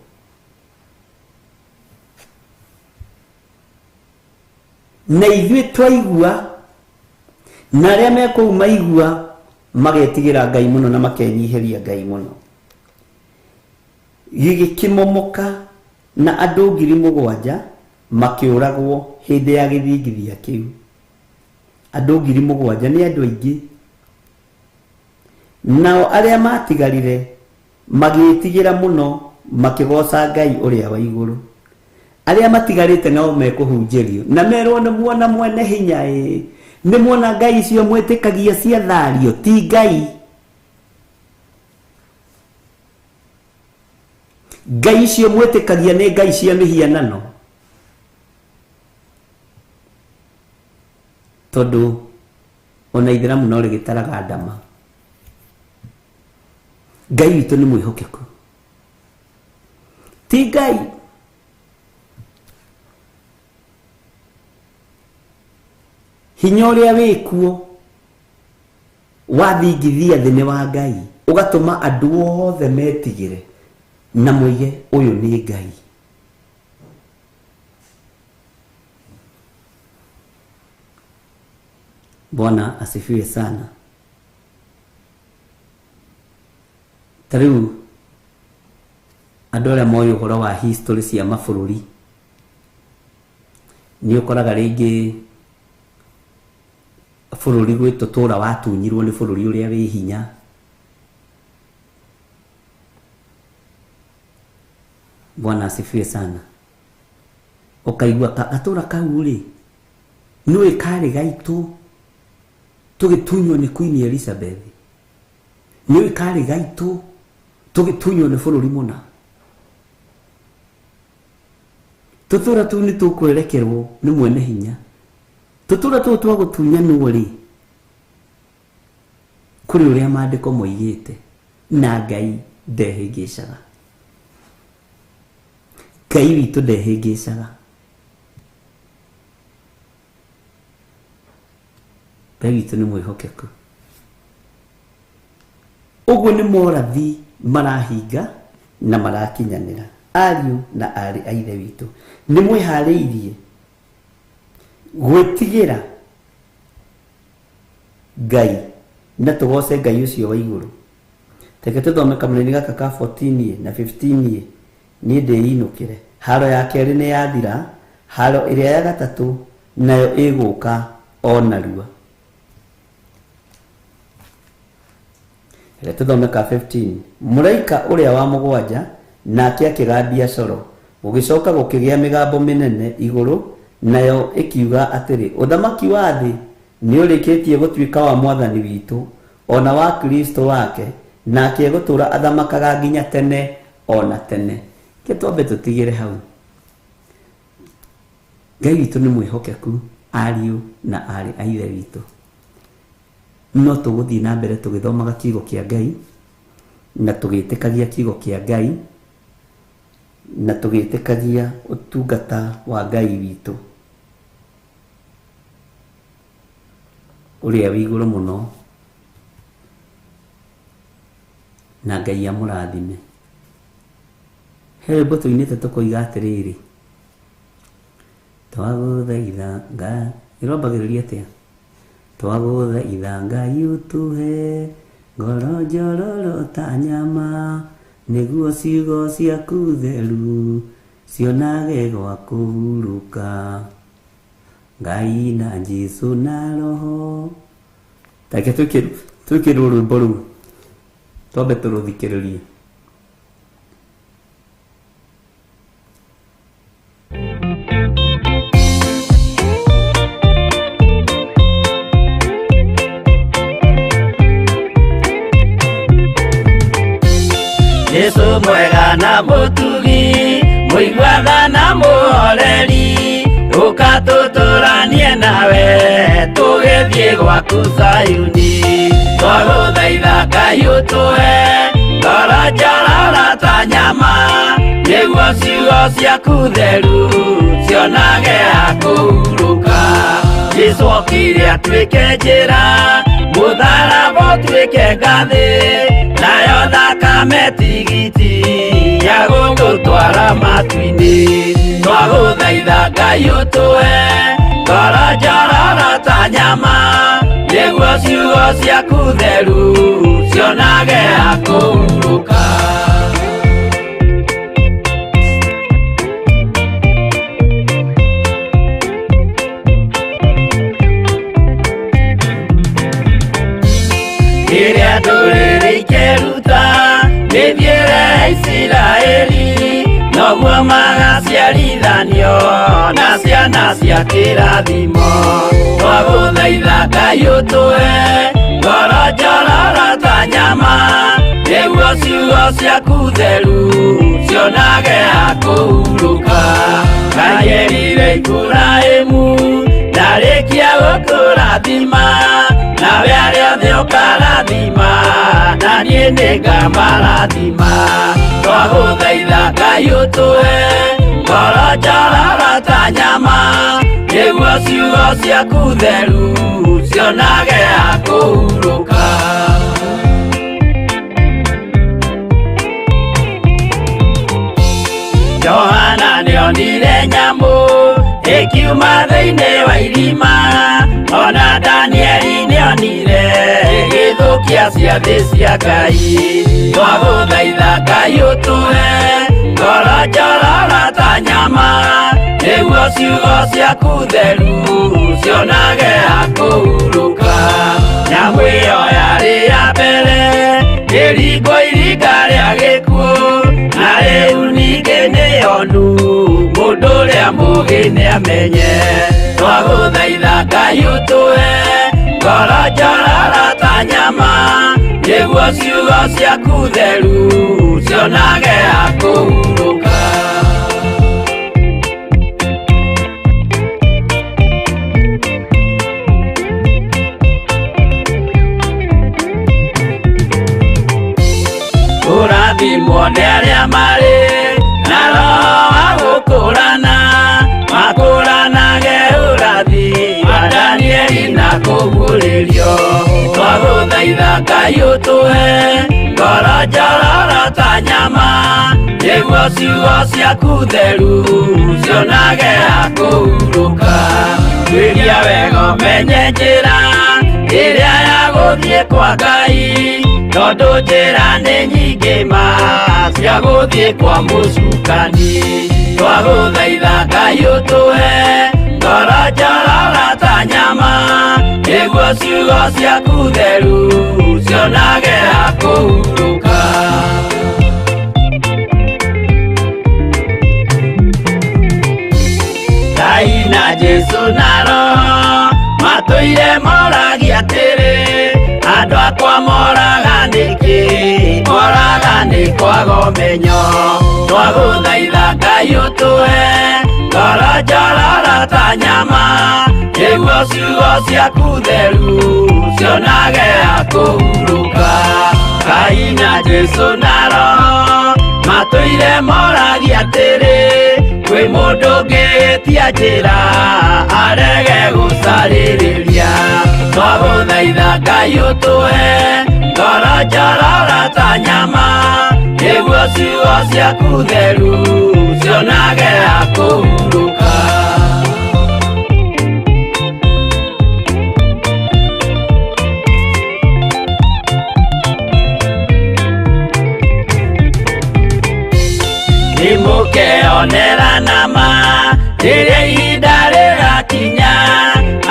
S5: Na ithuĩ twaigua na arĩa mekũu maigua magetigĩra Ngai mũno na makenyiheria Ngai mũno. Gĩgĩkĩmomoka na andũ 7,000 makĩũragwo hĩndĩ ya gĩthingithia kĩu. Andũ 7,000 nĩ andũ aingĩ. Nao arĩa matigarire magĩtigĩra mũno makĩgoca Ngai ũrĩa wa igũrũ. Arĩa matigarĩte nao mekũhunjĩrio na merwo nĩ muona mwene hinya nĩ muona ngai icio mwĩtĩkagia cia thario ti ngai. Ngai icio mwĩtĩkagia nĩ ngai cia mĩhianano, tondũ ona Ithĩramu no rĩgĩtaraga ndama. Ngai witũ nĩ mwĩhokeku, ti ngai. Hinya ũrĩa wĩkuo wathingithia thĩ nĩ wa Ngai, ũgatũma andũ othe metigĩre na moige ũyũ nĩ Ngai. Bwana asifiwe sana. Tarĩu andũ arĩa moĩ ũhoro wa history cia mabũrũri nĩ ũkoraga rĩngĩ bũrũri gwitũ tũra watunyirwo nĩ bũrũri ũrĩa wĩ hinya. Bwana asifiwe sana. Ũkaigua gatũra kau rĩ nĩwe karĩ gaitũ tũgĩtunywo nĩ Queen Elizabeth, nĩwe karĩ gaitũ tũgĩtunywo nĩ bũrũri mũna. Tũtũra tũu nĩ tũkwerekerwo nĩ mwene hinya. Tũtũra tũu twa gũtunyanwo rĩ kũrĩ ũrĩa maandĩko moigĩte na Ngai ndehĩngĩcaga. Ngai witũ ndehĩngĩcaga. Ngai witũ nĩ mwĩhokeku. Ũguo nĩ morathi marahinga na marakinyanĩra. Ariũ na arĩ a Ithe witũ nĩ mwĩharĩirie gwĩtigĩra Ngai na tũgoce Ngai ũcio wa igũrũ. Teke tũthome kamũrĩ-inĩ gaka ka 14 na 15 niĩ ndĩinũkĩre. Haro ya kerĩ nĩ yathira, haro ĩrĩa ya gatatũ nayo ĩgũka o narua. Teke tũthome ka 15. Mũraika ũrĩa wa mũgwanja nake akĩgambia coro, gũgĩcoka gũkĩgĩa mĩgambo mĩnene igũrũ, nayo ĩkiuga atĩrĩ, ũthamaki wa thĩ nĩ ũrĩkĩtie gũtuĩka wa Mwathani witũ ona wa Kristo wake, nake gũtũra athamakaga nginya tene ona tene. ke twambe tutigire hau Ngai witũ nĩ mwĩhokeku ariũ na arĩ a ithe witũ no tũgũthiĩ na mbere tũgĩthomaga kiugo kĩa Ngai na tũgĩtĩkagia kiugo kĩa Ngai na tũgĩtĩkagia ũtungata wa Ngai witũ ũrĩa wĩ igũrũ mũno na Ngai amũrathime. He rwĩmbo tũinĩte tũkoiga atĩrĩrĩ, twagũthaitha Ngai, ĩrwambagĩrĩria atĩa? Twagũthaitha Ngai ũtũhe ngoro njororo ta nyama, nĩguo ciugo ciaku theru cionage gwa kũhurũka. Ngai na Jesũ na Roho. Take twĩkĩrwo rwĩmbo rũu twambe tũrũthikĩrĩrie.
S4: Yesu mwega na mũtugi, mũigua na mũhoreri, ũkatũtũranie nawe tũgĩthiĩ gwaku Zayuni. Twagũthaitha Ngai ũtũhe ngoro njororo ta nyama, nĩguo ciugo ciaku theru cionage ha kũhurũka. Jesũ okire atuĩke njĩra, mũtharaba ũtuĩke ngathĩ, nayo thakame tigiti ya gũgũtwara matu-inĩ. Twagũthaitha Ngai ũtũhe ngoro njororo ta nyama, nĩguo ciugo ciaku theru cionage ha kũhurũka. Rĩrĩa ndũrĩrĩ ikeruta mĩthiĩre ya Isiraeli, noguo magaciarithanio na ciana cia kĩrathimo. Twagũthaitha Ngai ũtũhe ngoro njororo ta nyama, nĩguo ciugo ciaku theru cionage ha kũhurũka. Ngai erire Iburahĩmu ndarĩkia gũkũrathima, nawe arĩa othe ũkarathima na niĩ nĩngamarathima. Twagũthaitha Ngai ũtũhe ngoro njororo ta nyama, nĩguo ciugo ciaku theru cionage ha kũhurũka. Johana nĩonire nyamũ ĩkiuma thĩinĩ wa irima, ona Danieli nĩonire ĩgĩthũkia ciathĩ cia Ngai. Twagũthaitha Ngai ũtũhe ngoro njororo ta nyama, nĩguo ciugo ciaku theru cionage ha kũhurũka. Nyamũ ĩyo yarĩ ya mbere ĩringwo iringa rĩa gĩkuũ, na rĩu ningĩ nĩyonu mũndũ ũrĩa mũũgĩ nĩamenye. Twagũthaitha Ngai ũtũhe ngoro njororo ta nyama, nĩguo ciugo ciaku theru cionage ha kũhurũka. Ũrathimwo nĩ arĩa marĩ na roho wa gũkũrana, makũranage ũrathi wa Danieli na kũguũrĩrio. Twagũthaitha Ngai ũtũhe ngoro njororo ta nyama, nĩguo ciugo ciaku theru cionage ha kũhurũka. Twĩria wega ũmenye njĩra ĩrĩa ya gũthiĩ kwa Ngai, tondũ njĩra nĩ nyingĩ ma cia gũthiĩ kwa mũcukani. Twagũthaitha Ngai ũtũhe ngoro njororo ta nyama, nĩguo ciugo ciaku theru cionage ha kũhurũka. Ngai na Jesũ na Roho matũire moragia atĩrĩ, andũ akwa moraga nĩkĩ, moraga nĩ kwaga ũmenyo. twagũthaitha Ngai ũtũhe ngoro njororo ta nyama, nĩguo ciugo ciaku theru cionage ha kũhurũka. Ngai na Jesũ na Roho matũire moragia atĩrĩ, kwĩ mũndũ ũngĩtia njĩra arege gũcarĩrĩria. Twagũthaitha Ngai ũtũhe ngoro njororo ta nyama, nĩguo ciugo ciaku theru cionage ha kũhurũka. Nimũkeonera nama rĩrĩa ihinda rĩgakinya,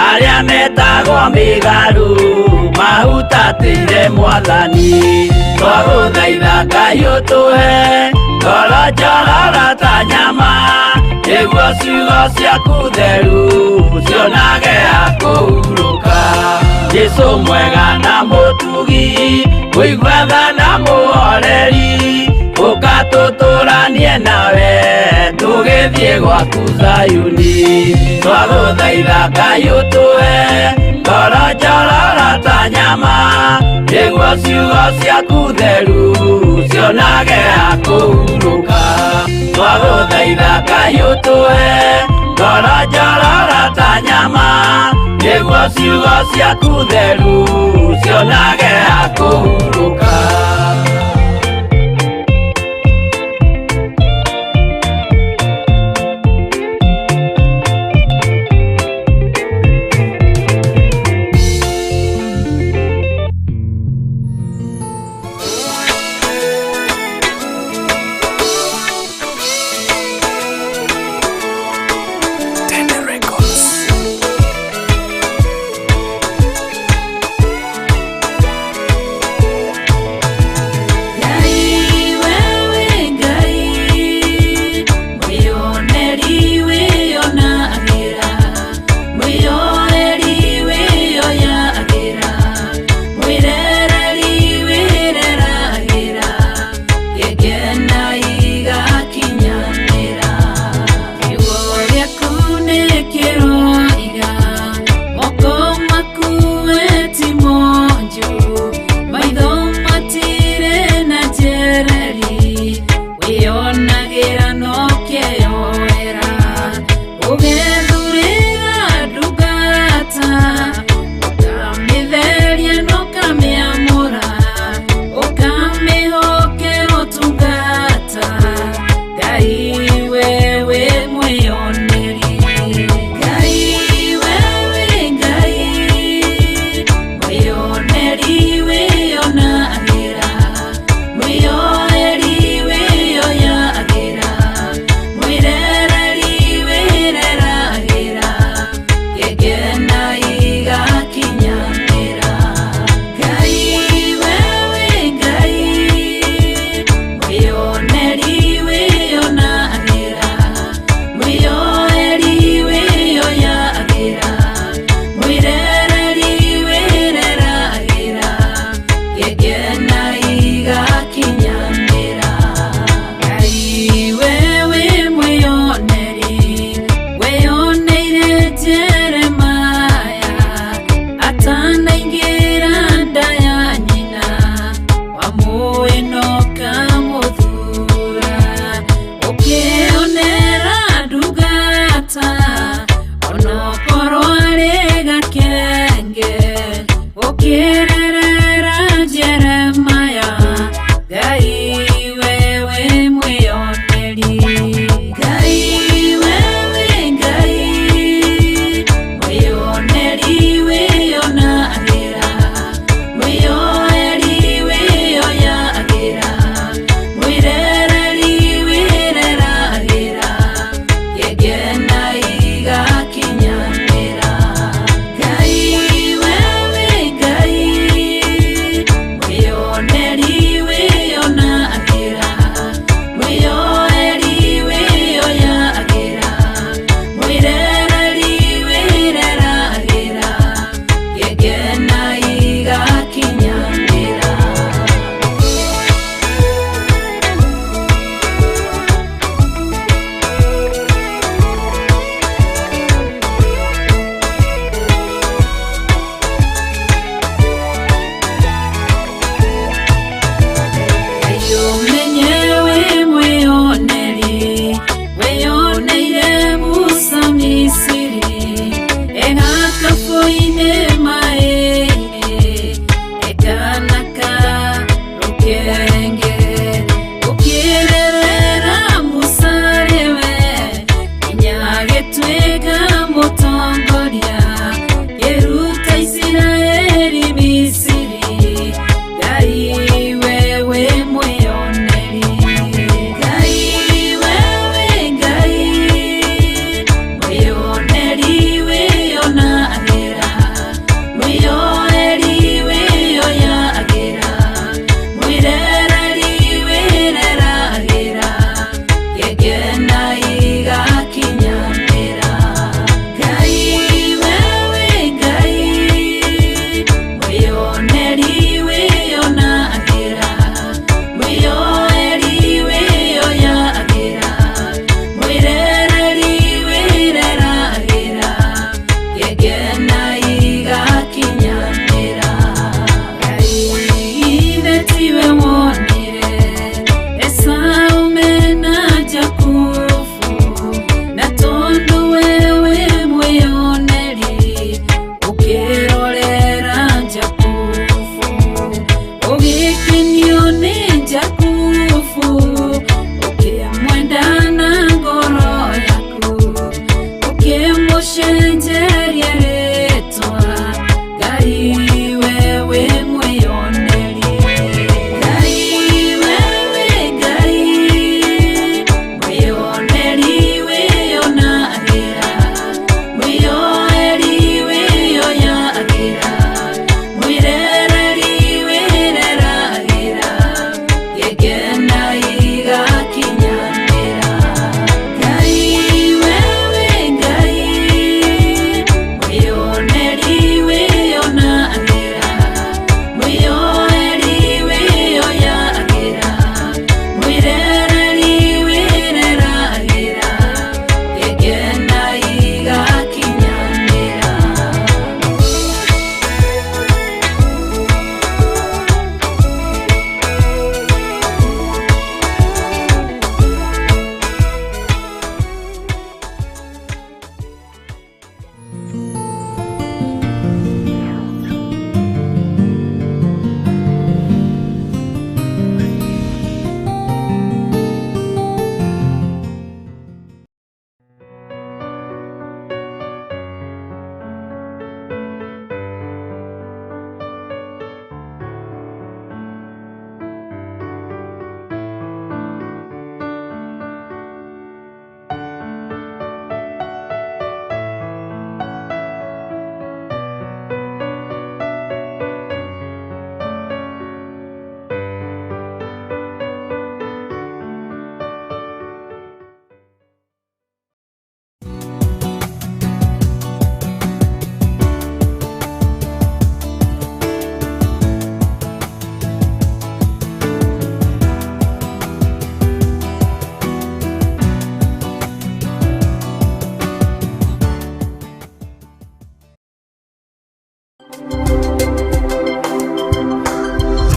S4: arĩa metagwo mĩgarũ mahutatĩire Mwathani. Twagũthaitha Ngai ũtũhe ngoro njororo ta nyama, nĩguo ciugo ciaku theru cionage ha kũhurũka. Jesũ mwega na mũtugi, mũigua tha na mũhoreri, ũka tũtũranie nawe tũgĩthiĩ gwaku Zayuni. Twagũthaitha Ngai ũtũhe ngoro njororo ta nyama, nĩguo ciugo ciaku theru cionage ha kũhurũka. Twagũthaitha Ngai ũtũhe ngoro njororo ta nyama, nĩguo ciugo ciaku theru cionage ha kũhurũka.